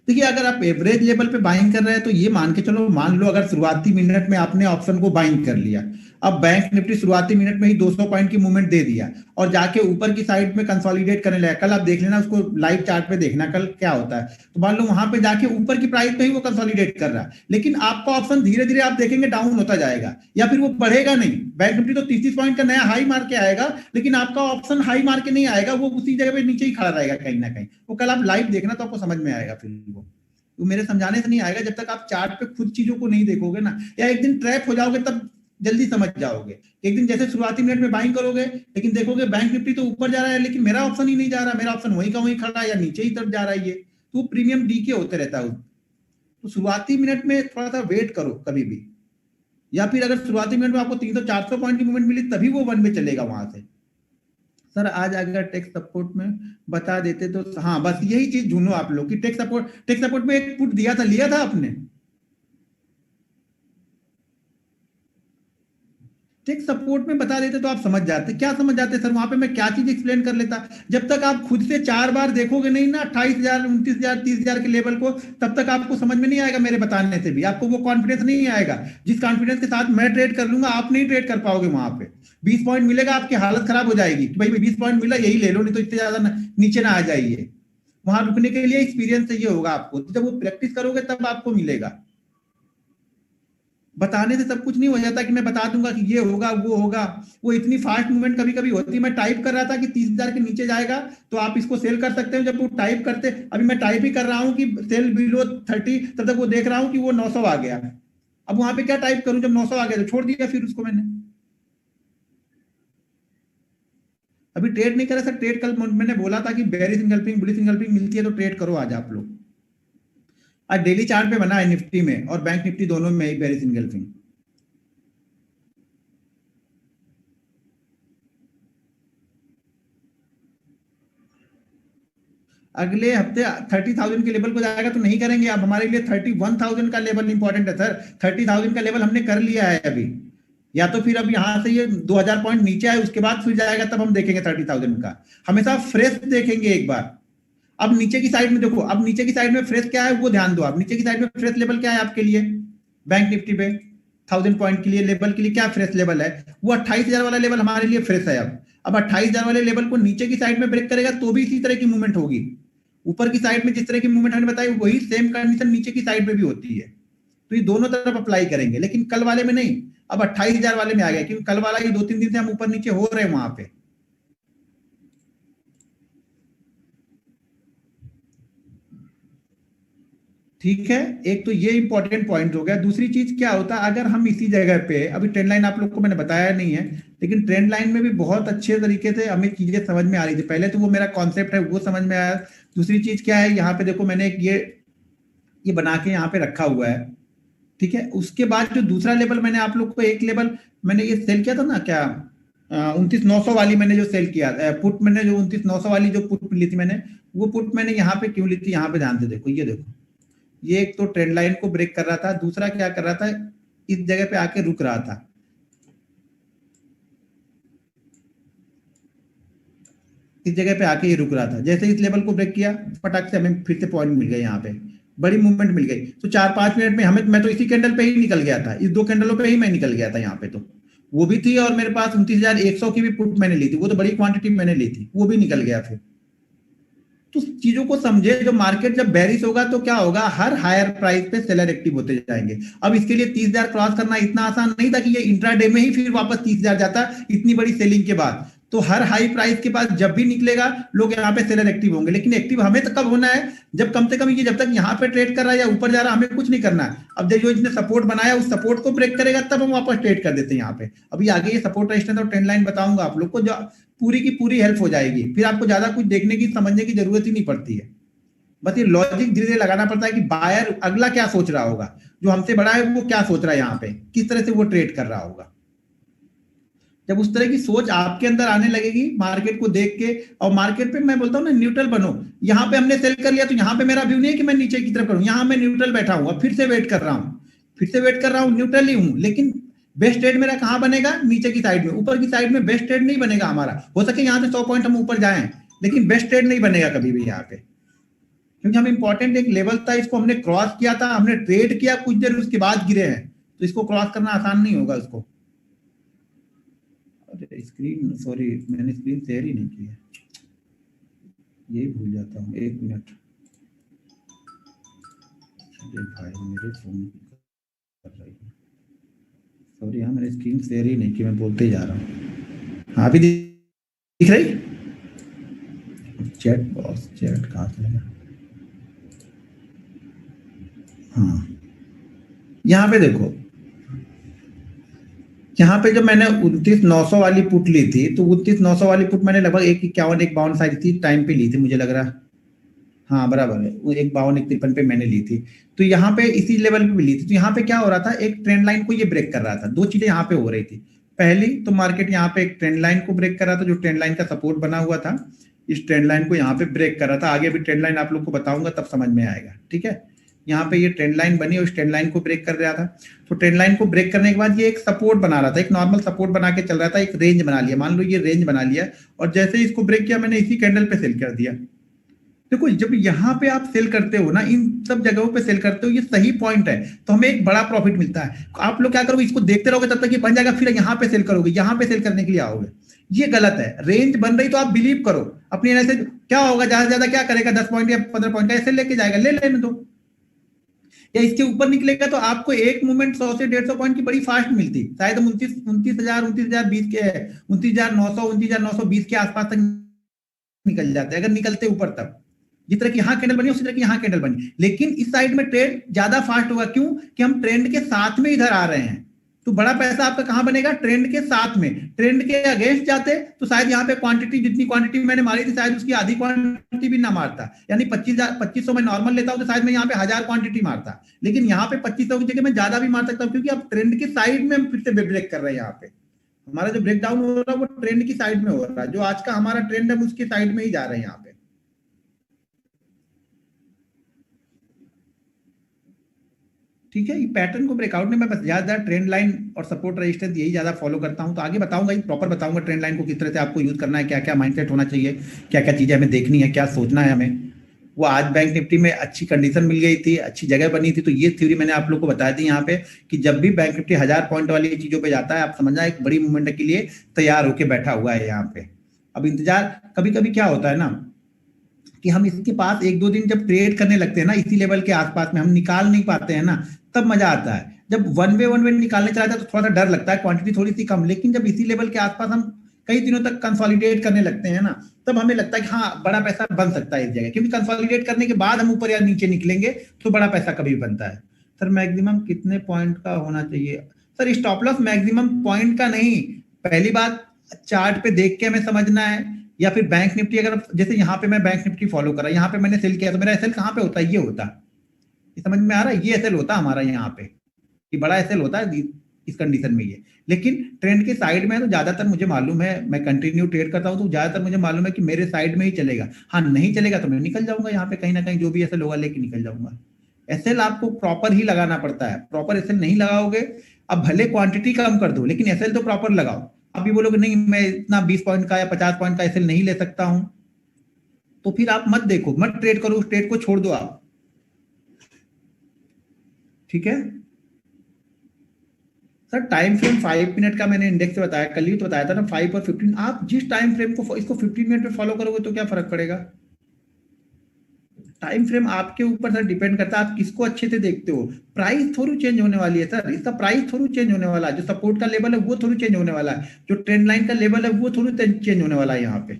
Speaker 1: देखिए, अगर आप एवरेज लेवल पे बाइंग कर रहे हैं तो ये मान के चलो, मान लो अगर शुरुआती मिनट में आपने ऑप्शन को बाइंग कर लिया, अब बैंक निफ्टी शुरुआती मिनट में ही 200 पॉइंट की मूवमेंट दे दिया और जाके ऊपर की साइड में कंसोलिडेट करने लगा, कल आप देख लेना उसको लाइव चार्ट पे देखना कल क्या होता है, तो मान लो वहां पे जाके ऊपर की प्राइस पे ही वो कंसोलिडेट कर रहा है, लेकिन आपका ऑप्शन धीरे धीरे आप देखेंगे डाउन होता जाएगा या फिर वो बढ़ेगा नहीं। बैंक निफ्टी तो 30 पॉइंट का नया हाई मार के आएगा, लेकिन आपका ऑप्शन हाई मार के नहीं आएगा, वो उसी जगह पे नीचे ही खड़ा रहेगा कहीं ना कहीं। वो कल आप लाइव देखना तो आपको समझ में आएगा, फिर वो तो मेरे समझाने से नहीं आएगा जब तक आप चार्ट पे खुद चीजों को नहीं देखोगे ना, या एक दिन ट्रैप हो जाओगे तब जल्दी समझ जाओगे। एक दिन जैसे शुरुआती मिनट में बाइंग करोगे, लेकिन देखोगे बैंक निफ्टी तो ऊपर जा रहा है लेकिन मेरा ऑप्शन ही नहीं जा रहा, मेरा ऑप्शन वहीं का वहीं खड़ा है या नीचे ही तरफ जा रहा है, ये तो प्रीमियम डी के होते रहता है। तो शुरुआती मिनट में थोड़ा सा वेट करो कभी भी, या फिर अगर शुरुआती मिनट में आपको 300-400 पॉइंट की मूवमेंट मिली तभी वो वन में चलेगा वहां से। सर आज अगर टेक सपोर्ट में बता देते तो, हाँ बस यही चीज ढूंढो आप लोग कि टेक सपोर्ट में एक पुट दिया था, लिया था आपने? टेक सपोर्ट में बता देते तो आप समझ जाते। क्या समझ जाते सर, वहां पे मैं क्या चीज एक्सप्लेन कर लेता? जब तक आप खुद से 4 बार देखोगे नहीं ना 28,000, 29,000, 30,000 के लेवल को, तब तक आपको समझ में नहीं आएगा। मेरे बताने से भी आपको वो कॉन्फिडेंस नहीं आएगा जिस कॉन्फिडेंस के साथ मैं ट्रेड कर लूंगा, आप नहीं ट्रेड कर पाओगे। वहां पे 20 पॉइंट मिलेगा, आपकी हालत खराब हो जाएगी कि भाई 20 पॉइंट मिला यही ले लो, नहीं तो इससे ज्यादा नीचे ना आ जाइए। वहां रुकने के लिए एक्सपीरियंस चाहिए होगा आपको, तो जब वो प्रैक्टिस करोगे तब आपको मिलेगा। बताने से सब कुछ नहीं हो जाता कि मैं बता दूंगा कि ये होगा वो होगा। वो इतनी फास्ट मूवमेंट कभी कभी होती है। मैं टाइप कर रहा था कि 30,000 के नीचे जाएगा तो आप इसको सेल कर सकते हो, जब वो टाइप करते, अभी मैं टाइप ही कर रहा हूँ कि सेल बिलो 30, तब तक वो देख रहा हूँ कि वो 900 आ गया। अब वहां पे क्या टाइप करूं, जब 900 आ गया तो छोड़ दिया फिर उसको मैंने। अभी ट्रेड नहीं करा सर, ट्रेड कल मैंने बोला था कि बेरिश इंगल्फिंग बुलिश इंगल्फिंग मिलती है तो ट्रेड करो आज आप लोग। आज डेली चार्ट पे बना है निफ्टी में और बैंक निफ्टी दोनों में ही बेरिश इंगल्फिंग। अगले हफ्ते 30,000 के लेवल को जाएगा तो नहीं करेंगे। अब हमारे लिए 31,000 का लेवल इंपॉर्टेंट है सर। 30,000 का लेवल हमने कर लिया है अभी, या तो फिर अब यहां से ये 2,000 पॉइंट नीचे आए उसके बाद फिर जाएगा तब हम देखेंगे 30,000 का। हमेशा फ्रेश देखेंगे एक बार। अब नीचे की साइड में देखो, अब नीचे की साइड में फ्रेश क्या है वो ध्यान दो। आप नीचे की साइड में फ्रेश लेवल क्या है आपके लिए बैंक निफ्टी पे 1000 पॉइंट के लिए लेवल के लिए क्या फ्रेश लेवल है? वो 28,000 वाला लेवल हमारे लिए फ्रेश है। अब 28,000 वाले लेवल को नीचे की साइड में ब्रेक करेगा तो भी इसी तरह की मूवमेंट होगी। ऊपर की साइड में जिस तरह की मूवमेंट हमने बताई वही सेम कंडीशन नीचे की साइड में भी होती है। तो ये दोनों तरफ अप्लाई करेंगे, लेकिन कल वाले में नहीं। अब 28,000 वाले में आ गया क्योंकि कल वाला ये 2-3 दिन से हम ऊपर नीचे हो रहे हैं वहां पे। ठीक है, एक तो ये इंपॉर्टेंट पॉइंट हो गया। दूसरी चीज क्या होता है, अगर हम इसी जगह पे, अभी ट्रेंड लाइन आप लोग को मैंने बताया नहीं है, लेकिन ट्रेंड लाइन में भी बहुत अच्छे तरीके से हमें चीजें समझ में आ रही थी। पहले तो वो मेरा कॉन्सेप्ट है वो समझ में आया। दूसरी चीज क्या है, यहाँ पे देखो मैंने एक ये बना के यहाँ पे रखा हुआ है। ठीक है, उसके बाद जो दूसरा लेवल मैंने आप लोग को एक लेवल मैंने ये सेल किया था ना, क्या 29,900 वाली मैंने जो सेल किया पुट, मैंने जो 29,900 वाली जो पुट ली थी मैंने, वो पुट मैंने यहाँ पे क्यों ली थी, यहाँ पे ध्यान से देखो। ये देखो, ये एक तो ट्रेंड लाइन को ब्रेक कर रहा था, दूसरा क्या कर रहा था, इस जगह पे आके रुक रहा था। इस जगह पे आके ये रुक रहा था। जैसे इस लेवल को ब्रेक किया फटाक से हमें फिर से पॉइंट मिल गए, यहाँ पे बड़ी मूवमेंट मिल गई। तो 4-5 मिनट में हमें, मैं तो इसी कैंडल पे ही निकल गया था, इस 2 कैंडलों पे ही मैं निकल गया था यहाँ पे। तो वो भी थी और मेरे पास 29,100 की भी पुट मैंने ली थी, वो तो बड़ी क्वांटिटी मैंने ली थी, वो भी निकल गया फिर। तो चीजों को समझे, जो मार्केट जब बेरिश होगा तो क्या होगा, हर हायर प्राइस पे सेलर एक्टिव होते जाएंगे। अब इसके लिए 30,000 क्रॉस करना इतना आसान नहीं था कि ये इंट्राडे में ही फिर वापस 30,000 जाता इतनी बड़ी सेलिंग के बाद। तो हर हाई प्राइस के पास जब भी निकलेगा लोग यहाँ पे सेलर एक्टिव होंगे, लेकिन एक्टिव हमें तो कब होना है, जब कम से कम ये जब तक यहाँ पे ट्रेड कर रहा है या ऊपर जा रहा है हमें कुछ नहीं करना है। अब जो इसने सपोर्ट बनाया उस सपोर्ट को ब्रेक करेगा तब हम वापस ट्रेड कर देते हैं यहाँ पे। अभी आगे ये सपोर्ट रेजिस्टेंस और ट्रेंड लाइन बताऊंगा आप लोग को, जो पूरी की पूरी हेल्प हो जाएगी, फिर आपको ज्यादा कुछ देखने की समझने की जरूरत ही नहीं पड़ती है। बस ये लॉजिक धीरे धीरे लगाना पड़ता है कि बायर अगला क्या सोच रहा होगा, जो हमसे बड़ा है वो क्या सोच रहा है, यहाँ पे किस तरह से वो ट्रेड कर रहा होगा। जब उस तरह की सोच आपके अंदर आने लगेगी मार्केट को देख के, और मार्केट पे मैं बोलता हूँ ना न्यूट्रल बनो। यहाँ पे हमने सेल कर लिया तो यहाँ पे मेरा व्यू नहीं है कि मैं नीचे की तरफ करूँ, यहाँ मैं न्यूट्रल बैठा हूँ, फिर से वेट कर रहा हूँ, न्यूट्रल ही हूँ, लेकिन बेस्ट ट्रेड मेरा कहाँ बनेगा, नीचे की साइड में। ऊपर की साइड में बेस्ट ट्रेड नहीं बनेगा हमारा। हो सके यहाँ से 100 पॉइंट हम ऊपर जाएं, लेकिन बेस्ट ट्रेड नहीं बनेगा कभी भी यहाँ पे, क्योंकि हम इंपॉर्टेंट एक लेवल था, इसको हमने क्रॉस किया था, हमने ट्रेड किया, कुछ देर उसके बाद गिरे हैं, तो इसको क्रॉस करना आसान नहीं होगा उसको। अरे स्क्रीन, सॉरी मैंने स्क्रीन शेयर ही नहीं की है, यही भूल जाता हूँ, 1 मिनट। अरे भाई मेरे फोन कर रही है, सॉरी हाँ मैंने स्क्रीन शेयर ही नहीं की, मैं बोलते ही जा रहा हूँ। हाँ अभी दिख रही चैट बॉक्स, चैट कहाँ चलेगा, हाँ यहाँ पे देखो, यहाँ पे जब मैंने 29,900 वाली पुट ली थी, तो 29,900 वाली पुट मैंने लगभग 1,51-1,52 साइज थी टाइम पे ली थी, मुझे लग रहा हाँ बराबर है, वो 1,52-1,53 पे मैंने ली थी। तो यहाँ पे इसी लेवल पे भी ली थी। तो यहाँ पे क्या हो रहा था, एक ट्रेंड लाइन को ये ब्रेक कर रहा था। दो चीजें यहाँ पे हो रही थी। पहली तो मार्केट यहाँ पे एक ट्रेंड लाइन को ब्रेक कर रहा था, जो ट्रेंड लाइन का सपोर्ट बना हुआ था, इस ट्रेंड लाइन को यहाँ पे ब्रेक कर रहा था। आगे भी ट्रेंड लाइन आप लोग को बताऊंगा तब समझ में आएगा, ठीक है। यहाँ पे ये ट्रेंड लाइन बनी और इस ट्रेंड लाइन को ब्रेक कर रहा था। तो ट्रेंड लाइन को ब्रेक करने के बाद ये एक सपोर्ट बना रहा था, एक नॉर्मल सपोर्ट बना के चल रहा था, एक रेंज बना लिया, मान लो ये रेंज बना लिया, और जैसे ही इसको ब्रेक किया मैंने इसी कैंडल पे सेल कर दिया। देखो जब यहाँ पे आप सेल करते हो ना, इन सब जगहों पे सेल करते हो, ये सही पॉइंट है, तो हमें एक बड़ा प्रॉफिट मिलता है। आप लोग क्या करोगे, इसको देखते रहोगे तब तक ये बन जाएगा, फिर यहाँ पे सेल करोगे, यहाँ पे सेल करने के लिए आओगे, ये गलत है। रेंज बन रही तो आप बिलीव करो अपनी, ऐसे क्या होगा, ज्यादा से ज्यादा क्या करेगा, 10 पॉइंट या 15 पॉइंट का ऐसे लेके जाएगा, ले लेने दो, या इसके ऊपर निकलेगा तो आपको एक मूवमेंट 100 से 150 पॉइंट की बड़ी फास्ट मिलती, शायद 29,020 के 29,900 29,920 के आसपास तक निकल जाते हैं, अगर निकलते ऊपर तब। जिस तरह की यहाँ कैंडल बनी उसी तरह की यहाँ कैंडल बनी, लेकिन इस साइड में ट्रेड ज्यादा फास्ट होगा, क्यों कि हम ट्रेंड के साथ में इधर आ रहे हैं। तो बड़ा पैसा आपका कहां बनेगा, ट्रेंड के साथ में। ट्रेंड के अगेंस्ट जाते तो शायद यहाँ पे क्वांटिटी, जितनी क्वांटिटी मैंने मारी थी शायद उसकी आधी क्वांटिटी भी ना मारता, यानी 2500 में नॉर्मल लेता हूं तो शायद मैं यहाँ पे 1000 क्वांटिटी मारता, लेकिन यहाँ पे 2500 की जगह मैं ज्यादा भी मार सकता हूँ, क्योंकि अब ट्रेंड की साइड में हम फिर से ब्रेक कर रहे हैं। यहाँ पे हमारा जो ब्रेक डाउन हो रहा है वो ट्रेंड की साइड में हो रहा है, जो आज का हमारा ट्रेंड है उसकी साइड में ही जा रहे हैं यहाँ पे। ठीक है, ये पैटर्न को ब्रेकआउट में मैं बस ज्यादा ट्रेंड लाइन और सपोर्ट रेजिस्टेंस यही ज्यादा फॉलो करता हूं। तो आगे बताऊंगा, प्रॉपर बताऊंगा ट्रेंड लाइन को किस तरह से आपको यूज करना है, क्या क्या माइंडसेट होना चाहिए, क्या क्या चीजें हमें देखनी है, क्या सोचना है हमें। वो आज बैंक निफ्टी में अच्छी कंडीशन मिल गई थी, अच्छी जगह बनी थी, तो ये थ्योरी मैंने आप लोग को बताई थी यहाँ पे कि जब भी बैंक निफ्टी 1000 पॉइंट वाली चीजों पे जाता है, आप समझना एक बड़ी मूवमेंट के लिए तैयार होकर बैठा हुआ है यहाँ पे। अब इंतजार, कभी कभी क्या होता है ना कि हम इसके पास 1-2 दिन जब ट्रेड करने लगते हैं ना, इसी लेवल के आसपास में हम निकाल नहीं पाते हैं ना, तब मजा आता है। जब वन वे निकालने चला जाता है तो थोड़ा सा डर लगता है, क्वांटिटी थोड़ी सी कम, लेकिन जब इसी लेवल के आसपास हम कई दिनों तक कंसोलिडेट करने लगते हैं ना, तब हमें लगता है कि हाँ बड़ा पैसा बन सकता है इस जगह, क्योंकि कंसोलिडेट करने के बाद हम ऊपर या नीचे निकलेंगे तो बड़ा पैसा कभी बनता है। सर मैक्सिमम कितने पॉइंट का होना चाहिए? Sir stop loss maximum point का नहीं, पहली बात चार्ट पे देख के हमें समझना है, या फिर बैंक निफ्टी, अगर जैसे यहाँ पे मैं बैंक निफ्टी फॉलो कर रहा, यहाँ पे मैंने सेल किया तो मेरा एसएल कहाँ पे होता है, ये होता, ये समझ में आ रहा है, ये एसएल होता हमारा यहाँ पे, ये बड़ा एसएल होता है इस कंडीशन में ये। लेकिन ट्रेंड के साइड में है तो ज्यादातर मुझे मालूम है, मैं कंटिन्यू ट्रेड करता हूँ तो ज्यादातर मुझे मालूम है कि मेरे साइड में ही चलेगा। हाँ नहीं चलेगा तो मैं निकल जाऊंगा यहाँ पे, कहीं ना कहीं जो भी एसएल होगा लेके निकल जाऊंगा। एसएल आपको प्रॉपर ही लगाना पड़ता है, प्रॉपर एसएल नहीं लगाओगे, अब भले क्वांटिटी कम कर दो लेकिन एसएल तो प्रॉपर लगाओ। आप भी बोलोगे नहीं मैं इतना 20 पॉइंट का या 50 पॉइंट का एसएल नहीं ले सकता हूं, तो फिर आप मत देखो, मत ट्रेड करो, उस ट्रेड को छोड़ दो आप, ठीक है। सर टाइम फ्रेम 5 मिनट का मैंने इंडेक्स से बताया, कल ही तो बताया था ना, 5 और 15। आप जिस टाइम फ्रेम को, इसको 15 मिनट में फॉलो करोगे तो क्या फर्क पड़ेगा, टाइम फ्रेम आपके ऊपर सर डिपेंड करता है, आप किसको अच्छे से देखते हो। प्राइस थोड़ी चेंज होने वाली है सर, इसका प्राइस थोड़ी चेंज होने वाला है, जो सपोर्ट का लेवल है वो थोड़ी चेंज होने वाला है, जो ट्रेंड लाइन का लेवल है वो थोड़ी चेंज होने वाला है। यहाँ पे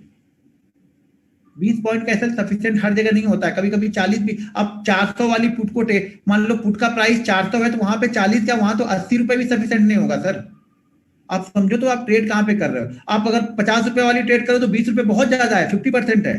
Speaker 1: 20 पॉइंट का ऐसा सफिशिएंट हर जगह नहीं होता है, कभी कभी 40 भी। अब 400 वाली पुट को मान लो पुट का प्राइस 400 है, तो वहां पे 40 क्या, वहां तो 80 रुपए भी सफिशिएंट नहीं होगा सर। आप समझो तो आप ट्रेड कहाँ पे कर रहे हो। आप अगर 50 रुपए वाली ट्रेड करो तो 20 रुपए बहुत ज्यादा है, 50% है।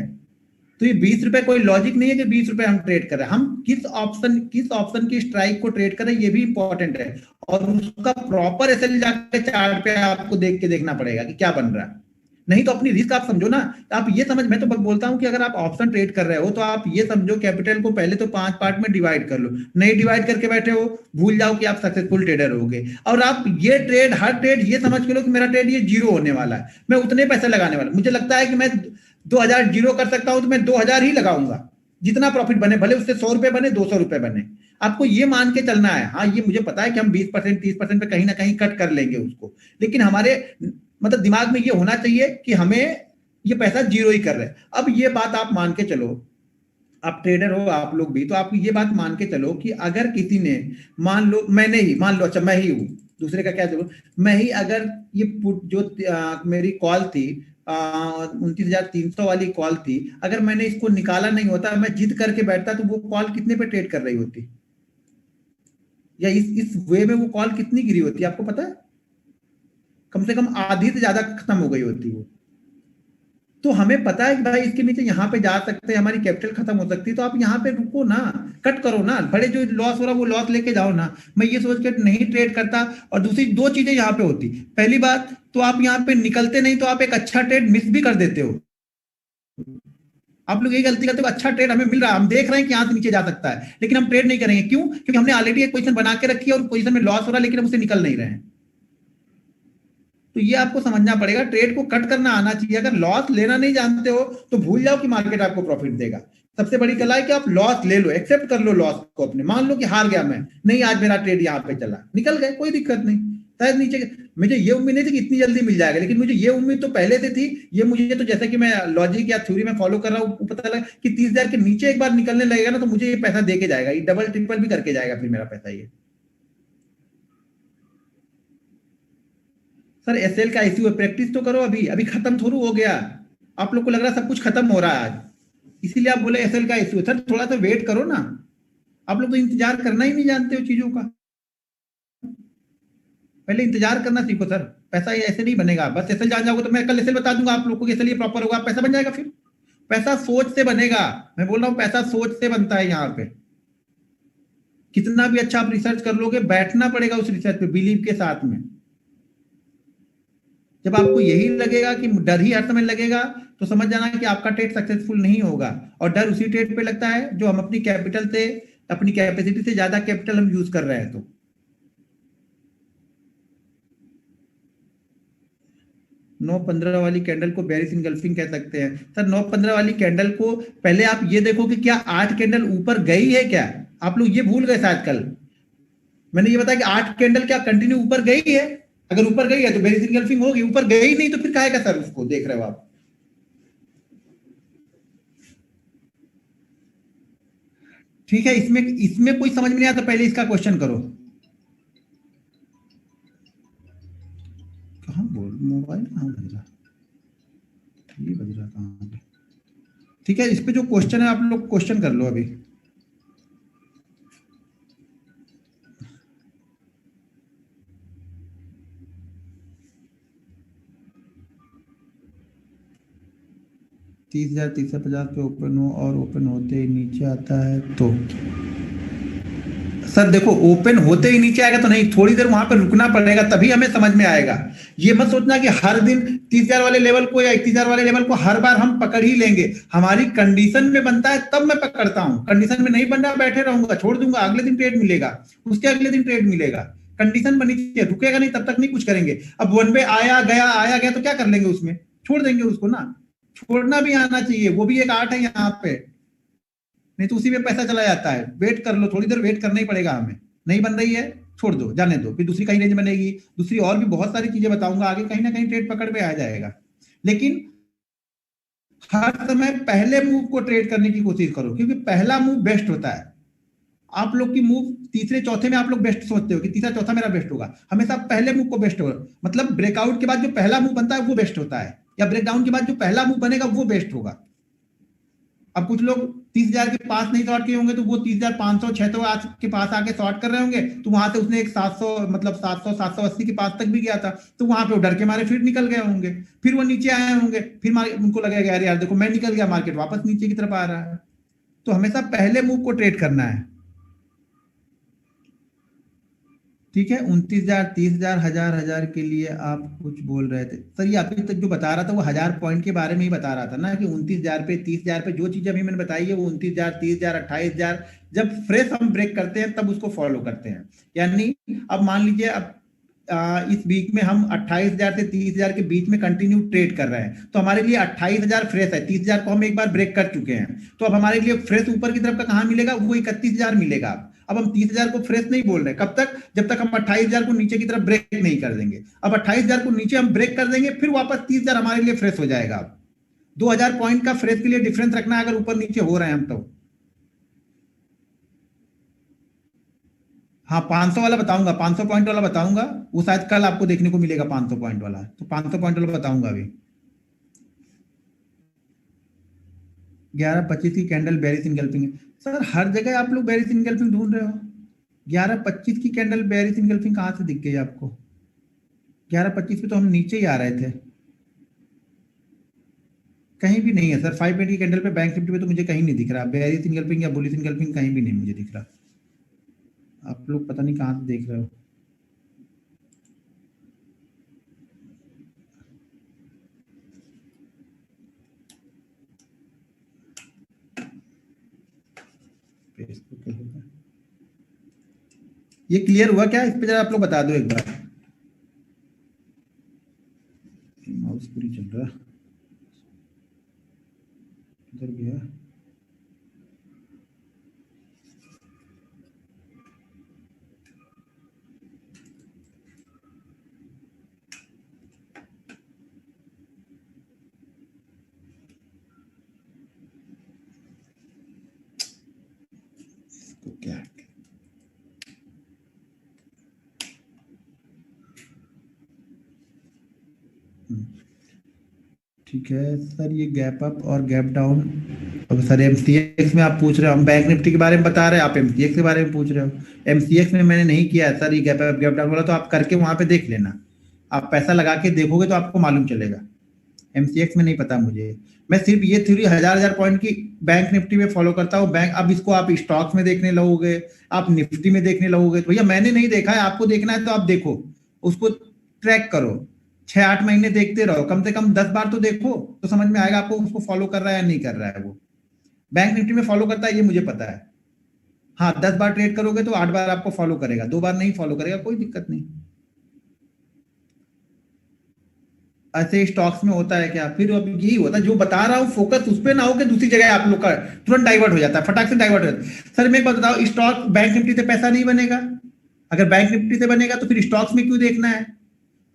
Speaker 1: तो ये 20 रुपए कोई लॉजिक नहीं है कि 20 रुपए हम ट्रेड कर रहे हैं। हम किस ऑप्शन की स्ट्राइक को ट्रेड कर रहे हैं ये भी इंपॉर्टेंट है, और उसका प्रॉपर एसएल जाके चार्ट पे आपको देख के देखना पड़ेगा कि क्या बन रहा है। नहीं तो अपनी रिस्क आप समझो ना। आप ये समझ, मैं तो बोलता हूं कि अगर आप ऑप्शन ट्रेड कर रहे हो तो आप ये समझो कैपिटल को पहले तो 5 पार्ट में डिवाइड कर लो। नहीं डिवाइड करके बैठे हो, भूल जाओ कि आप सक्सेसफुल ट्रेडर होगे। और आप ये ट्रेड, हर ट्रेड ये समझ के लो कि मेरा ट्रेड ये जीरो होने वाला है, मैं उतने पैसे लगाने वाला, मुझे लगता है कि मैं 2000 जीरो कर सकता हूं तो मैं 2000 ही लगाऊंगा, जितना प्रॉफिट बने, भले उससे 100 रुपए बने, 200 रुपए बने। आपको ये मान के चलना है। हाँ, ये मुझे पता है कि हम 20% 30% पे कहीं ना कहीं कट कर लेंगे उसको, लेकिन हमारे मतलब दिमाग में ये होना चाहिए कि हमें ये पैसा जीरो ही कर रहे हैं। अब ये बात आप मान के चलो, आप ट्रेडर हो आप लोग भी, तो आप ये बात मान के चलो कि अगर किसी ने, मान लो मैंने ही, मान लो अच्छा मैं ही हूं, दूसरे का क्या चलो, मैं ही अगर ये पुट जो मेरी कॉल थी 29,300 वाली कॉल थी, अगर मैंने इसको निकाला नहीं होता, मैं जिद करके बैठता, तो वो कॉल कितने पे ट्रेड कर रही होती, या इस वे में वो कॉल कितनी गिरी होती आपको पता है? कम से कम आधी से ज्यादा खत्म हो गई होती वो। तो हमें पता है कि भाई इसके नीचे यहाँ पे जा सकते हैं, हमारी कैपिटल खत्म हो सकती है, तो आप यहाँ पे रुको ना, कट करो ना, बड़े जो लॉस हो रहा है वो लॉस लेके जाओ ना। मैं ये सोच के नहीं ट्रेड करता। और दूसरी दो चीजें यहाँ पे होती, पहली बात तो आप यहाँ पे निकलते नहीं, तो आप एक अच्छा ट्रेड मिस भी कर देते हो। आप लोग यही गलती करते हो, अच्छा ट्रेड हमें मिल रहा है, हम देख रहे हैं कि यहाँ से नीचे जा सकता है, लेकिन हम ट्रेड नहीं करेंगे। क्यों? क्योंकि हमने ऑलरेडी एक पोजीशन बना के रखी है और पोजीशन में लॉस हो रहा है, लेकिन हम उसे निकल नहीं रहे हैं। तो ये आपको समझना पड़ेगा, ट्रेड को कट करना आना चाहिए। अगर लॉस लेना नहीं जानते हो तो भूल जाओ कि मार्केट आपको प्रॉफिट देगा। सबसे बड़ी कला है कि आप लॉस ले लो, एक्सेप्ट कर लो लॉस को अपने। मान लो कि हार गया मैं, नहीं आज मेरा ट्रेड यहाँ पे चला, निकल गए, कोई दिक्कत नहीं। शायद नीचे, मुझे ये उम्मीद नहीं थी कि इतनी जल्दी मिल जाएगा, लेकिन मुझे ये उम्मीद तो पहले से थी। ये मुझे तो जैसे कि मैं लॉजिक या थ्योरी में फॉलो कर रहा हूँ, पता लगा कि 30,000 के नीचे एक बार निकलने लगेगा ना, तो मुझे ये पैसा दे के जाएगा, ये डबल ट्रिपल भी करके जाएगा फिर मेरा पैसा ये। सर एसएल का इश्यू है, प्रैक्टिस तो करो, अभी अभी खत्म थोड़ा हो गया। आप लोग को लग रहा है सब कुछ खत्म हो रहा है आज, इसीलिए आप बोले एसएल का इश्यू है। सर थोड़ा सा वेट करो ना, आप लोग तो इंतजार करना ही नहीं जानते हो चीजों का। पहले इंतजार करना सीखो सर, पैसा ये ऐसे नहीं बनेगा। बस एसएल जान जाओगे तो मैं कल एसएल बता दूंगा आप लोग को, एसएल ये प्रॉपर होगा, पैसा बन जाएगा। फिर पैसा सोच से बनेगा, मैं बोल रहा हूँ पैसा सोच से बनता है। यहाँ पे कितना भी अच्छा आप रिसर्च कर लोगे, बैठना पड़ेगा उस रिसर्च पे बिलीव के साथ में। जब आपको यही लगेगा कि डर ही हर समय लगेगा, तो समझ जाना कि आपका ट्रेड सक्सेसफुल नहीं होगा। और डर उसी ट्रेड पे लगता है जो हम अपनी कैपिटल से, अपनी कैपेसिटी से ज्यादा कैपिटल हम यूज कर रहे हैं। तो 9-15 वाली कैंडल को बेरिश इनगल्फिंग कह सकते हैं। सर 9-15 वाली कैंडल को पहले आप ये देखो कि क्या 8 कैंडल ऊपर गई है क्या? आप लोग ये भूल गए शायद कल मैंने ये बताया कि 8 कैंडल क्या कंटिन्यू ऊपर गई है? अगर ऊपर गई है तो बेरिश इनगल्फिंग होगी, ऊपर गई नहीं तो फिर काहे का सर उसको देख रहे हो आप? ठीक है, इसमें इसमें कोई समझ में नहीं आता, पहले इसका क्वेश्चन करो। कहाँ बोल, मोबाइल कहाँ बज रहा, ये बज रहा कहाँ पे? ठीक है, इस पे जो क्वेश्चन है आप लोग क्वेश्चन कर लो अभी। तीस हजार 350 पे ओपन हो और ओपन होते ही नीचे आता है तो सर देखो, ओपन होते ही नीचे आएगा तो नहीं, थोड़ी देर वहां पर रुकना पड़ेगा, तभी हमें समझ में आएगा। ये मत सोचना कि हर दिन 30,000 वाले लेवल को या 31,000 वाले लेवल को हर बार हम पकड़ ही लेंगे। हमारी कंडीशन में बनता है तब मैं पकड़ता हूं, कंडीशन में नहीं बन रहा बैठे रहूंगा, छोड़ दूंगा, अगले दिन ट्रेड मिलेगा, उसके अगले दिन ट्रेड मिलेगा। कंडीशन बनी चाहिए, रुकेगा नहीं तब तक नहीं कुछ करेंगे। अब वन पे आया गया तो क्या कर लेंगे उसमें, छोड़ देंगे उसको ना। छोड़ना भी आना चाहिए, वो भी एक आर्ट है यहाँ पे, नहीं तो उसी में पैसा चला जाता है। वेट कर लो, थोड़ी देर वेट करना ही पड़ेगा हमें। नहीं बन रही है, छोड़ दो, जाने दो, फिर दूसरी कहीं रेंज बनेगी, दूसरी और भी बहुत सारी चीजें बताऊंगा आगे, कहीं ना कहीं ट्रेड पकड़ में आ जाएगा। लेकिन हर समय पहले मूव को ट्रेड करने की कोशिश करो, क्योंकि पहला मूव बेस्ट होता है। आप लोग की मूव तीसरे चौथे में आप लोग बेस्ट सोचते हो कि तीसरा चौथा मेरा बेस्ट होगा, हमेशा पहले मूव को बेस्ट होगा। मतलब ब्रेकआउट के बाद जो पहला मूव बनता है वो बेस्ट होता है, या ब्रेकडाउन के बाद जो पहला मूव बनेगा वो बेस्ट होगा। अब कुछ लोग 30,000 के पास नहीं शॉर्ट किए होंगे, तो वो 30,500 600 आज के पास आके शॉर्ट कर रहे होंगे, तो वहां से उसने एक 700 मतलब 700 780 के पास तक भी गया था, तो वहां पे वो डर के मारे फिर निकल गए होंगे, फिर वो नीचे आए होंगे, फिर उनको लगेगा यार यार देखो मैं निकल गया, मार्केट वापस नीचे की तरफ आ रहा है। तो हमेशा पहले मूव को ट्रेड करना है। ठीक है, 29,000 30,000 हजार के लिए आप कुछ बोल रहे थे सर। ये अभी तक जो बता रहा था वो 1000 पॉइंट के बारे में ही बता रहा था ना, कि 29,000 पे 30,000 पे जो चीजें अभी मैंने बताई है वो 29,000 30,000 28,000 जब फ्रेश हम ब्रेक करते हैं तब उसको फॉलो करते हैं। यानी अब मान लीजिए अब इस वीक में हम 28,000 से 30,000 के बीच में कंटिन्यू ट्रेड कर रहे हैं, तो हमारे लिए 28,000 फ्रेश है। 30,000 को हम एक बार ब्रेक कर चुके हैं, तो अब हमारे लिए फ्रेश ऊपर की तरफ का कहाँ मिलेगा, वो 31,000 मिलेगा। अब हम 30,000 को फ्रेश नहीं बोल रहे, कब तक, जब तक हम 28,000 को नीचे की तरफ ब्रेक नहीं कर देंगे। अब 28,000 को नीचे हम ब्रेक कर देंगे, फिर वापस 30,000 हमारे लिए फ्रेश हो जाएगा। 2,000 पॉइंट का फ्रेश के लिए डिफरेंस रखना है अगर ऊपर नीचे हो रहे हैं हम तो। हाँ 500 वाला बताऊंगा, 500 पॉइंट वाला बताऊंगा, वो शायद कल आपको देखने को मिलेगा 500 पॉइंट वाला, तो 500 पॉइंट वाला बताऊंगा अभी। 11:25 की कैंडल बेरिश इनगल्फिंग है। सर हर जगह आप लोग बेरिश इनगल्फिंग ढूंढ रहे हो। 11:25 की कैंडल बेरिश इनगल्फिंग कहाँ से दिख गई आपको? 11:25 पे तो हम नीचे ही आ रहे थे। कहीं भी नहीं है सर, 5 मिनट की कैंडल पे बैंक निफ्टी पे तो मुझे कहीं नहीं दिख रहा बेरिश इनगल्फिंग या बुलिश इनगल्फिंग, कहीं भी नहीं मुझे दिख रहा। आप लोग पता नहीं कहाँ से देख रहे हो। फेसबुक पे होगा। ये क्लियर हुआ क्या? इस पे जरा आप लोग बता दो एक बार। माउस पूरी चल रहा, इधर गया। इसको क्या है? ठीक है सर, ये गैप अप और गैप डाउन। अब सर एमसीएक्स में आप पूछ रहे हो, हम बैंक निफ्टी के बारे में बता रहे हैं, आप एमसीएक्स के बारे में पूछ रहे हो। एमसीएक्स में मैंने नहीं किया है सर ये गैप अप गैप डाउन वाला, तो आप करके वहां पे देख लेना। आप पैसा लगा के देखोगे तो आपको मालूम चलेगा। एमसीएक्स में नहीं पता मुझे, मैं सिर्फ ये थ्योरी 1000 पॉइंट की बैंक निफ्टी में फॉलो करता हूँ। बैंक, अब इसको आप स्टॉक्स में देखने लगोगे, आप निफ्टी में देखने लगोगे, तो भैया मैंने नहीं देखा है, आपको देखना है तो आप देखो, उसको ट्रैक करो, 6-8 महीने देखते रहो, कम से कम 10 बार तो देखो, तो समझ में आएगा आपको उसको फॉलो कर रहा है या नहीं कर रहा है। वो बैंक निफ्टी में फॉलो करता है ये मुझे पता है। हाँ 10 बार ट्रेड करोगे तो 8 बार आपको फॉलो करेगा, 2 बार नहीं फॉलो करेगा, कोई दिक्कत नहीं। ऐसे स्टॉक्स में होता है क्या? फिर अब यही होता है जो बता रहा हूँ, फोकस उस पर ना हो कि दूसरी जगह आप लोग का तुरंत डाइवर्ट हो जाता है, फटाक से डाइवर्ट हो जाता है। सर मैं एक बात बताओ, स्टॉक बैंक निफ्टी से पैसा नहीं बनेगा? अगर बैंक निफ्टी से बनेगा तो फिर स्टॉक्स में क्यों देखना है?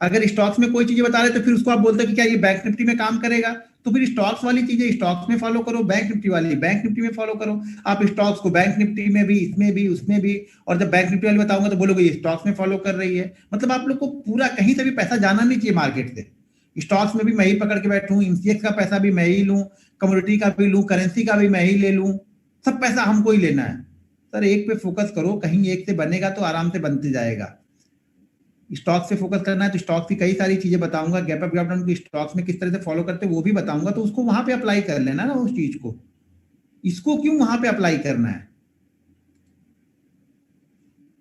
Speaker 1: अगर स्टॉक्स में कोई चीजें बता रहे तो फिर उसको आप बोलते हो कि क्या ये बैंक निफ्टी में काम करेगा? तो फिर स्टॉक्स वाली चीजें स्टॉक्स में फॉलो करो, बैंक निफ्टी वाली बैंक निफ्टी में फॉलो करो। आप स्टॉक्स को बैंक निफ्टी में भी, इसमें भी, उसमें भी, और जब बैंक निफ्टी वाली बताऊंगा तो बोलोगे ये स्टॉक्स में फॉलो कर रही है। मतलब आप लोग को पूरा कहीं से भी पैसा जाना नहीं चाहिए मार्केट से। स्टॉक्स में भी मैं ही पकड़ के बैठूं, एमसीएक्स का पैसा भी मैं ही लूं, कमोडिटी का भी लूं, करेंसी का भी मैं ही ले लूं, सब पैसा हमको ही लेना है। सर एक पे फोकस करो, कहीं एक से बनेगा तो आराम से बनते जाएगा। स्टॉक से फोकस करना है तो स्टॉक की कई सारी चीजें बताऊंगा, गैप अप गैप डाउन की स्टॉक्स में किस तरह से फॉलो करते हैं वो भी बताऊंगा, तो उसको वहां पे अप्लाई कर लेना ना उस चीज को। इसको क्यों वहां पे अप्लाई करना है?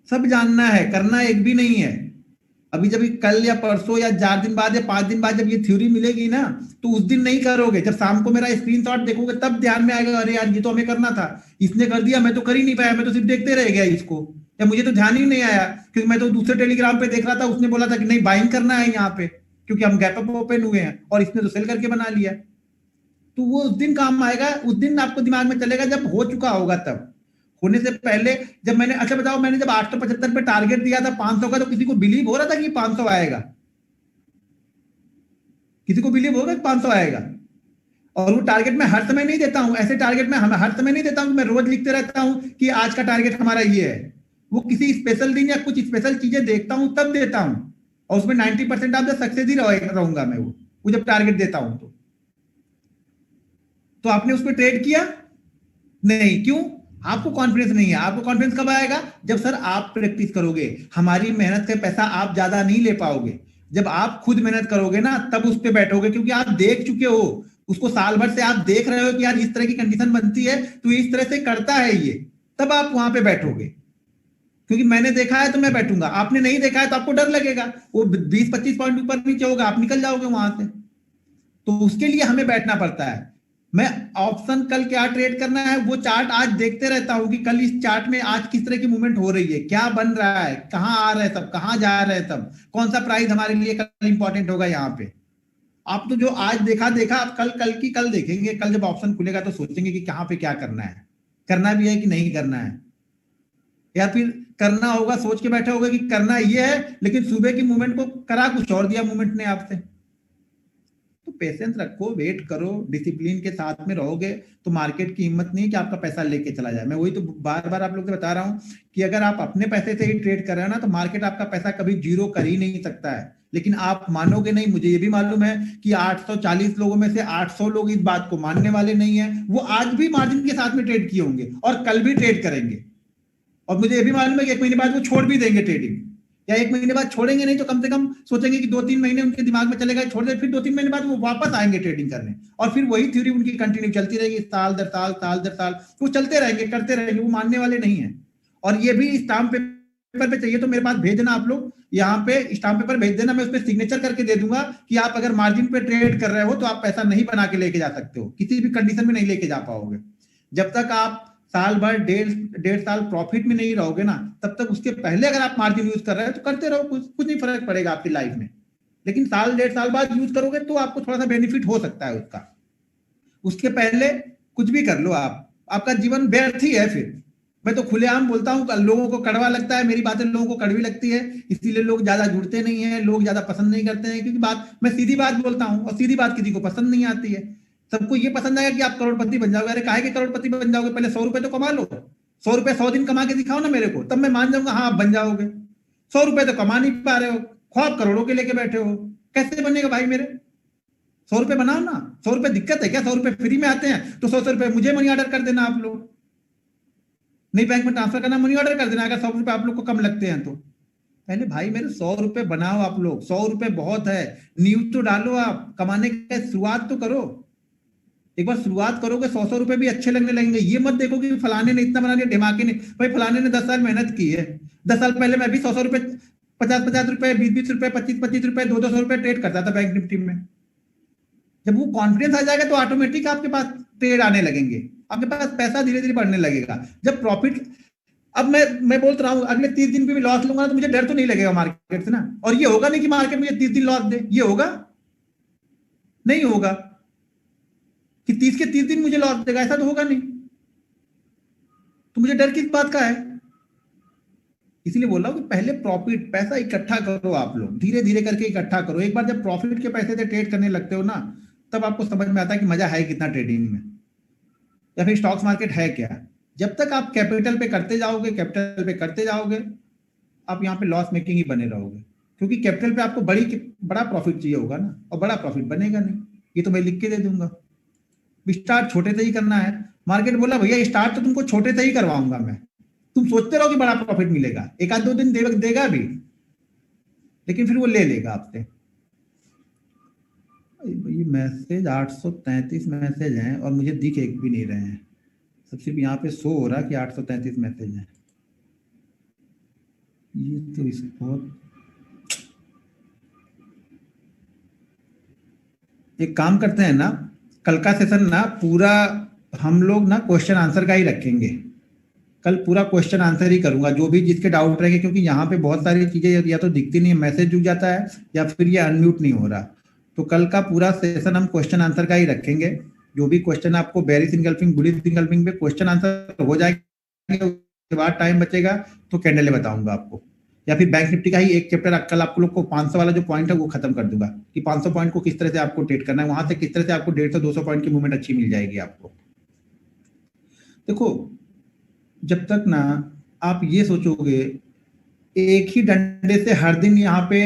Speaker 1: सब जानना है, करना एक भी नहीं है। अभी जब कल या परसों या 4 दिन बाद या 5 दिन बाद जब ये थ्योरी मिलेगी ना, तो उस दिन नहीं करोगे, जब शाम को मेरा स्क्रीनशॉट देखोगे तब ध्यान में आएगा, अरे यार ये तो हमें करना था, इसने कर दिया, मैं तो कर ही नहीं पाया, मैं तो सिर्फ देखते रह गया इसको, या मुझे तो ध्यान ही नहीं आया, क्योंकि मैं तो दूसरे टेलीग्राम पे देख रहा था, उसने बोला था कि नहीं बाइंग करना है यहाँ पे, क्योंकि हम गैप अप ओपन हुए हैं, और इसने तो सेल करके बना लिया। तो वो उस दिन काम आएगा, उस दिन आपको दिमाग में चलेगा जब हो चुका होगा तब। होने से पहले जब मैंने, अच्छा बताओ, मैंने जब 875 पे टारगेट दिया था 500 का, तो किसी को बिलीव हो रहा था कि 500 आएगा? किसी को बिलीव होगा कि 500 आएगा? और वो टारगेट मैं हर समय नहीं देता हूं, ऐसे टारगेट मैं हर समय नहीं देता हूं, मैं रोज लिखते रहता हूं कि आज का टारगेट हमारा ये है। वो किसी स्पेशल दिन या कुछ स्पेशल चीजें देखता हूं तब देता हूं, और उसमें 90% ऑफ द सक्सेस ही रहूंगा मैं वो जब टारगेट देता हूं तो आपने उस पर ट्रेड किया नहीं, क्यों? आपको कॉन्फिडेंस नहीं है। आपको कॉन्फिडेंस कब आएगा? जब सर आप प्रैक्टिस करोगे। हमारी मेहनत का पैसा आप ज्यादा नहीं ले पाओगे। जब आप खुद मेहनत करोगे ना तब उस पर बैठोगे, क्योंकि आप देख चुके हो उसको, साल भर से आप देख रहे हो कि यार इस तरह की कंडीशन बनती है तो इस तरह से करता है ये, तब आप वहां पे बैठोगे। क्योंकि मैंने देखा है तो मैं बैठूंगा, आपने नहीं देखा है तो आपको डर लगेगा, वो 20-25 पॉइंट ऊपर नीचे होगा, आप निकल जाओगे वहां से। तो उसके लिए हमें बैठना पड़ता है। मैं ऑप्शन कल क्या ट्रेड करना है वो चार्ट आज देखते रहता हूं कि कल इस चार्ट में आज किस तरह की मूवमेंट हो रही है, क्या बन रहा है, कहां आ रहे हैं सब, कहां जा रहे हैं सब, कौन सा प्राइस हमारे लिए कल इंपॉर्टेंट होगा यहाँ पे। आप तो जो आज देखा देखा, आप कल कल की कल देखेंगे, कल जब ऑप्शन खुलेगा तो सोचेंगे कि कहां पे क्या करना है, करना भी है कि नहीं करना है। या फिर करना होगा सोच के बैठे होगा कि करना ये है, लेकिन सुबह की मूवमेंट को करा कुछ और दिया मूवमेंट ने आपसे। तो पेशेंस रखो, वेट करो, डिसिप्लिन के साथ में रहोगे तो मार्केट की हिम्मत नहीं कि आपका पैसा लेके चला जाए। मैं वही तो बार बार आप लोग से बता रहा हूं कि अगर आप अपने पैसे से ही ट्रेड कर रहे हो ना तो मार्केट आपका पैसा कभी जीरो कर ही नहीं सकता है। लेकिन आप मानोगे नहीं, मुझे ये भी मालूम है कि 840 लोगों में से 800 लोग इस बात को मानने वाले नहीं है। वो आज भी मार्जिन के साथ में ट्रेड किए होंगे और कल भी ट्रेड करेंगे, और मुझे ये भी मालूम है कि 1 महीने बाद वो छोड़ भी देंगे ट्रेडिंग, या 1 महीने बाद छोड़ेंगे नहीं तो कम से कम सोचेंगे कि 2-3 महीने उनके दिमाग में चलेगा, छोड़ दे, फिर 2-3 महीने बाद वो वापस आएंगे ट्रेडिंग करने, और फिर वही थ्योरी उनकी कंटिन्यू चलती रहेगी, साल दर साल, साल दर साल, वो चलते रहेंगे, करते रहेंगे, वो मानने वाले नहीं है। और ये भी स्टाम्प पेपर पे चाहिए तो मेरे पास भेज देना, आप लोग यहाँ पे स्टाम्प पेपर भेज देना, मैं उस पर सिग्नेचर करके दे दूंगा कि आप अगर मार्जिन पे ट्रेड कर रहे हो तो आप पैसा नहीं बना के लेके जा सकते हो, किसी भी कंडीशन में नहीं लेके जा पाओगे। जब तक आप साल भर डेढ़ साल प्रॉफिट में नहीं रहोगे ना, तब तक उसके पहले अगर आप मार्जिन यूज कर रहे हो तो करते रहो, कुछ नहीं फर्क पड़ेगा आपकी लाइफ में। लेकिन साल डेढ़ साल बाद यूज करोगे तो आपको थोड़ा सा बेनिफिट हो सकता है उसका। उसके पहले कुछ भी कर लो आप, आपका जीवन व्यर्थ ही है फिर। मैं तो खुलेआम बोलता हूँ, लोगों को कड़वा लगता है, मेरी बातें लोगों को कड़वी लगती है, इसीलिए लोग ज्यादा जुड़ते नहीं है, लोग ज्यादा पसंद नहीं करते हैं, क्योंकि बात मैं सीधी बात बोलता हूँ और सीधी बात किसी को पसंद नहीं आती है। सबको ये पसंद आएगा कि आप करोड़पति बन जाओगे। अरे काहे के करोड़पति बन जाओगे? पहले 100 रुपए तो कमा लो, 100 रुपए 100 दिन कमा के दिखाओ ना मेरे को, तब मैं मान जाऊंगा हाँ आप बन जाओगे। 100 रुपए तो कमा नहीं पा रहे हो, ख्वाब करोड़ों के लेके बैठे हो, कैसे बनेगा भाई मेरे? 100 रुपए बनाओ ना। 100 रुपए दिक्कत है क्या? 100 रुपए फ्री में आते हैं तो 100 रुपए मुझे मनी ऑर्डर कर देना, आप लोग नहीं बैंक में ट्रांसफर करना, मनी ऑर्डर कर देना अगर 100 रुपए आप लोग को कम लगते हैं तो। पहले भाई मेरे 100 रुपए बनाओ आप लोग, 100 रुपए बहुत है, न्यूज तो डालो, आप कमाने की शुरुआत तो करो। एक बार शुरुआत करोगे 100 रुपए भी अच्छे लगने लगेंगे। ये मत देखो कि फलाने ने इतना बना दिया, ढिमाके ने, भाई फलाने ने 10 साल मेहनत की है। 10 साल पहले मैं भी 100 रुपए, 50 रुपए, 20 रुपए, 25 रुपए, 200 रुपए ट्रेड करता था बैंक निफ्टी में। जब वो कॉन्फिडेंस आ जाएगा तो ऑटोमेटिक आपके पास ट्रेड आने लगेंगे, आपके पास पैसा धीरे धीरे बढ़ने लगेगा। जब प्रॉफिट, अब मैं बोल रहा हूँ अगले 30 दिन पे भी लॉस लूंगा तो मुझे डर तो नहीं लगेगा मार्केट से ना। और ये होगा नहीं कि मार्केट मुझे 30 दिन लॉस दे, ये होगा नहीं होगा कि 30 के 30 दिन मुझे लॉस देगा, ऐसा तो होगा नहीं। तो मुझे डर किस बात का है? इसीलिए बोल रहा हूँ कि पहले प्रॉफिट पैसा इकट्ठा करो, आप लोग धीरे धीरे करके इकट्ठा करो। एक बार जब प्रॉफिट के पैसे से ट्रेड करने लगते हो ना, तब आपको समझ में आता है कि मजा है कितना ट्रेडिंग में, या फिर स्टॉक्स मार्केट है क्या। जब तक आप कैपिटल पे करते जाओगे, कैपिटल पे करते जाओगे, आप यहाँ पे लॉस मेकिंग ही बने रहोगे, क्योंकि कैपिटल पे आपको बड़ा प्रॉफिट चाहिए होगा ना, और बड़ा प्रॉफिट बनेगा नहीं। ये तो मैं लिख के दे दूंगा, स्टार्ट छोटे से ही करना है। मार्केट बोला भैया स्टार्ट तो तुमको छोटे से ही करवाऊंगा मैं, तुम सोचते रहो कि बड़ा प्रॉफिट मिलेगा, एक आध दो दिन देगा भी, लेकिन फिर वो ले लेगा आपसे। ये मैसेज 833 मैसेज हैं और मुझे दिख एक भी नहीं रहे हैं, सब सिर्फ यहाँ पे शो हो रहा कि 833 मैसेज हैं। ये तो इसको एक काम करते हैं ना, कल का सेशन ना पूरा हम लोग ना क्वेश्चन आंसर का ही रखेंगे। कल पूरा क्वेश्चन आंसर ही करूंगा, जो भी जिसके डाउट रहेंगे, क्योंकि यहाँ पे बहुत सारी चीजें या तो दिखती नहीं है, मैसेज जुड़ जाता है, या फिर ये अनम्यूट नहीं हो रहा। तो कल का पूरा सेशन हम क्वेश्चन आंसर का ही रखेंगे। जो भी क्वेश्चन आपको बेरिश इंगल्फिंग, बुलिश इंगल्फिंग पे क्वेश्चन आंसर हो जाएंगे, उसके बाद टाइम बचेगा तो कैंडल बताऊंगा आपको। या फिर बैंक निफ्टी का ही एक चैप्टर कल आपको लोग को 500 वाला जो पॉइंट है वो खत्म कर दूंगा कि 500 पॉइंट को किस तरह से आपको ट्रेड करना है, वहां से किस तरह से आपको 150-200 पॉइंट की मूवमेंट अच्छी मिल जाएगी आपको। देखो, जब तक ना आप ये सोचोगे एक ही डंडे से हर दिन यहाँ पे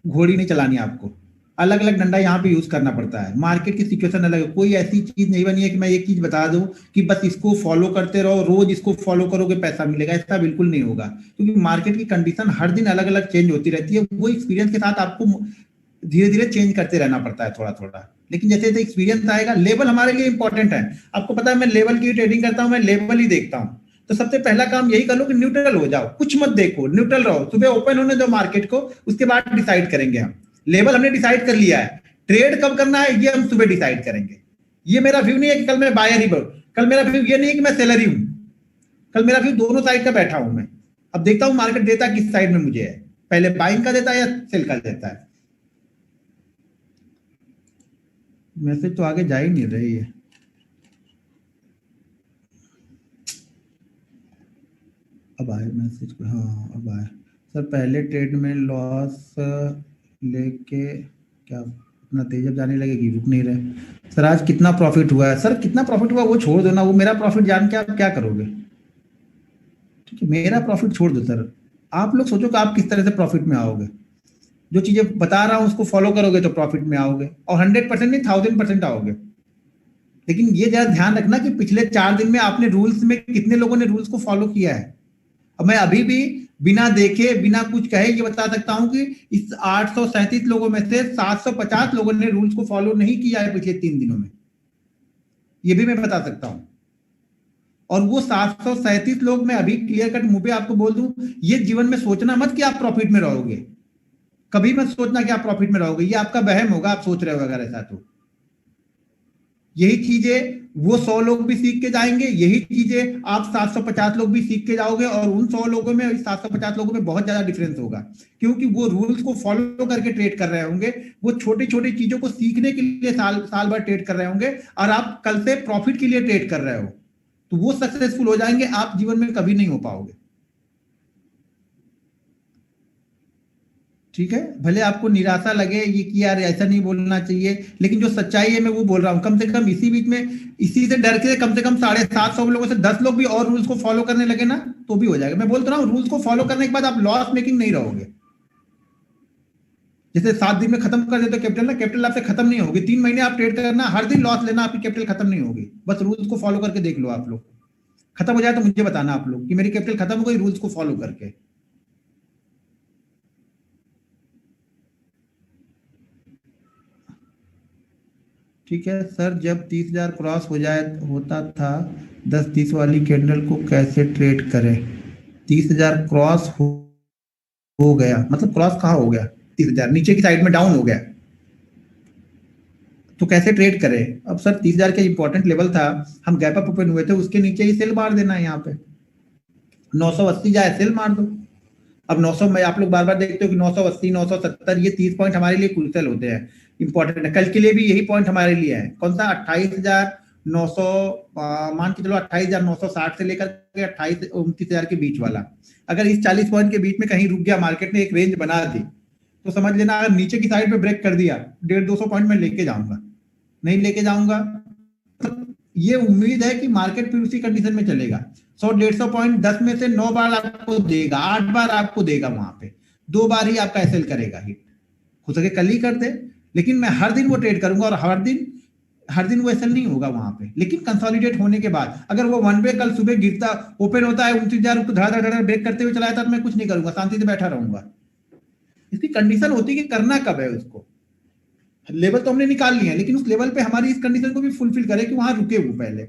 Speaker 1: घोड़ी नहीं चलानी आपको, अलग अलग डंडा यहाँ पे यूज करना पड़ता है। मार्केट की सिचुएशन अलग है, कोई ऐसी चीज नहीं बनी है कि मैं एक चीज बता दूं कि बस इसको फॉलो करते रहो, रोज इसको फॉलो करोगे पैसा मिलेगा, ऐसा बिल्कुल नहीं होगा। क्योंकि मार्केट की कंडीशन हर दिन अलग अलग चेंज होती रहती है, वो एक्सपीरियंस के साथ आपको धीरे धीरे चेंज करते रहना पड़ता है थोड़ा थोड़ा। लेकिन जैसे जैसे एक्सपीरियंस आएगा, लेवल हमारे लिए इंपॉर्टेंट है। आपको पता है मैं लेवल की ट्रेडिंग करता हूँ, मैं लेवल ही देखता हूँ। तो सबसे पहला काम यही कर लो कि न्यूट्रल हो जाओ, कुछ मत देखो, न्यूट्रल रहो, सुबह ओपन होने दो मार्केट को, उसके बाद डिसाइड करेंगे हम। लेवल हमने डिसाइड कर लिया है, ट्रेड कब करना है ये हम सुबह डिसाइड करेंगे। ये मेरा व्यू नहीं है कि कल मैं बायर ही बनूं, कल मेरा व्यू ये नहीं है कि मैं सेलर ही हूं, कल मेरा व्यू दोनों साइड का बैठा हूं मैं। अब देखता हूं मार्केट देता किस साइड में मुझे है, पहले बाइंग का देता है या सेल का देता है। मैसेज तो आगे जा ही नहीं रही है। अब आए मैसेज को, हाँ अब आए। सर पहले ट्रेड में लॉस लेके क्या अपना तेज अब जाने लगेगी, रुक नहीं रहे। सर आज कितना प्रॉफिट हुआ है? सर कितना प्रॉफिट हुआ वो छोड़ दो ना, वो मेरा प्रॉफिट जान के आप क्या करोगे? ठीक है, मेरा प्रॉफिट छोड़ दो सर। आप लोग सोचो कि आप किस तरह से प्रॉफिट में आओगे। जो चीजें बता रहा हूं उसको फॉलो करोगे तो प्रॉफिट में आओगे, और 100% नहीं 1000% आओगे। लेकिन ये जरा ध्यान रखना कि पिछले 4 दिन में आपने रूल्स में कितने लोगों ने रूल्स को फॉलो किया है। अब मैं अभी भी बिना देखे बिना कुछ कहे ये बता सकता हूं कि इस 837 लोगों में से 750 लोगों ने रूल्स को फॉलो नहीं किया है पिछले 3 दिनों में, ये भी मैं बता सकता हूं। और वो 737 लोग मैं अभी क्लियर कट मुंह पे आपको बोल दूं, ये जीवन में सोचना मत कि आप प्रॉफिट में रहोगे, कभी मत सोचना कि आप प्रॉफिट में रहोगे, ये आपका वहम होगा, आप सोच रहे हो अगर ऐसा तो। यही चीजें वो 100 लोग भी सीख के जाएंगे, यही चीजें आप 750 लोग भी सीख के जाओगे, और उन 100 लोगों में 750 लोगों में बहुत ज्यादा डिफरेंस होगा, क्योंकि वो रूल्स को फॉलो करके ट्रेड कर रहे होंगे, वो छोटी छोटी चीजों को सीखने के लिए साल साल भर ट्रेड कर रहे होंगे, और आप कल से प्रॉफिट के लिए ट्रेड कर रहे हो, तो वो सक्सेसफुल हो जाएंगे, आप जीवन में कभी नहीं हो पाओगे। ठीक है, भले आपको निराशा लगे ये कि यार ऐसा नहीं बोलना चाहिए, लेकिन जो सच्चाई है मैं वो बोल रहा हूँ। कम से कम इसी बीच में, इसी से डर के कम से कम 750 लोगों से 10 लोग भी और रूल्स को फॉलो करने लगे ना, तो भी हो जाएगा। मैं बोलता हूँ रूल्स को फॉलो करने के बाद आप लॉस मेकिंग नहीं रहोगे। जैसे 7 दिन में खत्म कर देते कैपिटल ना, कैपिटल आपसे खत्म नहीं होगी, 3 महीने आप ट्रेड करना, हर दिन लॉस लेना, आपकी कैपिटल खत्म नहीं होगी। बस रूल्स को फॉलो करके देख लो, आप लोग खत्म हो जाए तो मुझे बताना आप लोग कि मेरी कैपिटल खत्म हो गई रूल्स को फॉलो करके। ठीक है सर, जब 30,000 क्रॉस हो जाए होता था 10-30 वाली कैंडल को कैसे ट्रेड करें? 30,000 क्रॉस हो गया मतलब क्रॉस कहाँ हो गया? 30,000 नीचे की साइड में डाउन हो गया, तो कैसे ट्रेड करें? अब सर 30,000 का इंपॉर्टेंट लेवल था, हम गैप अप ओपन हुए थे, उसके नीचे ही सेल मार देना है यहाँ पे। 980 जाए सेल मार दो। अब 900 में आप लोग बार बार देखते हो कि 980 970, ये 30 पॉइंट हमारे लिए क्रूशियल होते हैं, इंपॉर्टेंट है। कल के लिए भी यही पॉइंट हमारे लिए है, कौन सा? 28,900, मान के चलो 28,960 से लेकर के 28-29,000 के बीच वाला। अगर इस 40 पॉइंट के बीच में कहीं रुक गया, मार्केट ने एक रेंज बना दी, तो समझ लेना अगर नीचे की साइड पे ब्रेक कर दिया, 150-200 पॉइंट में लेके जाऊंगा, नहीं लेके जाऊंगा। ये उम्मीद है कि मार्केट फिर उसी कंडीशन में चलेगा। 100-150 पॉइंट 10 में से 9 बार आपको देगा, 8 बार आपको देगा, वहां पे 2 बार ही आपका एसएल करेगा हिट। हो सके कल ही कर दे, लेकिन मैं हर दिन वो ट्रेड करूंगा, और हर दिन वो एसएल नहीं होगा वहां पे, लेकिन कंसोलिडेट होने के बाद अगर वो वन वे कल सुबह गिरता ओपन होता है 29,000 को धड़ा धड़ा ब्रेक करते हुए चला जाता, तो मैं कुछ नहीं करूंगा, शांति से बैठा रहूंगा। इसकी कंडीशन होती है कि करना कब है उसको। लेवल तो हमने निकाल लिया है, लेकिन उस लेवल पे हमारी इस कंडीशन को भी फुलफिल करे कि वहां रुके वो पहले।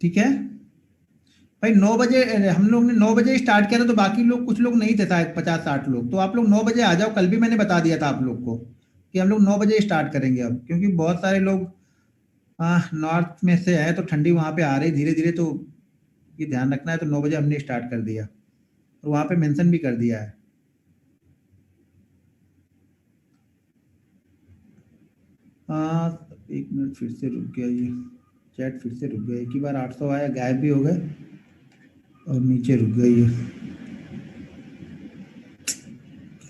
Speaker 1: ठीक है भाई, 9 बजे हम लोग ने 9 बजे स्टार्ट किया था, तो बाकी लोग कुछ लोग नहीं थे, शायद 50-60 लोग, तो आप लोग 9 बजे आ जाओ। कल भी मैंने बता दिया था आप लोग को कि हम लोग 9 बजे स्टार्ट करेंगे अब, क्योंकि बहुत सारे लोग नॉर्थ में से है, तो ठंडी वहां पे आ रही धीरे धीरे, तो ये ध्यान रखना है। तो 9 बजे हमने स्टार्ट कर दिया, और वहां पे मेंशन भी कर दिया है। हाँ, 1 मिनट फिर से रुक गया ये। चैट फिर से रुक गया, एक ही बार 800 आया, गायब भी हो गए और नीचे रुक गई है।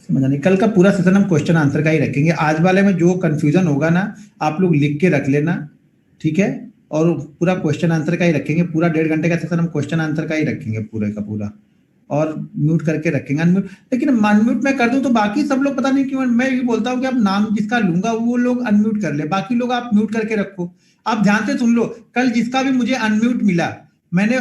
Speaker 1: समझ नहीं, कल का पूरा सेशन हम क्वेश्चन आंसर का ही रखेंगे। आज वाले में जो कंफ्यूजन होगा ना, आप लोग लिख के रख लेना, ठीक है। और पूरा क्वेश्चन आंसर का ही रखेंगे, पूरा 1.5 घंटे का सेशन हम क्वेश्चन आंसर का ही रखेंगे पूरे का पूरा। और म्यूट करके रखेंगे, अनम्यूट, लेकिन अनम्यूट मैं कर दूं तो बाकी सब लोग पता नहीं क्यों, मैं ये बोलता हूँ कि आप नाम जिसका लूंगा वो लोग अनम्यूट कर ले, बाकी लोग आप म्यूट करके रखो। आप ध्यान से सुन लो, कल जिसका भी मुझे अनम्यूट मिला,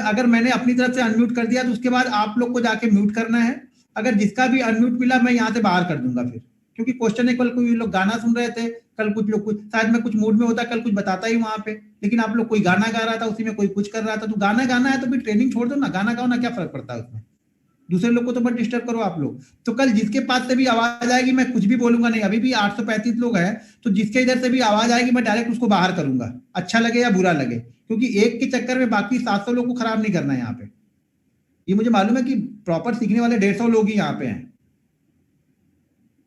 Speaker 1: अगर मैंने अपनी तरफ से अनम्यूट कर दिया तो उसके बाद आप लोग को जाके म्यूट करना है। अगर जिसका भी अनम्यूट मिला मैं यहाँ से बाहर कर दूंगा फिर, क्योंकि क्वेश्चन है, कल कोई लोग गाना सुन रहे थे, कल कुछ लोग कुछ, शायद मैं कुछ मूड में होता कल कुछ बताता ही वहां पे, लेकिन आप लोग कोई गाना गा रहा था उसी में कोई कुछ कर रहा था, तो गाना गाना है तो फिर ट्रेनिंग छोड़ दो ना, गाना गाओ ना, क्या फर्क पड़ता है उसमें, दूसरे लोग को तो मत डिस्टर्ब करो आप लोग। तो कल जिसके पास से भी आवाज आएगी मैं कुछ भी बोलूंगा नहीं, अभी भी 835 लोग हैं, तो जिसके इधर से भी आवाज आएगी मैं डायरेक्ट उसको बाहर करूंगा, अच्छा लगे या बुरा लगे, क्योंकि एक के चक्कर में बाकी 700 लोग को खराब नहीं करना है यहाँ पे। ये मुझे मालूम है कि प्रॉपर सीखने वाले 150 लोग ही यहाँ पे हैं,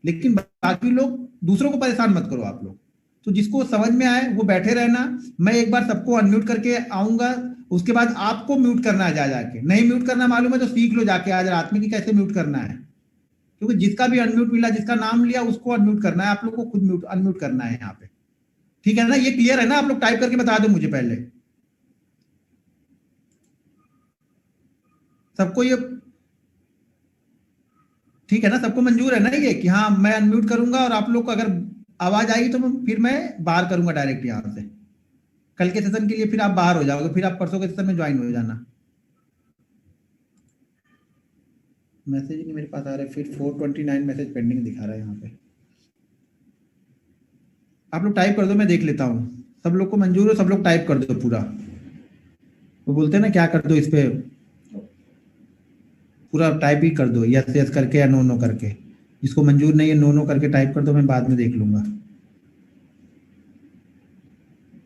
Speaker 1: लेकिन बाकी लोग दूसरों को परेशान मत करो आप लोग। तो जिसको समझ में आए वो बैठे रहना, मैं एक बार सबको अनम्यूट करके आऊंगा, उसके बाद आपको म्यूट करना है, जा जाके नहीं म्यूट करना मालूम है तो सीख लो जाके आज रात में कि कैसे म्यूट करना है, क्योंकि जिसका भी अनम्यूट मिला, जिसका नाम लिया उसको अनम्यूट करना है, आप लोग को खुद म्यूट अनम्यूट करना है यहाँ पे, ठीक है ना? ये क्लियर है ना? आप लोग टाइप करके बता दो मुझे पहले, सबको ये ठीक है ना? सबको मंजूर है ना ये कि हाँ मैं अनम्यूट करूंगा और आप लोग को अगर आवाज आई तो फिर मैं बाहर करूंगा डायरेक्ट यहाँ से। कल के सेशन के लिए फिर आप बाहर हो जाओगे, फिर आप परसों के सेशन में ज्वाइन हो जाना। मैसेज नहीं मेरे पास आ रहे, फिर 429 मैसेज पेंडिंग दिखा रहा है यहाँ पे। आप लोग टाइप कर दो, मैं देख लेता हूँ, सब लोग को मंजूर हो, सब लोग टाइप कर दो पूरा। वो बोलते हैं ना क्या कर दो, इस पे पूरा टाइप ही कर दो, यस यस करके या नो नो करके, जिसको मंजूर नहीं है नो नो करके टाइप कर दो, मैं बाद में देख लूंगा।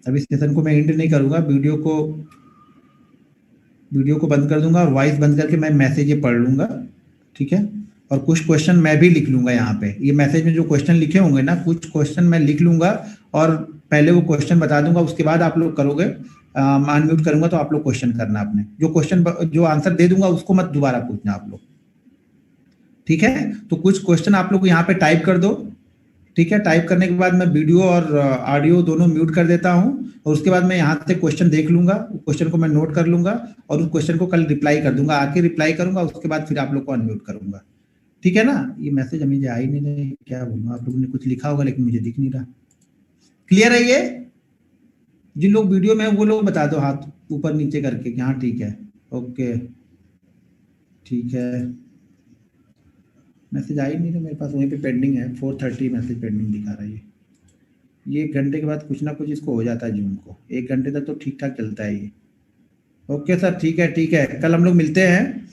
Speaker 1: अभी सेशन को मैं एंड नहीं करूंगा, वीडियो को बंद कर दूंगा और वॉइस बंद करके मैं मैसेज ये पढ़ लूंगा, ठीक है। और कुछ क्वेश्चन मैं भी लिख लूंगा यहाँ पे, ये मैसेज में जो क्वेश्चन लिखे होंगे ना, कुछ क्वेश्चन मैं लिख लूंगा और पहले वो क्वेश्चन बता दूंगा, उसके बाद आप लोग करोगे, अनम्यूट करूंगा तो आप लोग क्वेश्चन करना, अपने जो आंसर दे दूंगा उसको मत दोबारा पूछना आप लोग, ठीक है। तो कुछ क्वेश्चन आप लोग यहाँ पे टाइप कर दो, ठीक है। टाइप करने के बाद मैं वीडियो और ऑडियो दोनों म्यूट कर देता हूँ और उसके बाद मैं यहाँ से क्वेश्चन देख लूंगा, क्वेश्चन को मैं नोट कर लूंगा और उस क्वेश्चन को कल रिप्लाई कर दूंगा, आके रिप्लाई करूंगा, उसके बाद फिर आप लोग को अनम्यूट करूंगा, ठीक है ना? ये मैसेज मुझे आ ही नहीं रहा, क्या बोलूँ, आप लोगों ने कुछ लिखा होगा लेकिन मुझे दिख नहीं रहा। क्लियर है ये? जिन लोग वीडियो में है वो लोग बता दो हाथ ऊपर नीचे करके कि हाँ ठीक है, ओके ठीक है। मैसेज आ ही नहीं रहा मेरे पास, वहीं पे पेंडिंग है, 430 मैसेज पेंडिंग दिखा रहा है ये 1 घंटे के बाद कुछ ना कुछ इसको हो जाता है जूम को, 1 घंटे तक तो ठीक ठाक चलता है ये। ओके सर, ठीक है ठीक है, कल हम लोग मिलते हैं,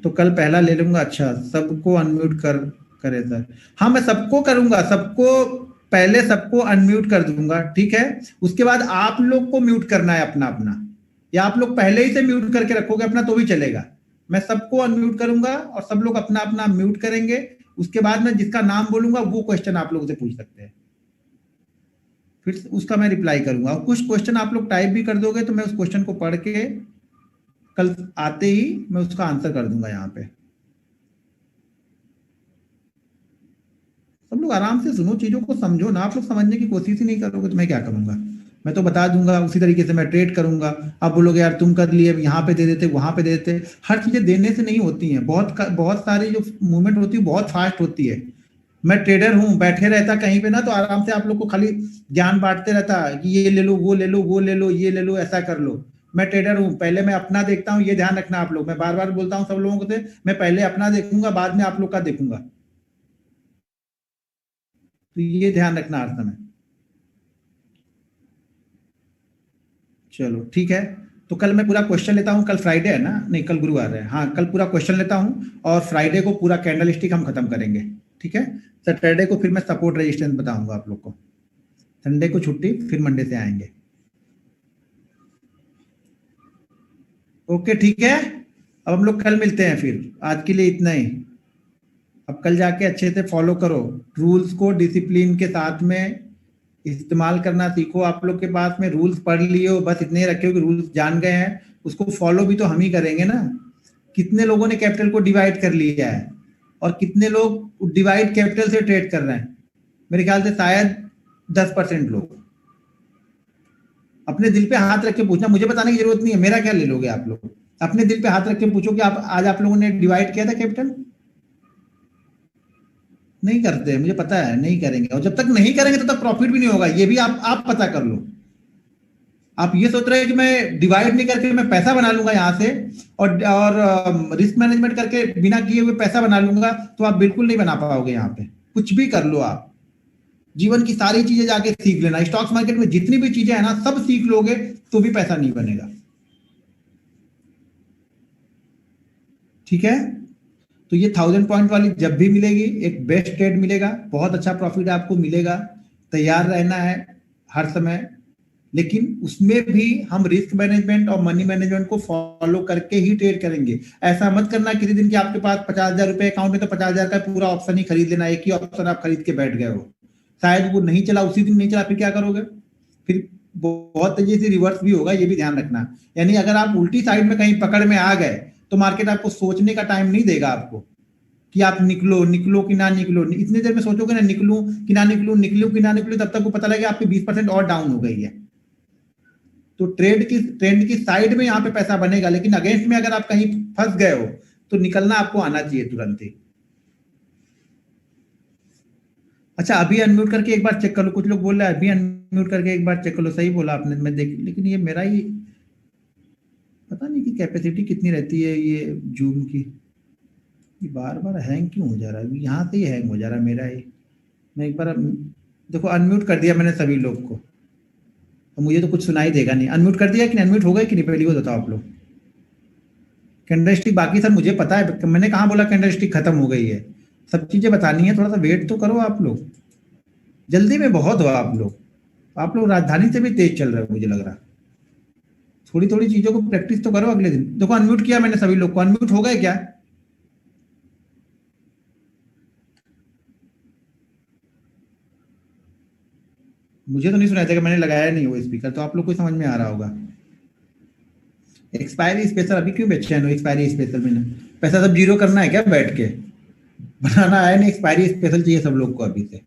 Speaker 1: तो कल पहला ले लूंगा। अच्छा, सबको अनम्यूट करे सर, हाँ मैं सबको करूंगा, सबको पहले सबको अनम्यूट कर दूंगा, ठीक है। उसके बाद आप लोग को म्यूट करना है अपना अपना, या आप लोग पहले ही से म्यूट करके रखोगे अपना तो भी चलेगा। मैं सबको अनम्यूट करूंगा और सब लोग अपना अपना म्यूट करेंगे, उसके बाद मैं जिसका नाम बोलूंगा वो क्वेश्चन आप लोगों से पूछ सकते हैं, फिर उसका मैं रिप्लाई करूंगा। और कुछ क्वेश्चन आप लोग टाइप भी कर दोगे तो मैं उस क्वेश्चन को पढ़ के कल आते ही मैं उसका आंसर कर दूंगा यहाँ पे। सब लोग आराम से सुनो, चीजों को समझो ना, आप लोग समझने की कोशिश ही नहीं करोगे तो मैं क्या करूंगा? मैं तो बता दूंगा, उसी तरीके से मैं ट्रेड करूंगा। आप बोलोगे यार तुम कर लिए, यहाँ पे दे देते, वहां पे दे देते, हर चीजें देने से नहीं होती हैं, बहुत सारी जो मूवमेंट होती है बहुत फास्ट होती है। मैं ट्रेडर हूँ, बैठे रहता कहीं पे ना तो आराम से आप लोग को खाली ज्ञान बांटते रहता कि ये ले लो, वो ले लो, वो ले लो, ये ले लो, ऐसा कर लो। मैं ट्रेडर हूँ, पहले मैं अपना देखता हूँ, ये ध्यान रखना आप लोग, मैं बार बार बोलता हूँ सब लोगों को, मैं पहले अपना देखूंगा बाद में आप लोग का देखूंगा, तो ये ध्यान रखना हर समय। चलो ठीक है, तो कल मैं पूरा क्वेश्चन लेता हूँ, कल फ्राइडे है ना, नहीं कल गुरुवार है, हाँ कल पूरा क्वेश्चन लेता हूँ और फ्राइडे को पूरा कैंडल स्टिक हम खत्म करेंगे, ठीक है। सैटरडे को फिर मैं सपोर्ट रेजिस्टेंस बताऊंगा आप लोग को, संडे को छुट्टी, फिर मंडे से आएंगे। ओके ठीक है, अब हम लोग कल मिलते हैं, फिर आज के लिए इतना ही। अब कल जाके अच्छे से फॉलो करो रूल्स को, डिसिप्लिन के साथ में इस्तेमाल करना सीखो। आप लोग के पास में रूल्स पढ़ लिए हो, बस इतने रखे हो कि रूल्स जान गए हैं, उसको फॉलो भी तो हम ही करेंगे ना। कितने लोगों ने कैपिटल को डिवाइड कर लिया है और कितने लोग डिवाइड कैपिटल से ट्रेड कर रहे हैं? मेरे ख्याल से शायद 10% लोग। अपने दिल पे हाथ रख के पूछना, मुझे बताने की जरूरत नहीं है, मेरा क्या ले लोगे आप लोग। अपने दिल पे हाथ रख के पूछो कि आज आप लोगों ने डिवाइड किया था कैपिटल? नहीं करते, मुझे पता है नहीं करेंगे, और जब तक नहीं करेंगे तब तक प्रॉफिट भी नहीं होगा। ये भी आप पता कर लो। आप ये सोच रहे हैं कि मैं डिवाइड नहीं करके मैं पैसा बना लूंगा यहाँ से, और रिस्क मैनेजमेंट करके बिना किए हुए पैसा बना लूंगा, तो आप बिल्कुल नहीं बना पाओगे। यहाँ पे कुछ भी कर लो आप, जीवन की सारी चीजें जाके सीख लेना। स्टॉक्स मार्केट में जितनी भी चीजें है ना, सब सीख लोगे तो भी पैसा नहीं बनेगा। ठीक है, तो ये 1000 पॉइंट वाली जब भी मिलेगी, एक बेस्ट ट्रेड मिलेगा, बहुत अच्छा प्रॉफिट आपको मिलेगा। तैयार रहना है हर समय, लेकिन उसमें भी हम रिस्क मैनेजमेंट और मनी मैनेजमेंट को फॉलो करके ही ट्रेड करेंगे। ऐसा मत करना किसी दिन कि आपके पास 50,000 रुपए अकाउंट में, तो 50,000 का पूरा ऑप्शन ही खरीद लेना, एक ही ऑप्शन आप खरीद के बैठ गए हो, शायद वो नहीं चला, उसी दिन नहीं चला, फिर क्या करोगे? फिर बहुत तेजी से रिवर्स भी होगा, ये भी ध्यान रखना। यानी अगर आप उल्टी साइड में कहीं पकड़ में आ गए तो मार्केट आपको सोचने का टाइम नहीं देगा आपको कि आप निकलो कि ना निकलो। इतनी देर में सोचोगे ना निकलूं कि ना निकलूं, कि ना निकलूं, तब तक वो पता लगेगा आपकी 20% और डाउन हो गई है। तो ट्रेंड की साइड में यहाँ पे पैसा बनेगा, लेकिन अगेंस्ट में अगर आप कहीं फंस गए हो तो निकलना आपको आना चाहिए तुरंत ही। अच्छा, अभी अनम्यूट करके एक बार चेक कर लो। कुछ लोग बोल रहे हैं अभी अनम्यूट करके एक बार चेक कर लो। सही बोला आपने, मैं देख, लेकिन ये मेरा ही पता नहीं कि कैपेसिटी कितनी रहती है ये जूम की। ये बार बार हैंग क्यों हो जा रहा है? यहाँ से ही हैंग हो जा रहा है मेरा ही। मैं एक बार देखो, अनम्यूट कर दिया मैंने सभी लोग को, तो मुझे तो कुछ सुनाई देगा नहीं। अनम्यूट कर दिया कि अनम्यूट हो गए कि नहीं, पहले वो बताओ आप लोग। कैंडल स्टिक बाकी सर मुझे पता है, मैंने कहाँ बोला कैंडल स्टिक खत्म हो गई है? सब चीजें बतानी है, थोड़ा सा वेट तो करो आप लोग। जल्दी में बहुत हो आप लोग राजधानी से भी तेज चल रहे हो मुझे लग रहा। थोड़ी थोड़ी चीजों को प्रैक्टिस तो करो अगले दिन। देखो अनम्यूट किया मैंने सभी लोग को, अनम्यूट हो गए क्या? मुझे तो नहीं सुनाई देगा, मैंने लगाया नहीं वो स्पीकर, तो आप लोग को समझ में आ रहा होगा। एक्सपायरी स्पेशल अभी क्यों बेचे हैं? एक्सपायरी स्पेशल में पैसा सब जीरो करना है क्या बैठ के? बनाना है नहीं, एक्सपायरी स्पेशल चाहिए सब लोग को। अभी से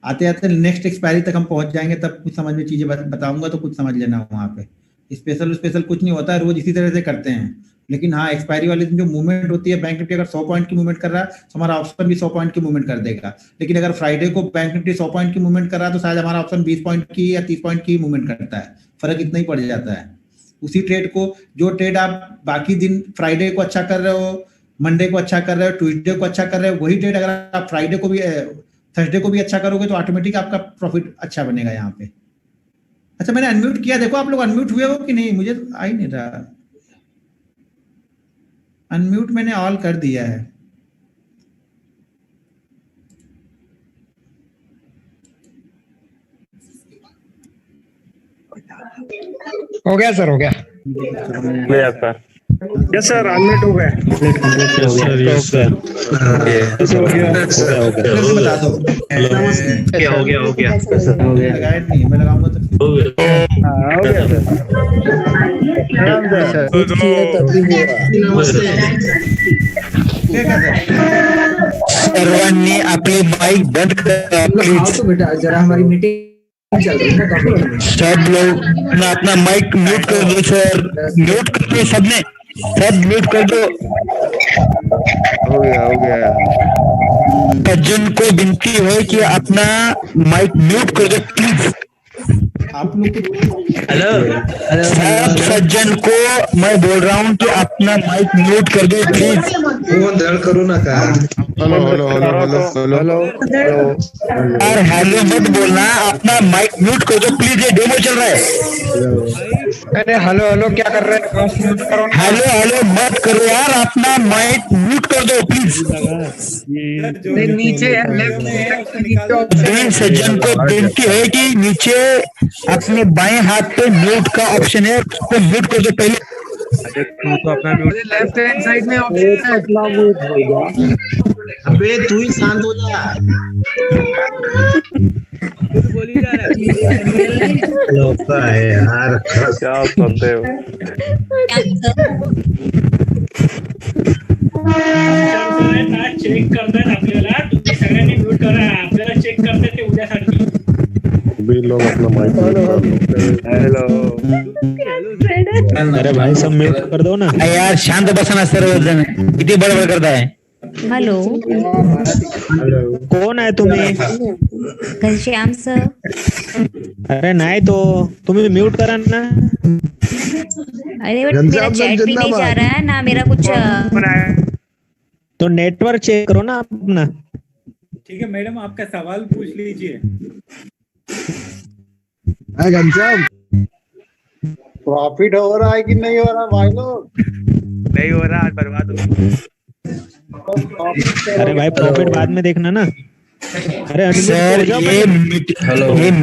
Speaker 1: आते आते नेक्स्ट एक्सपायरी तक हम पहुंच जाएंगे, तब कुछ समझ में चीजें बताऊंगा, तो कुछ समझ लेना वहां पे। स्पेशल कुछ नहीं होता है, रोज इसी तरह से करते हैं। लेकिन हाँ, एक्सपायरी वाले दिन जो मूवमेंट होती है, बैंक निफ्टी अगर 100 पॉइंट की मूवमेंट कर रहा है तो हमारा ऑप्शन भी 100 पॉइंट की मूवमेंट कर देगा। लेकिन अगर फ्राइडे को बैंक निफ्टी 100 पॉइंट की मूवमेंट कर रहा है तो शायद हमारा ऑप्शन 20 पॉइंट की या 30 पॉइंट की मूवमेंट करता है। फर्क इतना ही पड़ जाता है। उसी ट्रेड को, जो ट्रेड आप बाकी दिन फ्राइडे को अच्छा कर रहे हो, मंडे को अच्छा कर रहे हो, ट्यूसडे को अच्छा कर रहे हो, वही ट्रेड अगर आप फ्राइडे को भी, थर्सडे को भी अच्छा करोगे तो ऑटोमेटिक आपका प्रॉफिट अच्छा बनेगा यहाँ पे। अच्छा, मैंने अनम्यूट किया, देखो आप लोग अनम्यूट हुए हो कि नहीं, मुझे तो आ ही नहीं रहा। अनम्यूट मैंने ऑल कर दिया है।
Speaker 2: हो गया सर, हो गया।
Speaker 3: यस सर, अनम्यूट हो गए।
Speaker 1: बता दो।
Speaker 3: हो गया
Speaker 1: लगाया नहीं, मैं लगाऊंगा तो
Speaker 3: हो गया
Speaker 4: सर्वांनी आपली माइक बंद करा प्लीज।
Speaker 2: तो बेटा जरा हमारी मीटिंग चल रही है ना,
Speaker 4: सब लोग ना अपना माइक म्यूट कर दो सर, म्यूट कर दो सबने, सब म्यूट कर दो।
Speaker 3: हो गया।
Speaker 4: सज्जन को विनती है कि अपना माइक म्यूट कर दो प्लीज।
Speaker 1: आप लोग
Speaker 4: सब सज्जन को मैं बोल रहा हूँ कि अपना माइक म्यूट कर दो प्लीज।
Speaker 5: फोन दर्द करो ना का।
Speaker 3: हेलो
Speaker 4: यार हेलो मत बोलना, अपना माइक म्यूट कर दो प्लीज, ये डेमो चल रहा है।
Speaker 2: अरे हेलो क्या कर रहे हैं?
Speaker 4: हेलो मत करो यार, अपना माइक म्यूट कर दो प्लीज।
Speaker 2: नीचे
Speaker 4: सज्जन को विनती है कि नीचे अपने बाएं हाथ पे म्यूट का ऑप्शन है, उसको म्यूट कर दो पहले।
Speaker 3: तो अपना म्यूट
Speaker 2: लेफ्ट हैंड साइड में ऑप्शन है।
Speaker 5: अबे तू ही शांत हो जा। लोग है यार
Speaker 3: क्या करते हो
Speaker 6: चेक करतात आपल्याला तुम्ही सगळ्यांनी म्यूट करा आपल्याला चेक करतात ते उद्यासाठी
Speaker 7: भी लोग अपना माइक
Speaker 3: हेलो
Speaker 8: अरे भाई सब म्यूट कर दो ना.
Speaker 4: यार शांत बसा ना सर्वजण किती बडबड करताय.
Speaker 9: हॅलो
Speaker 8: कोण आहे तुम्ही.
Speaker 9: घनश्याम सर.
Speaker 8: अरे नाही तो तुम्ही म्यूट करा ना.
Speaker 9: अरे बट मेरा चैट भी नहीं जा रहा है ना मेरा कुछ.
Speaker 8: तो नेटवर्क चेक करो ना अपना.
Speaker 6: ठीक है मैडम आपका सवाल पूछ लीजिए.
Speaker 7: प्रॉफिट हो रहा है कि नहीं हो रहा भाई लोग.
Speaker 3: नहीं हो रहा आज बर्बाद हो.
Speaker 8: अरे भाई प्रॉफिट बाद में देखना ना. अरे अनिल
Speaker 4: सर
Speaker 8: हो जाओ
Speaker 4: ये मीटिंग